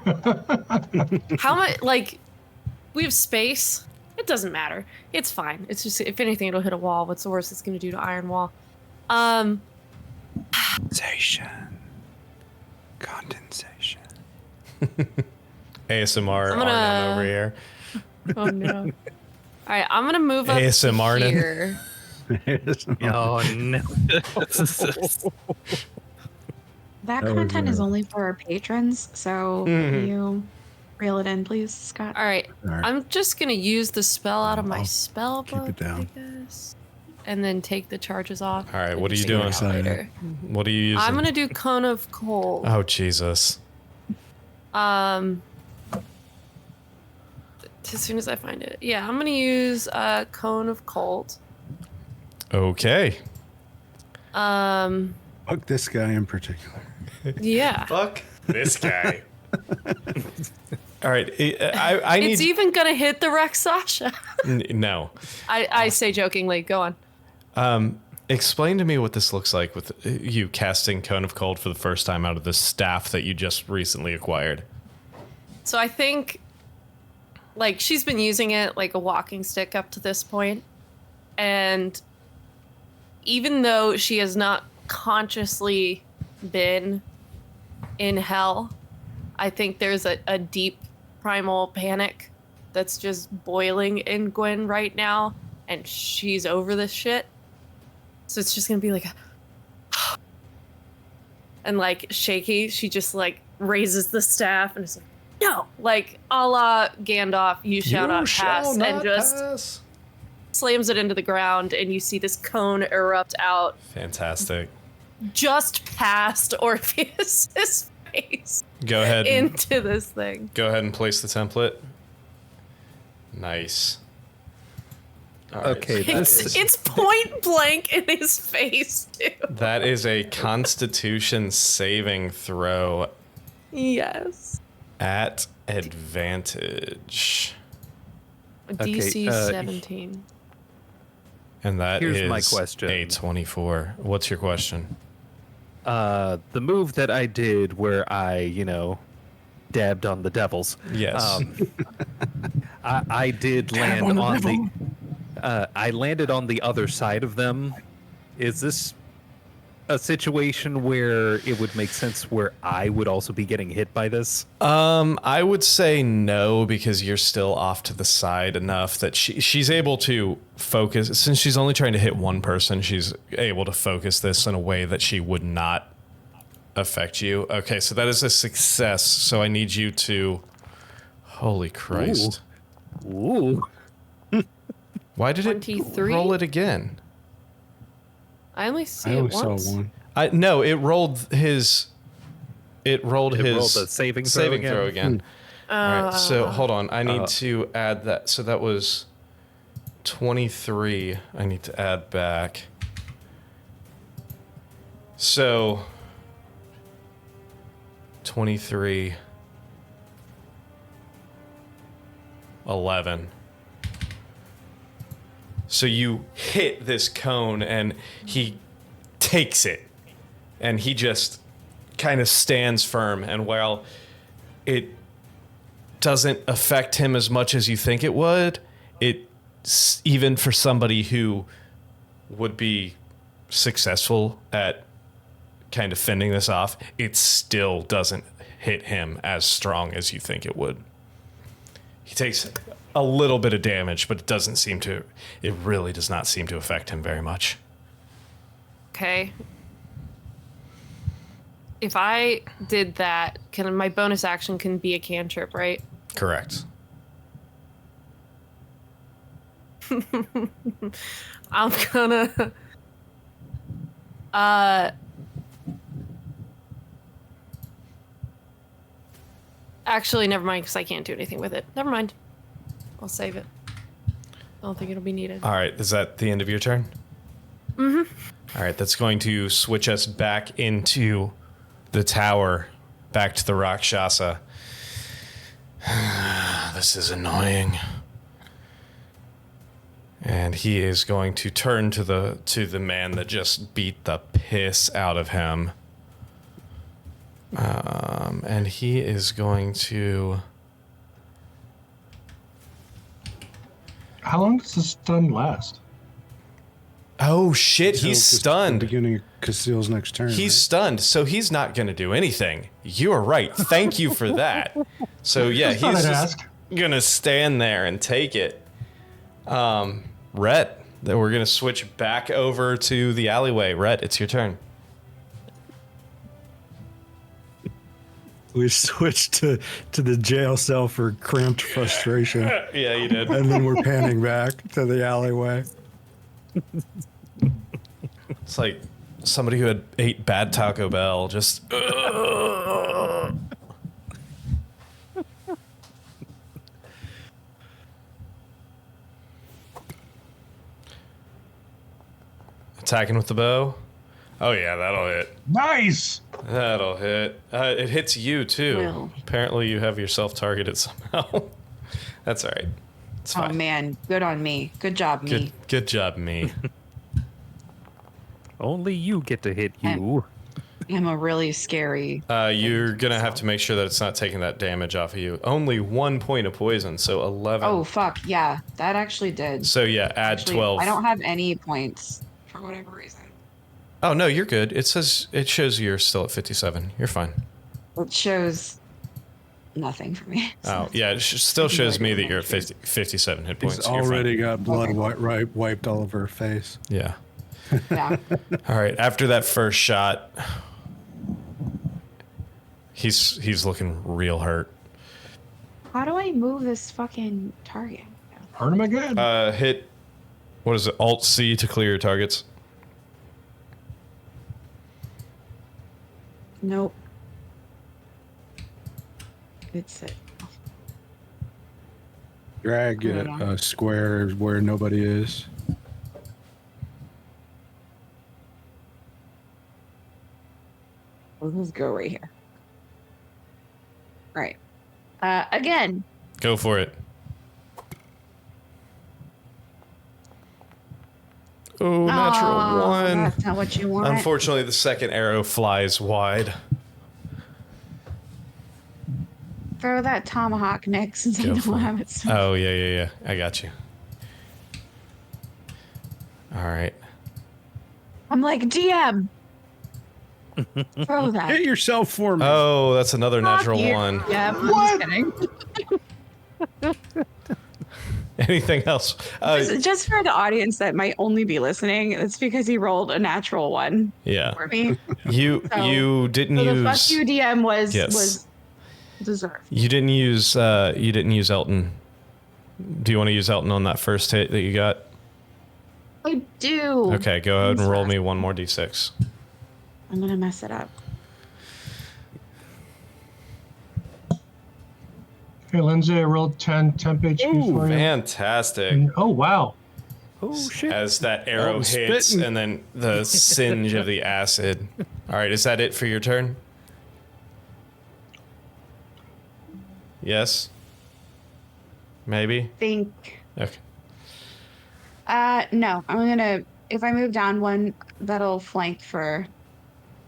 much, like, we have space. It doesn't matter. It's fine. It's just, if anything, it'll hit a wall. What's the worst it's going to do to iron wall? Condensation. ASMR I'm gonna- Arnynn over here. Oh, no. All right, I'm going to move up ASM Arnynn. here. Oh no. That That was, content is only for our patrons, so Mhm. you reel it in, please, Scott. All right, All right. I'm just going to use the spell out of my I'll spell keep book, it down. I guess, and then take the charges off. All right, and what are you figure it doing? out later. What are you using? I'm going to do Cone of Cold. Oh, Jesus. As soon as I find it. Yeah, I'm going to use Cone of Cold. Okay. Fuck this guy in particular. Yeah. Fuck this guy. All right. I need. It's even going to hit the Rex Sasha. No. I say jokingly. Go on. Explain to me what this looks like with you casting Cone of Cold for the first time out of the staff that you just recently acquired. So I think, like, she's been using it like a walking stick up to this point. And even though she has not consciously been in hell, I think there's a deep primal panic that's just boiling in Gwen right now. And she's over this shit. So it's just going to be like, and like shaky. She just like raises the staff and is like, no, like a la Gandalf, you shall not pass, and just slams it into the ground, and you see this cone erupt out Fantastic. just past Orpheus's face Go ahead. into this thing. Go ahead and place the template. Nice. All right, Okay, so that It's, is- it's point blank in his face, too. that is a Constitution saving throw Yes. at advantage. DC Okay, 17. And that is Here's my question. a 24. What's your question? The move that I did where I, dabbed on the devils. Yes. I did land on the I landed on the other side of them. Is this a situation where it would make sense where I would also be getting hit by this? I would say no, because you're still off to the side enough that she's able to focus. Since she's only trying to hit one person, she's able to focus this in a way that she would not affect you. Okay, so that is a success. So I need you to... Holy Christ. Ooh. Why did it 23? roll it again? I only see I it only saw once. one. No, it rolled his... It rolled It his... rolled the saving throw again. All right, so hold on. I need Uh. to add that. So that was 23. I need to add back. So 23, 11. So you hit this cone and he takes it and he just kind of stands firm. And while it doesn't affect him as much as you think it would, even for somebody who would be successful at kind of fending this off, it still doesn't hit him as strong as you think it would. He takes a little bit of damage, but it really does not seem to affect him very much. Okay. If I did that, my bonus action can be a cantrip, right? Correct. I'm gonna actually, never mind, because I can't do anything with it. Never mind. I'll save it. I don't think it'll be needed. All right, is that the end of your turn? Mm-hmm. All right, that's going to switch us back into the tower, back to the Rakshasa. This is annoying. And he is going to turn to the man that just beat the piss out of him. And he is going to... How long does the stun last? Oh shit, Until he's the stunned. beginning of Castile's next turn. He's right? stunned, so he's not going to do anything. You are right. Thank you for that. So yeah, Just thought he's I'd just ask. going to stand there and take it. Rhett, then we're going to switch back over to the alleyway. Rhett, it's your turn. We switched to the jail cell for cramped frustration, Yeah, you did. and then we're panning back to the alleyway. It's like somebody who had ate bad Taco Bell, just... Attacking with the bow. Oh yeah, that'll hit. Nice. That'll hit. It hits you too. Well. Apparently, you have yourself targeted somehow. That's all right. It's Oh fine. man, good on me. Good job, me. Good job, me. Only you get to hit you. I'm a really scary. You're gonna have to make sure that it's not taking that damage off of you. Only 1 point of poison, so 11. Oh fuck, yeah, that actually did. So yeah, add Actually, 12. I don't have any points for whatever reason. Oh no, you're good. It shows you're still at 57. You're fine. It shows nothing for me. Oh yeah, it still shows me that you're at 57 hit points. He's so you're fine. already got blood Okay. wiped all over her face. Yeah. Yeah. All right. After that first shot, he's looking real hurt. How do I move this fucking target? Hurt him again. Hit. What is it? Alt C to clear your targets. Nope. It's it. Drag I it don't know. a square where nobody is. Let's go right here. All right. Again. Go for it. Oh, natural Aw, one. That's not what you want. Unfortunately, the second arrow flies wide. Throw that tomahawk next since I Go don't for it. have it. So Oh, yeah. I got you. All right. I'm like, DM. Throw that. Hit yourself for me. Oh, that's another natural you. one. Yeah, I'm just kidding. Anything else? Just for the audience that might only be listening, it's because he rolled a natural one Yeah. for me. You didn't So use the fuck you DM was Yes. deserved. You didn't use Elton. Do you want to use Elton on that first hit that you got? I do. Okay, go ahead and roll me one more d6. I'm gonna mess it up. Hey, Lindsay, I rolled 10 temp HP for you. Fantastic. And- oh, wow. Oh shit! As that arrow I'm hits spitting. and then the singe of the acid. All right, is that it for your turn? Yes? Maybe? Think. Okay. No. I'm gonna. If I move down one, that'll flank for.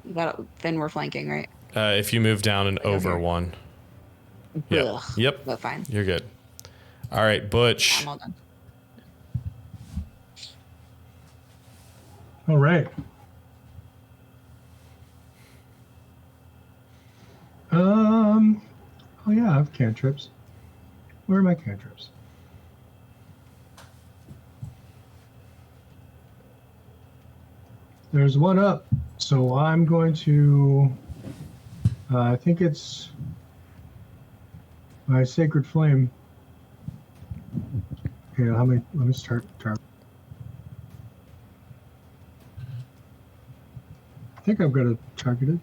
Then we're flanking, right? If you move down and over here. one. Yep. Ugh. Yep. But fine. You're good. All right, Butch. I'm all done. All right. Oh yeah, I have cantrips. Where are my cantrips? There's one up, so I'm going to. I think it's my sacred flame. Okay, let me start. I think I've got it targeted.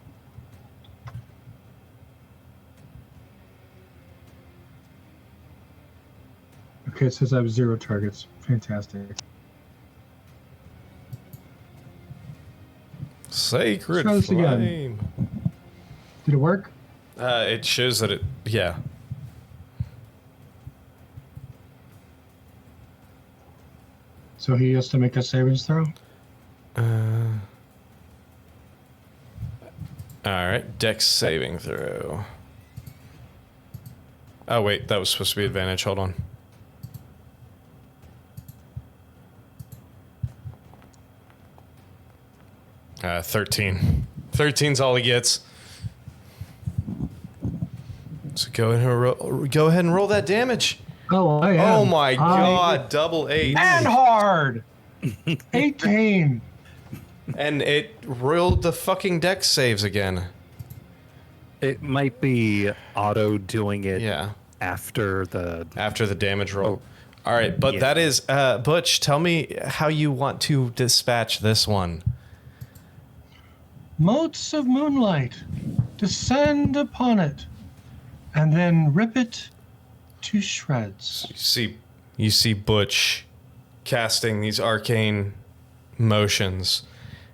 Okay, it says I have 0 targets. Fantastic. Sacred Let's try this again. flame. Did it work? It shows that it, yeah. So he has to make a savings throw? All right, Dex saving throw. Oh wait, that was supposed to be advantage. Hold on. Uh, 13. 13's all he gets. So go ahead and roll that damage. Oh, I am. Oh my god, double 8. And hard! 18. And it rolled the fucking Dex saves again. It might be auto doing it Yeah. after the. After the damage roll. All right, but Yeah. that is Butch, tell me how you want to dispatch this one. Motes of moonlight, descend upon it, and then rip it to shreds. You see Butch casting these arcane motions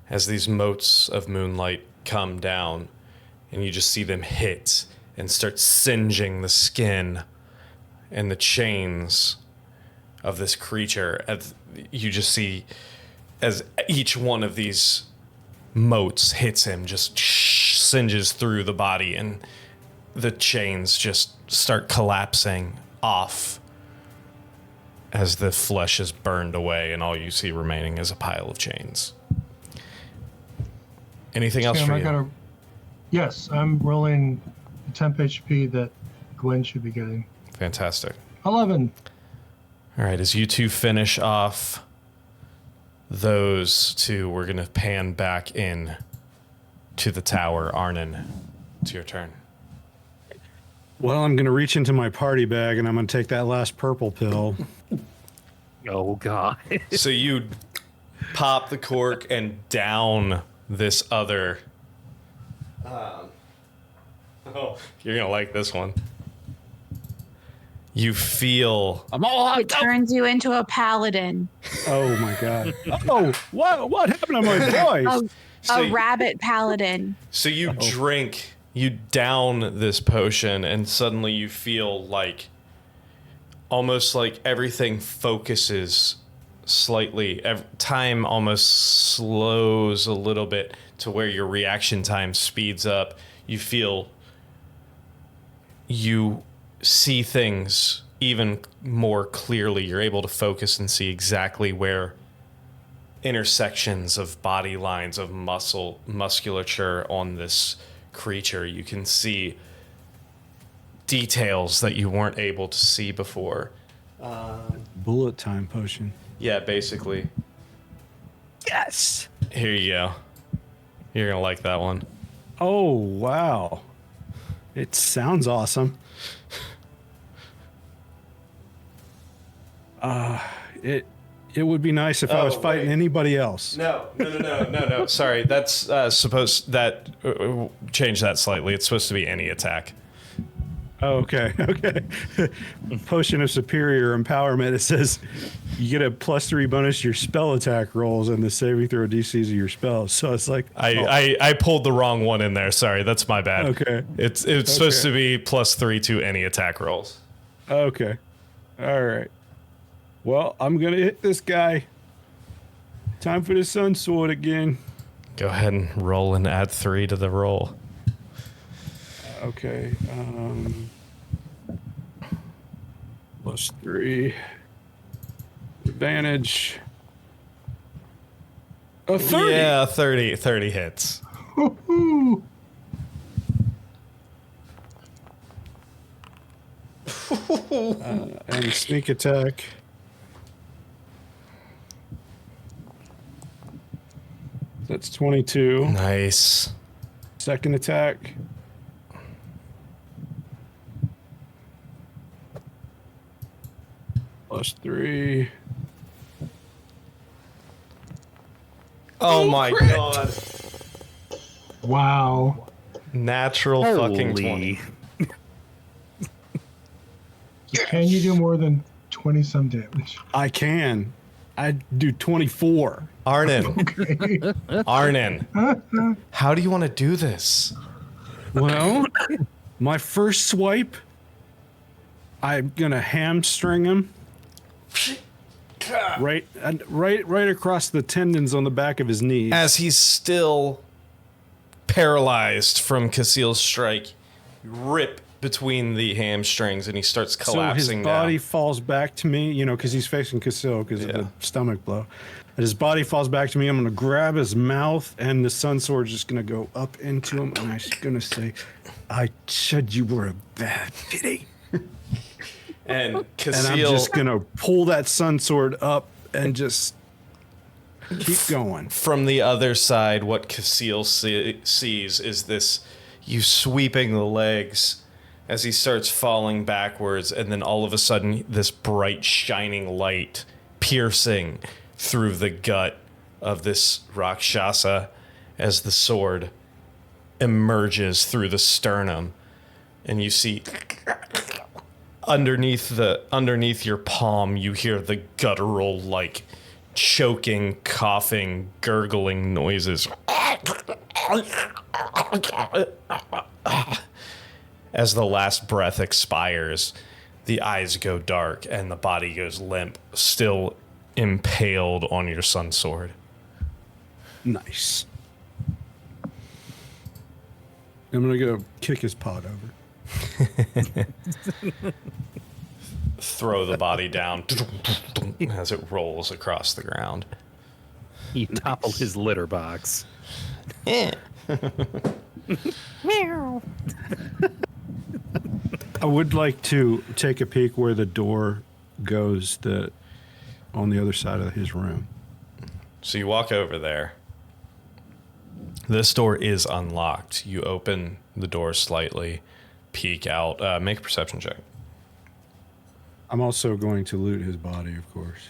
as these motes of moonlight come down, and you just see them hit and start singeing the skin and the chains of this creature. As you just see as each one of these motes hits him, just singes through the body, and the chains just start collapsing off as the flesh is burned away, and all you see remaining is a pile of chains. Anything else Sam, for you? Yes, I'm rolling the temp HP that Gwen should be getting. Fantastic. 11. All right, as you two finish off those two, we're going to pan back in to the tower. Arnynn, it's your turn. Well, I'm going to reach into my party bag and I'm going to take that last purple pill. Oh god! So you pop the cork and down this other. Oh, you're going to like this one. You feel. I'm all It turns you into a paladin. Oh my god. Oh, what happened to my voice? So A rabbit paladin. So you drink, you down this potion, and suddenly you feel like almost like everything focuses slightly. Time almost slows a little bit to where your reaction time speeds up. You feel you see things even more clearly. You're able to focus and see exactly where intersections of body lines of musculature on this creature. You can see details that you weren't able to see before. Bullet time potion. Yeah, basically. Yes. Here you go. You're gonna like that one. Oh wow. It sounds awesome. It would be nice if I was fighting anybody else. No. Sorry, that's change that slightly. It's supposed to be any attack. Oh, okay. Potion of Superior Empowerment. It says you get a +3 bonus to your spell attack rolls and the saving throw DCs of your spells. So it's like I pulled the wrong one in there. Sorry, that's my bad. Okay. It's supposed to be +3 to any attack rolls. Okay. All right. Well, I'm gonna hit this guy. Time for the Sun Sword again. Go ahead and roll and add 3 to the roll. Okay. +3. Advantage. A 30. Yeah, 30 hits. And sneak attack. That's 22. Nice. Second attack. +3. Oh my god. Wow. Natural fucking 20. Can you do more than 20 some damage? I can. I do 24. Arnynn. Arnynn. How do you want to do this? Well, my first swipe, I'm gonna hamstring him. Right across the tendons on the back of his knee. As he's still paralyzed from Cassiel's strike, you rip between the hamstrings and he starts collapsing so his body down. falls back to me, because he's facing Cassiel because of the stomach blow. And his body falls back to me. I'm going to grab his mouth and the Sun Sword's just going to go up into him. And I'm going to say, I said you were a bad pity. And Cassiel... And I'm just going to pull that Sun Sword up and just keep going. From the other side, what Cassiel sees is this, you sweeping the legs as he starts falling backwards, and then all of a sudden, this bright, shining light piercing through the gut of this Rakshasa as the sword emerges through the sternum. And you see underneath your palm, you hear the guttural, like, choking, coughing, gurgling noises. As the last breath expires, the eyes go dark and the body goes limp, still impaled on your Sun Sword. Nice. I'm going to go kick his pot over. Throw the body down as it rolls across the ground. You topple his litter box. I would like to take a peek where the door goes on the other side of his room. So you walk over there. This door is unlocked. You open the door slightly, peek out, make a perception check. I'm also going to loot his body, of course.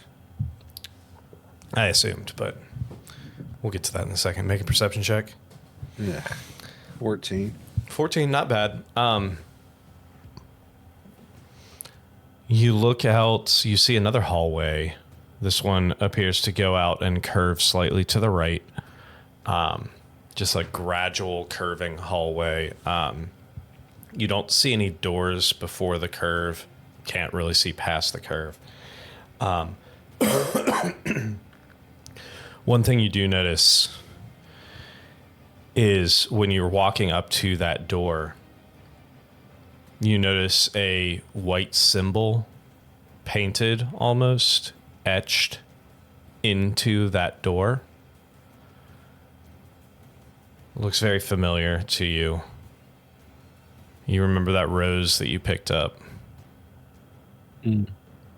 I assumed, but we'll get to that in a second. Make a perception check. Yeah. 14. 14, not bad. You look out, you see another hallway. This one appears to go out and curve slightly to the right. Just a gradual curving hallway. You don't see any doors before the curve. Can't really see past the curve. One thing you do notice is when you're walking up to that door, you notice a white symbol painted, almost etched into that door. It looks very familiar to you. You remember that rose that you picked up?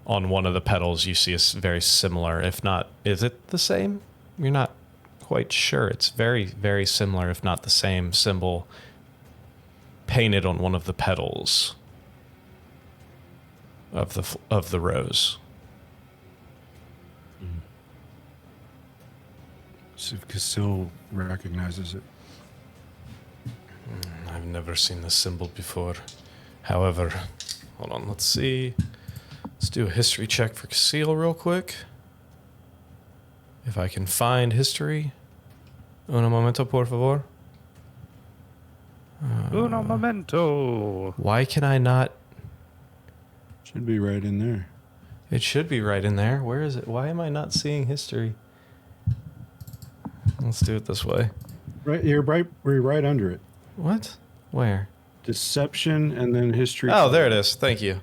On one of the petals, you see a very similar, if not, is it the same? You're not quite sure. It's very, very similar, if not the same symbol painted on one of the petals of the rose. See if Casil recognizes it. I've never seen this symbol before. However, hold on, let's see. Let's do a history check for Casil real quick. If I can find history. Uno momento, por favor. Uno momento. Why can I not? Should be right in there. It should be right in there. Where is it? Why am I not seeing history? Let's do it this way. Right, you're right under it. What? Where? Deception and then history. Oh, there it is. Thank you.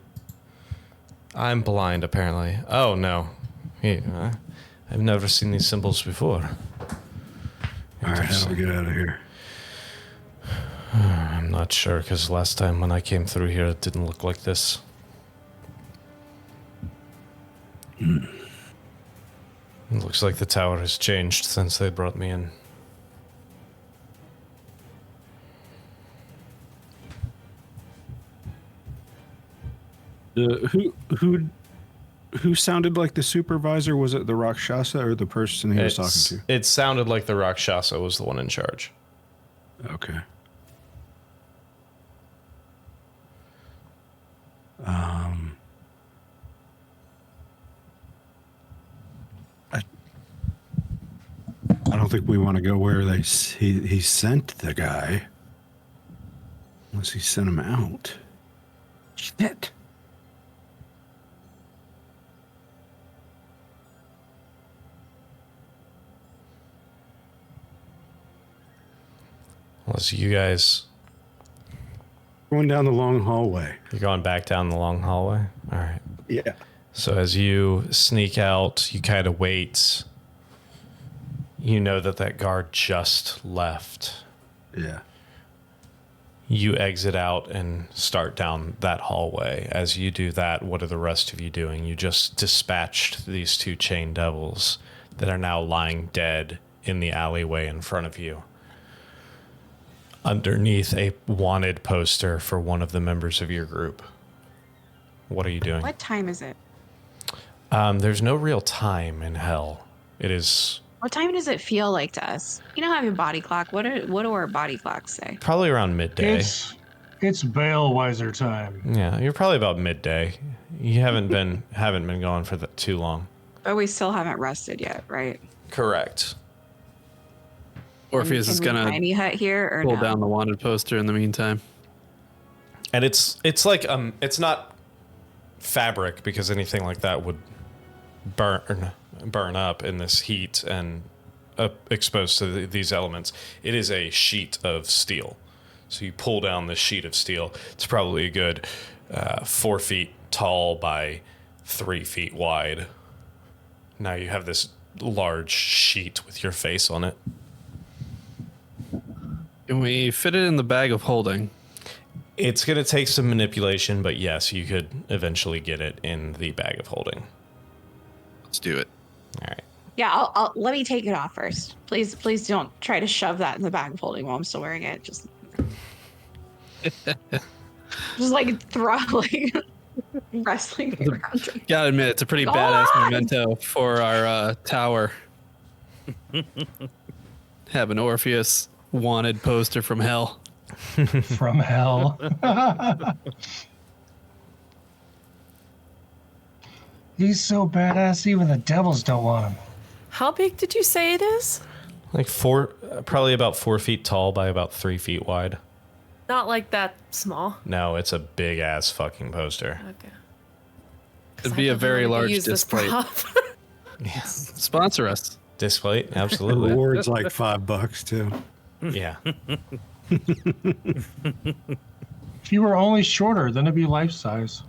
I'm blind, apparently. Oh, no. I've never seen these symbols before. All right, how do we get out of here? I'm not sure, because last time when I came through here, it didn't look like this. It looks like the tower has changed since they brought me in. Who sounded like the supervisor? Was it the Rakshasa or the person he was talking to? It sounded like the Rakshasa was the one in charge. Okay. I don't think we want to go where he sent the guy. Unless he sent him out. Shit. Well, so you guys... Going down the long hallway. You're going back down the long hallway? All right. Yeah. So as you sneak out, you kind of wait. You know that guard just left. Yeah. You exit out and start down that hallway. As you do that, what are the rest of you doing? You just dispatched these two chain devils that are now lying dead in the alleyway in front of you, underneath a wanted poster for one of the members of your group. What are you doing? What time is it? There's no real time in hell. It is What time does it feel like to us? You know, have a body clock. What do our body clocks say? probably around midday. It's Balewiser time. Yeah, you're probably about midday. You haven't been going for too long. But we still haven't rested yet, right? Correct. Orpheus is Can we gonna tiny hut here or pull no? down the wanted poster in the meantime. And it's like it's not fabric, because anything like that would burn up in this heat and exposed to these elements. It is a sheet of steel. So you pull down this sheet of steel. It's probably a good 4 feet tall by 3 feet wide. Now you have this large sheet with your face on it. Can we fit it in the bag of holding? It's going to take some manipulation, but yes, you could eventually get it in the bag of holding. Let's do it. All right. Yeah, I'll let me take it off first. Please don't try to shove that in the bag of holding while I'm still wearing it. Just like throw like wrestling around. Gotta admit, it's a pretty Go badass on! memento for our tower. Have an Orpheus wanted poster from hell. From hell. He's so badass, even the devils don't want him. How big did you say it is? Like probably about 4 feet tall by about 3 feet wide. Not like that small. No, it's a big ass fucking poster. Okay. It'd be a very large display. Sponsor us. Display, absolutely. Reward's like $5 too. Yeah. If you were only shorter, then it'd be life size.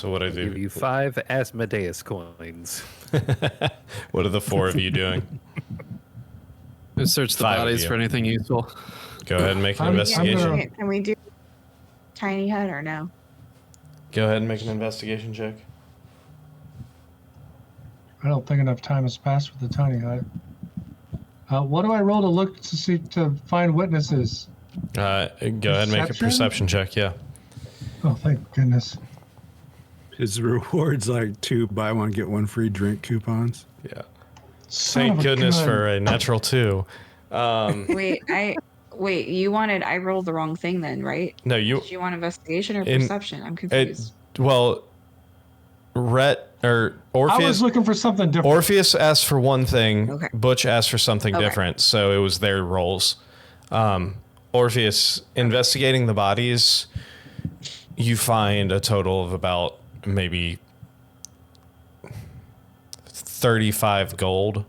So what I I'll give do? you 5 Asmodeus coins. What are the 4 of you doing? Just search the 5 of bodies you. for anything useful. Go ahead and make an I'm investigation. gonna- Can we do tiny hut or no? Go ahead and make an investigation check. I don't think enough time has passed with the tiny hut. What do I roll to look to see to find witnesses? Go ahead and make a Perception? perception check. Yeah. Oh, thank goodness. His rewards like 2 buy one get one free drink coupons. Yeah. Son Thank of a goodness gun. for a natural 2. Wait, you wanted, I rolled the wrong thing then, right? No, you. Did you want investigation or In- perception? I'm confused. Well, Rhett or I was Orpheus. looking for something different. Orpheus asked for one thing. Okay. Butch asked for something Okay. different, so it was their roles. Orpheus, investigating the bodies, you find a total of about maybe 35 gold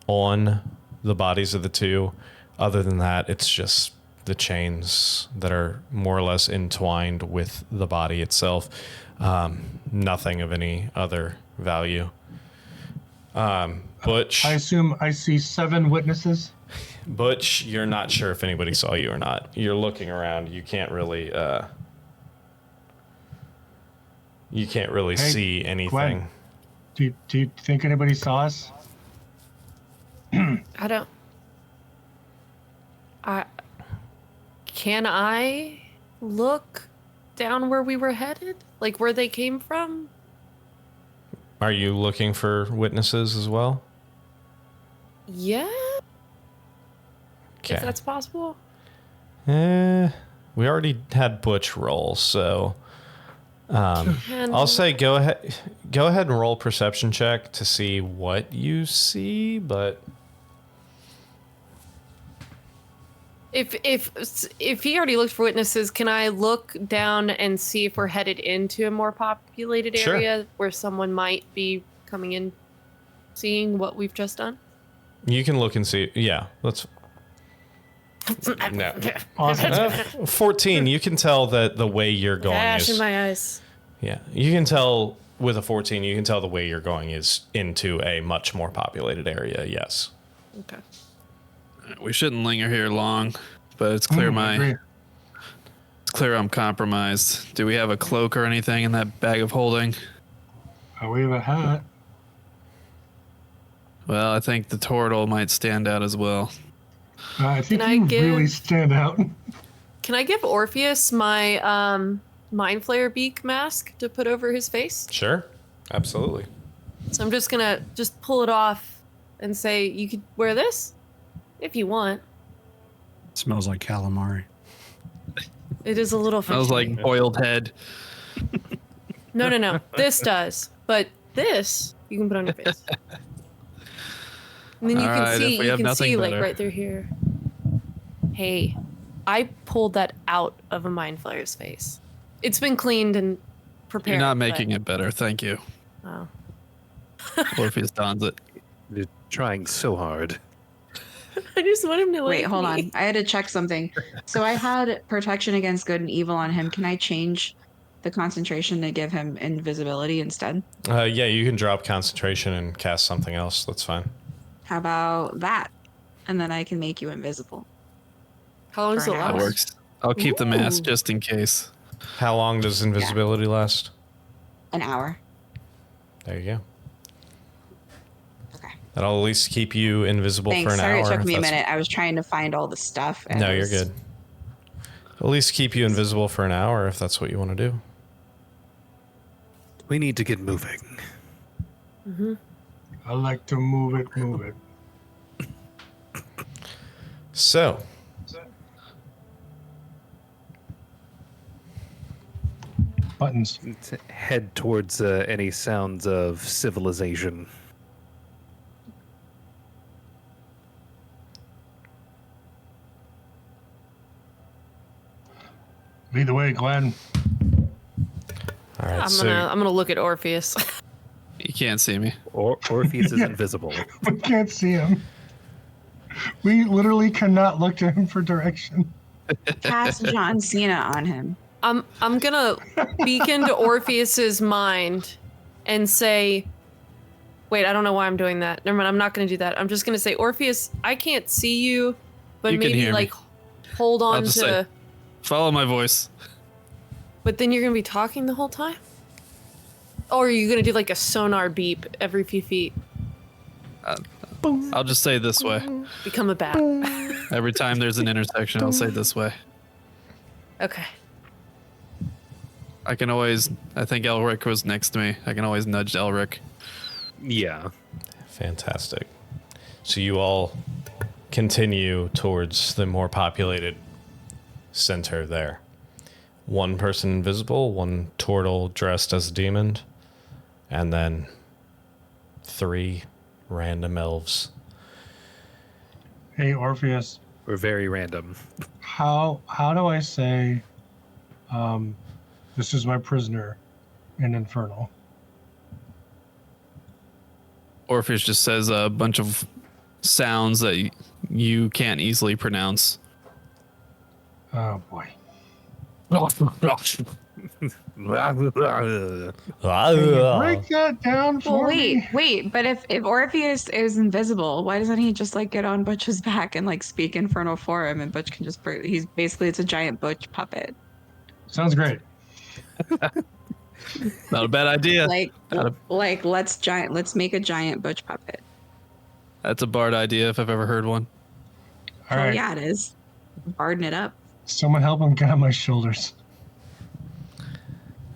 on the bodies of the 2. Other than that, it's just the chains that are more or less entwined with the body itself. Nothing of any other value. Butch, I assume I see 7 witnesses. Butch, you're not sure if anybody saw you or not. You're looking around. You can't really Hey, see anything. Gwen. Do you think anybody saw us? I don't. Can I look down where we were headed? Like where they came from? Are you looking for witnesses as well? Yeah, Okay. if that's possible. We already had Butch roll, so And I'll say go ahead and roll perception check to see what you see, but if he already looked for witnesses, can I look down and see if we're headed into a more populated Sure. area where someone might be coming in, seeing what we've just done? you can look and see. Yeah, let's. No. Awesome. 14, you can tell that the way you're going Ash in is. my eyes. Yeah, you can tell with a 14, you can tell the way you're going is into a much more populated area, yes. Okay. We shouldn't linger here long, but it's clear I agree. it's clear I'm compromised. Do we have a cloak or anything in that bag of holding? We have a hat. Well, I think the turtle might stand out as well. I think Can I you give- really stand out. Can I give Orpheus my Mind Flayer beak mask to put over his face? Sure, absolutely. So I'm just gonna pull it off and say, you could wear this if you want. Smells like calamari. It is a little Smells fishy. like boiled head. No. This does. But this you can put on your face. And then you All can right, see if we have nothing like better. right through here. Hey, I pulled that out of a Mind Flayer's face. It's been cleaned and prepared. You're not making it better. Thank you. Oh. Orpheus dons it. You're trying so hard. I just want him to Wait, like hold me. on. I had to check something. So I had protection against good and evil on him. Can I change the concentration to give him invisibility instead? Yeah, you can drop concentration and cast something else. That's fine. How about that? And then I can make you invisible. How long does it For an That hour. last? works. I'll keep the mask Ooh. just in case. How long does invisibility last? An hour. There you go. Okay. That'll at least keep you invisible Thanks. for an Sorry hour. it took if me a that's- minute. I was trying to find all the stuff. and No, it you're was- good. At least keep you invisible for an hour if that's what you want to do. We need to get moving. I like to move it. So, Buttons. To head towards any sounds of civilization. Lead the way, Glenn. all right. I'm gonna look at Orpheus. You can't see me. Orpheus is invisible. We can't see him. We literally cannot look to him for direction. Cast John Cena on him. I'm gonna beacon to Orpheus's mind and say, wait, I don't know why I'm doing that. Never mind, I'm not gonna do that. I'm just gonna say, Orpheus, I can't see you, but You can maybe hear me. like hold I'll on just to. say- Follow my voice. But then you're gonna be talking the whole time? Or are you gonna do like a sonar beep every few feet? I'll just say this way. Become a bat. Every time there's an intersection, I'll say this way. Okay. I can always. I think Elric was next to me. I can always nudge Elric. Yeah. Fantastic. So you all continue towards the more populated center there. One person invisible, one turtle dressed as a demon, and then 3 random elves. Hey, Orpheus, We're very random. how do I say, this is my prisoner in Infernal? Orpheus just says a bunch of sounds that you can't easily pronounce. Oh boy. Break that down for Well, me. wait, but if Orpheus is invisible, why doesn't he just like get on Butch's back and like speak Infernal for him, and Butch can just he's basically it's a giant Butch puppet. Sounds great. Not a bad idea. Like let's make a giant Butch puppet. That's a Bard idea if I've ever heard one. All Oh right. yeah, it is. Barding it up. Someone help him get on my shoulders.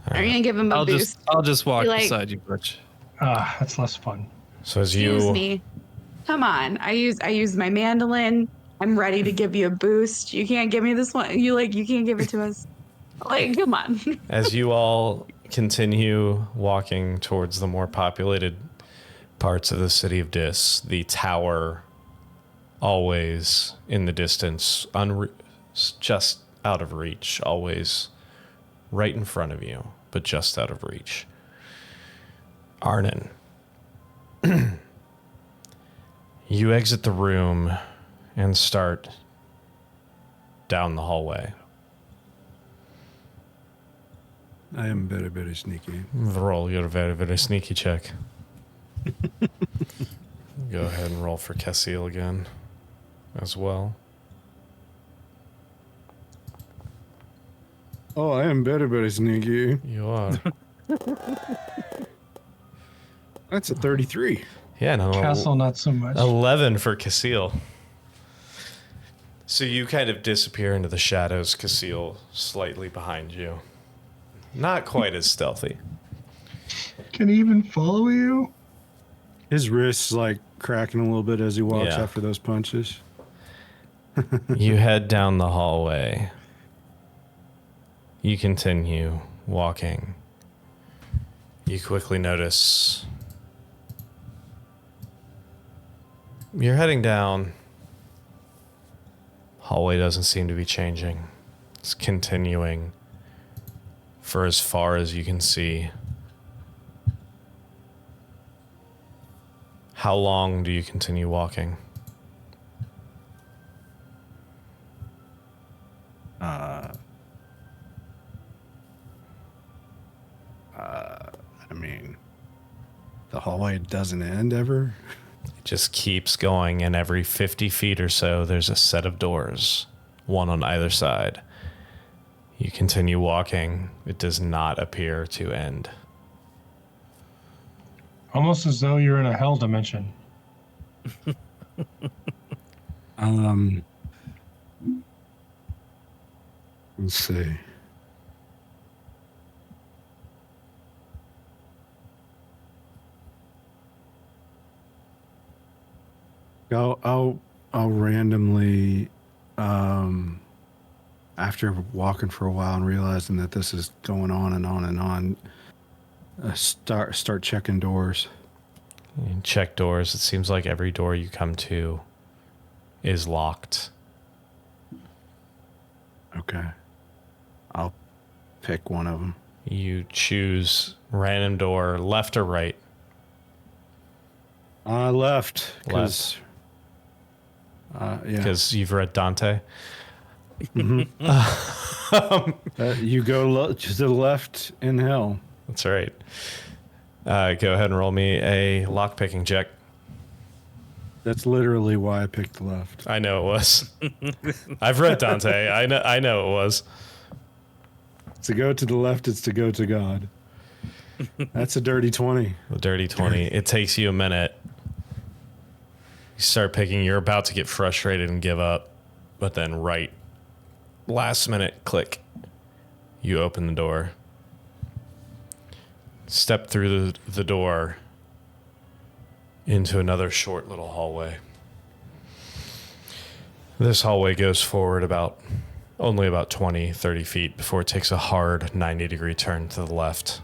Are you gonna give him a boost? I'll just walk Be like- beside you, Butch. That's less fun. So as Excuse you me. Come on. I use my mandolin. I'm ready to give you a boost. You can't give me this one. You can't give it to us. Like, come on. as you all continue walking towards the more populated parts of the city of Dis, the tower always in the distance, just out of reach, always right in front of you, but just out of reach. Arnynn, you exit the room and start down the hallway. I am very, very sneaky. Roll your very, very sneaky check. Go ahead and roll for Cassil again as well. Oh, I am very, very sneaky. You are. That's a 33. Yeah, no. Castle, not so much. 11 for Cassil. So you kind of disappear into the shadows, Cassil slightly behind you. Not quite as stealthy. Can he even follow you? His wrist's like cracking a little bit as he walks Yeah. after those punches. You head down the hallway. You continue walking. You quickly notice you're heading down. Hallway doesn't seem to be changing. It's continuing for as far as you can see. How long do you continue walking? I mean, the hallway doesn't end ever. It just keeps going, and every 50 feet or so, there's a set of doors, one on either side. You continue walking. It does not appear to end. Almost as though you're in a hell dimension. Let's see. I'll randomly, after walking for a while and realizing that this is going on and on and on, start checking doors. You check doors. It seems like every door you come to is locked. Okay. I'll pick one of them. You choose random door, left or right. Left. Left. Yeah. Because you've read Dante. You go to the left in hell. That's right. Go ahead and roll me a lockpicking check. That's literally why I picked left. I know it was. I've read Dante. I know it was. To go to the left, it's to go to God. That's a dirty 20. The dirty 20. It takes you a minute. You start picking. You're about to get frustrated and give up. But then right last minute, click. You open the door. Step through the door into another short little hallway. This hallway goes forward only about 20, 30 feet before it takes a hard 90-degree turn to the left.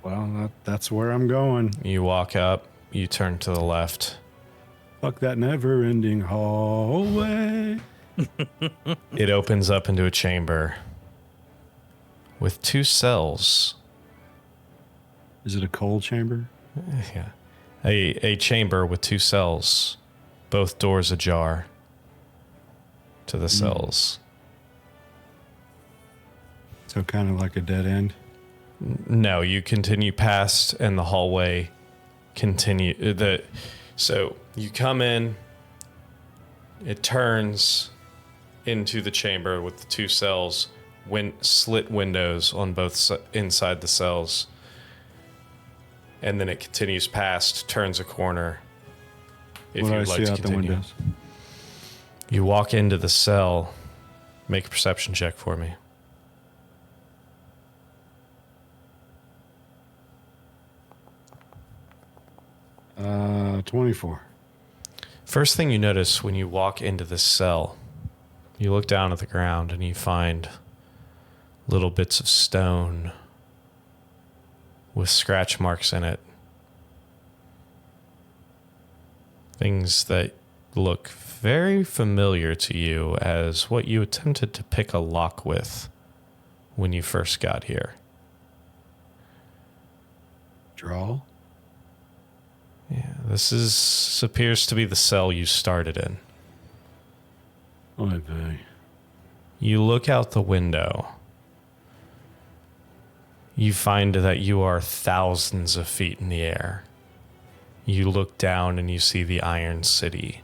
Well, that's where I'm going. You walk up, you turn to the left. Fuck that never-ending hallway. It opens up into a chamber with 2 cells. Is it a cold chamber? Yeah. A chamber with 2 cells, both doors ajar to the cells. So kind of like a dead end. No, you continue past and the hallway so you come in, it turns into the chamber with the 2 cells, slit windows on both inside the cells. And then it continues past, turns a corner. If What do I you'd like see to out the continue. windows? You walk into the cell. Make a perception check for me. Uh, 24. First thing you notice when you walk into this cell, you look down at the ground and you find little bits of stone with scratch marks in it. Things that look very familiar to you as what you attempted to pick a lock with when you first got here. Draw. Yeah, this appears to be the cell you started in. Oy vey. You look out the window. You find that you are thousands of feet in the air. You look down and you see the Iron City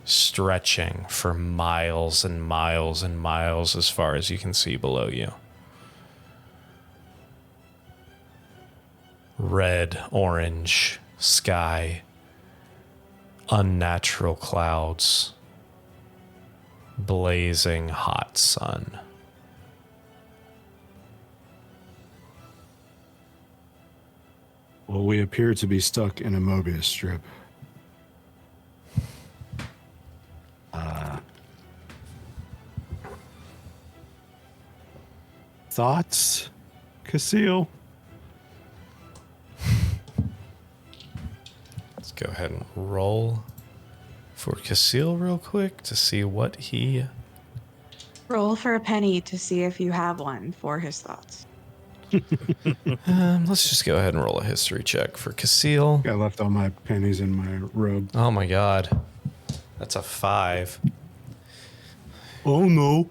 stretching for miles and miles and miles as far as you can see below you. Red, orange sky, unnatural clouds, blazing hot sun. Well, we appear to be stuck in a Mobius strip. Thoughts, Casil? Let's go ahead and roll for Casil real quick to see what he... Roll for a penny to see if you have one for his thoughts. Let's just go ahead and roll a history check for Casil. I left all my pennies in my robe. Oh my god. That's a 5. Oh no.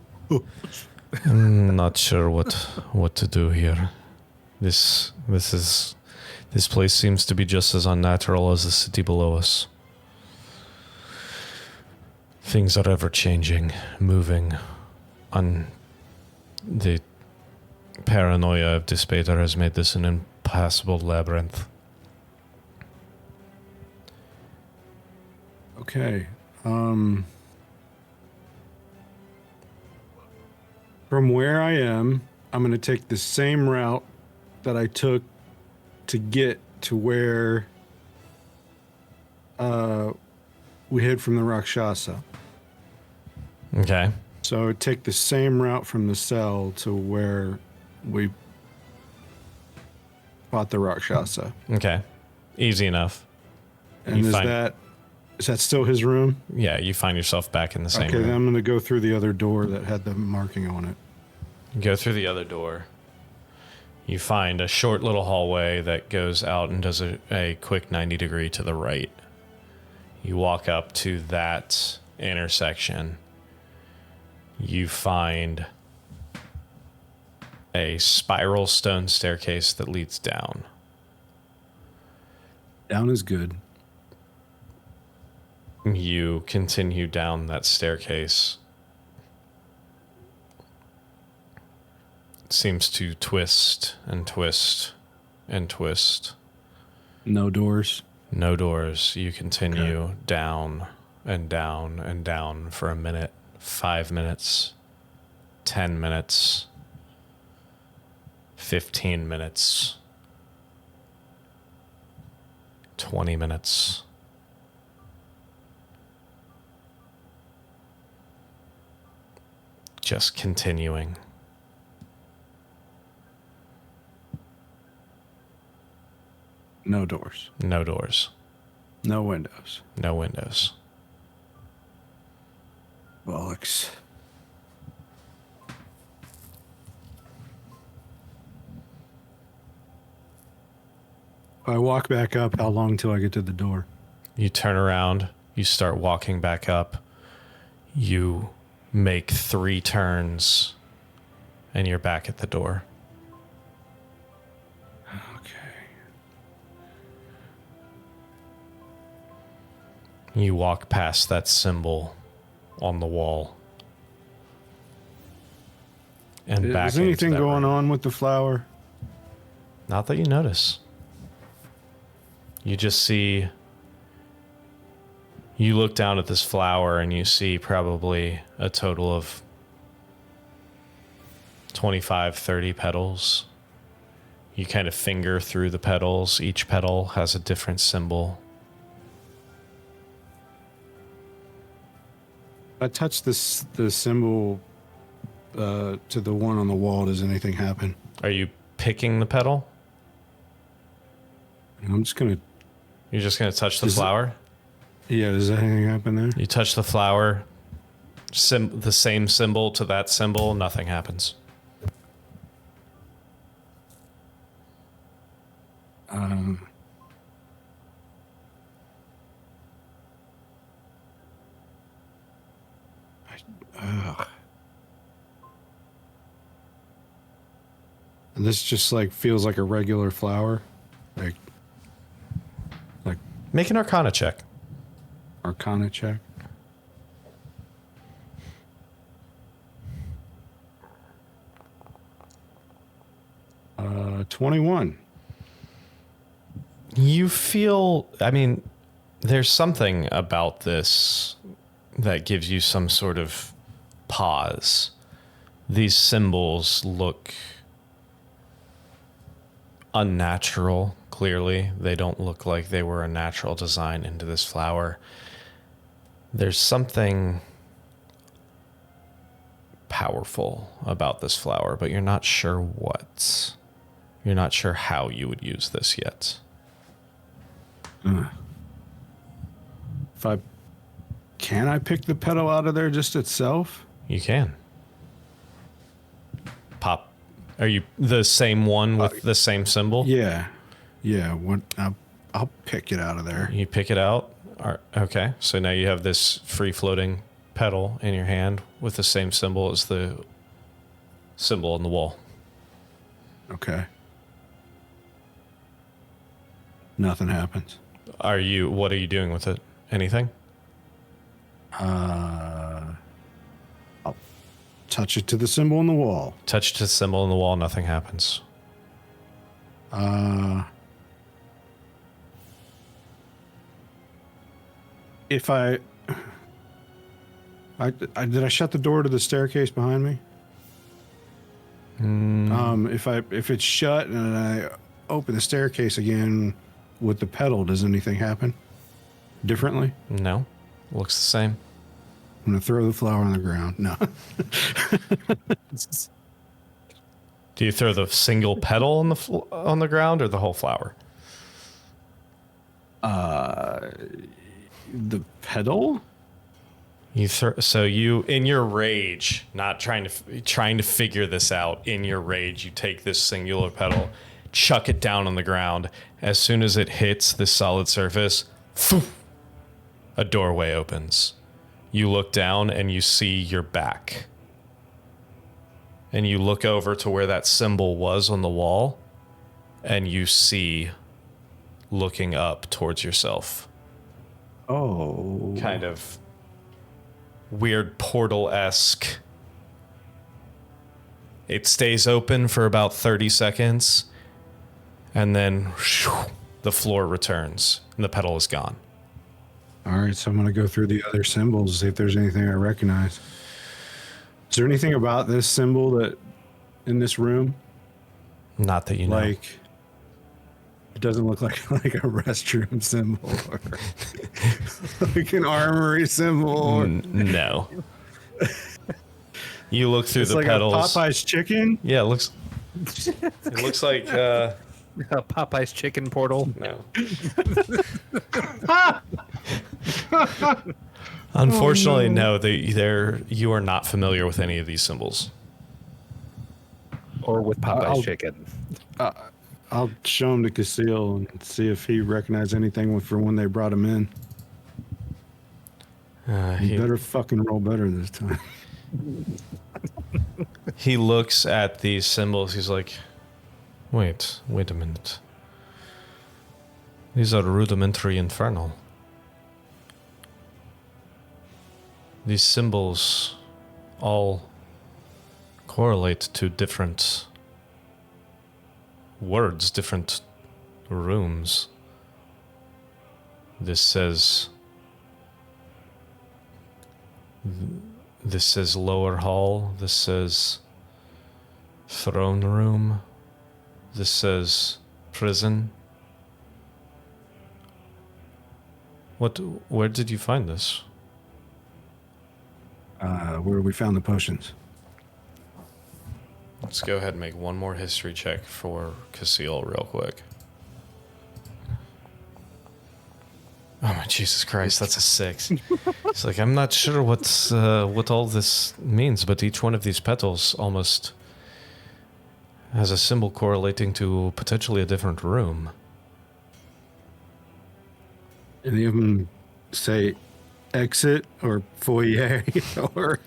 I'm not sure what to do here. This place seems to be just as unnatural as the city below us. Things are ever changing, moving. The paranoia of Despater has made this an impassable labyrinth. Okay. From where I am, I'm going to take the same route that I took to get to where we hid from the Rakshasa. Okay. So take the same route from the cell to where we fought the Rakshasa. Okay. Easy enough. And You is find- that still his room? Yeah, you find yourself back in the same Okay, then room. I'm going to go through the other door that had the marking on it. You go through the other door. You find a short little hallway that goes out and does a quick 90 degree to the right. You walk up to that intersection. You find a spiral stone staircase that leads down. Down is good. You continue down that staircase. It seems to twist and twist and twist. No doors. No doors. You continue down and down and down for a minute, 5 minutes, 10 minutes, 15 minutes, 20 minutes. Just continuing. No doors. No doors. No windows. No windows. Bollocks. If I walk back up, how long till I get to the door? You turn around. You start walking back up. You make 3 turns. And you're back at the door. You walk past that symbol on the wall. And back Is anything into that going room. on with the flower? Not that you notice. You just see... You look down at this flower and you see probably a total of 25, 30 petals. You kind of finger through the petals. Each petal has a different symbol. I touch the symbol to the one on the wall. Does anything happen? Are you picking the petal? I'm just gonna. You're just going to touch the Is it- flower? Yeah. Does anything happen there? You touch the flower, the same symbol to that symbol, nothing happens. And this just like feels like a regular flower, like Make an Arcana check. Arcana check. 21. You feel, I mean, there's something about this that gives you some sort of pause. These symbols look unnatural, clearly. They don't look like they were a natural design into this flower. There's something powerful about this flower, but you're not sure what. You're not sure how you would use this yet. Can I pick the petal out of there just itself? You can. Pop. Are you the same one with the same symbol? Yeah. What? I'll pick it out of there. You pick it out. Okay. So now you have this free floating petal in your hand with the same symbol as the symbol on the wall. Okay. Nothing happens. What are you doing with it? Anything? I'll touch it to the symbol on the wall. Touch the symbol on the wall, nothing happens. If I did I shut the door to the staircase behind me? If it's shut and I open the staircase again with the pedal, does anything happen differently? No. Looks the same. I'm gonna throw the flower on the ground. No. Do you throw the single petal on the ground or the whole flower? The pedal? You in your rage, not trying to figure this out. In your rage, you take this singular petal, chuck it down on the ground. As soon as it hits the solid surface, a doorway opens. You look down and you see your back. And you look over to where that symbol was on the wall, and you see, looking up towards yourself, Oh. kind of weird portal-esque. It stays open for about 30 seconds, and then the floor returns, and the petal is gone. All right, so I'm going to go through the other symbols, see if there's anything I recognize. Is there anything about this symbol that in this room? Not that you know. Like, it doesn't look like a restroom symbol or like an armory symbol. Or, No. You look through it's the like petals. a Popeye's chicken. Yeah, it looks like Popeye's chicken portal. no. Unfortunately, no. You are not familiar with any of these symbols. Or with Popeye's I'll- chicken. I'll show him to Casil and see if he recognized anything from when they brought him in. He better fucking roll better this time. He looks at these symbols. He's like, wait a minute. These are rudimentary infernal. These symbols all correlate to different words, different rooms. This says lower hall. This says throne room. This says prison. Where did you find this? Where we found the potions. Let's go ahead and make one more history check for Casil real quick. Oh my Jesus Christ, that's a 6. It's like, I'm not sure what all this means, but each one of these petals almost has a symbol correlating to potentially a different room. Any of them say exit or foyer or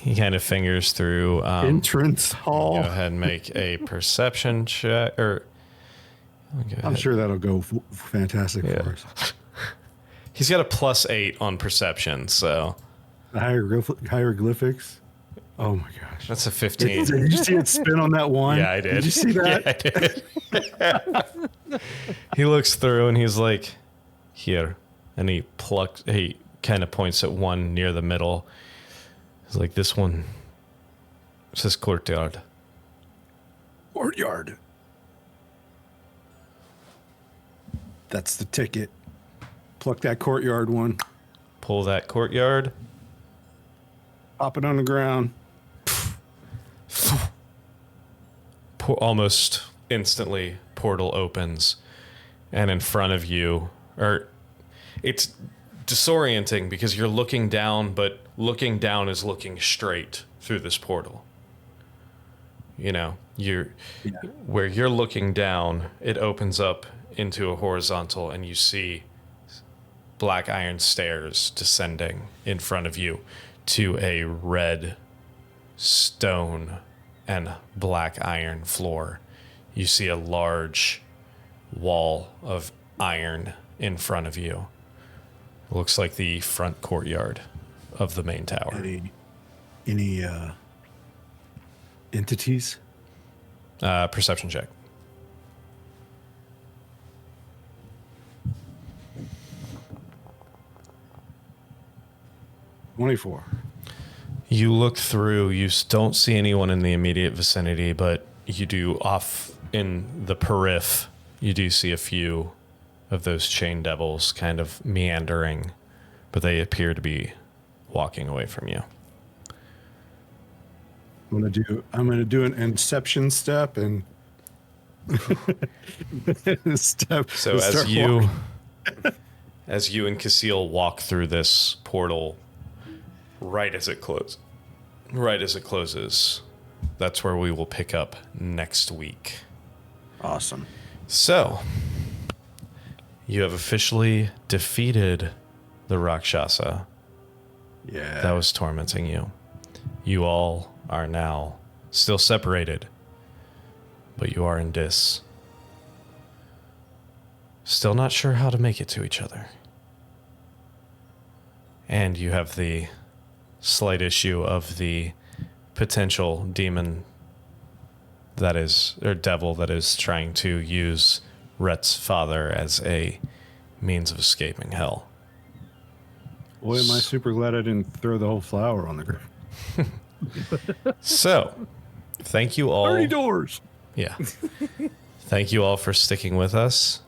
He kind of fingers through. entrance hall? Go ahead and make a perception check. Or I'm sure that'll go fantastic Yeah. for us. He's got a +8 on perception, so The hieroglyphics. Oh my gosh. that's a 15. Did you see it spin on that one? Yeah, I did. Did you see that? Yeah, I did. He looks through and he's like, here. And he kind of points at one near the middle. He's like, this one says courtyard. Courtyard. That's the ticket. Pluck that courtyard one. Pull that courtyard. Pop it on the ground. Almost instantly, portal opens. And in front of you, it's disorienting because you're looking down, but looking down is looking straight through this portal. You know, where you're looking down, it opens up into a horizontal, and you see black iron stairs descending in front of you to a red stone and black iron floor. You see a large wall of iron in front of you. It looks like the front courtyard of the main tower. Any entities? Perception check. $24. You look through, you don't see anyone in the immediate vicinity, but you do off in the periph, you do see a few of those chain devils kind of meandering, but they appear to be walking away from you. I'm gonna do an inception step and step. So start walking. as you and Casil walk through this portal, right as it closes, that's where we will pick up next week. Awesome. So, you have officially defeated the Rakshasa Yeah. that was tormenting you. You all are now still separated, but you are in Dis. Still not sure how to make it to each other. And you have the slight issue of the potential demon that is, or devil that is trying to use Rhett's father as a means of escaping hell. Boy, am I super glad I didn't throw the whole flower on the ground. So, thank you all. 30 doors. Yeah. Thank you all for sticking with us.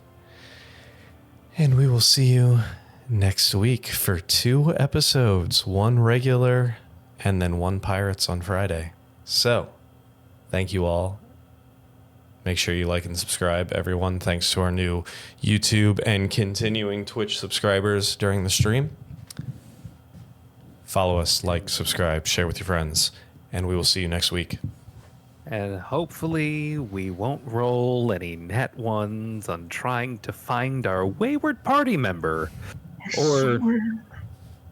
And we will see you next week for 2 episodes, 1 regular and then 1 Pirates on Friday. So, thank you all. Make sure you like and subscribe, everyone. Thanks to our new YouTube and continuing Twitch subscribers during the stream. Follow us, like, subscribe, share with your friends, and we will see you next week. And hopefully we won't roll any nat ones on trying to find our wayward party member or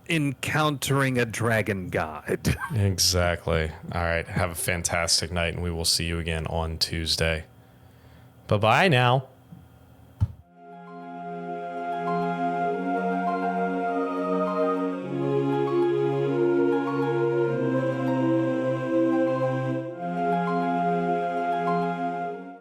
encountering a dragon god. Exactly. All right. Have a fantastic night, and we will see you again on Tuesday. Bye-bye now.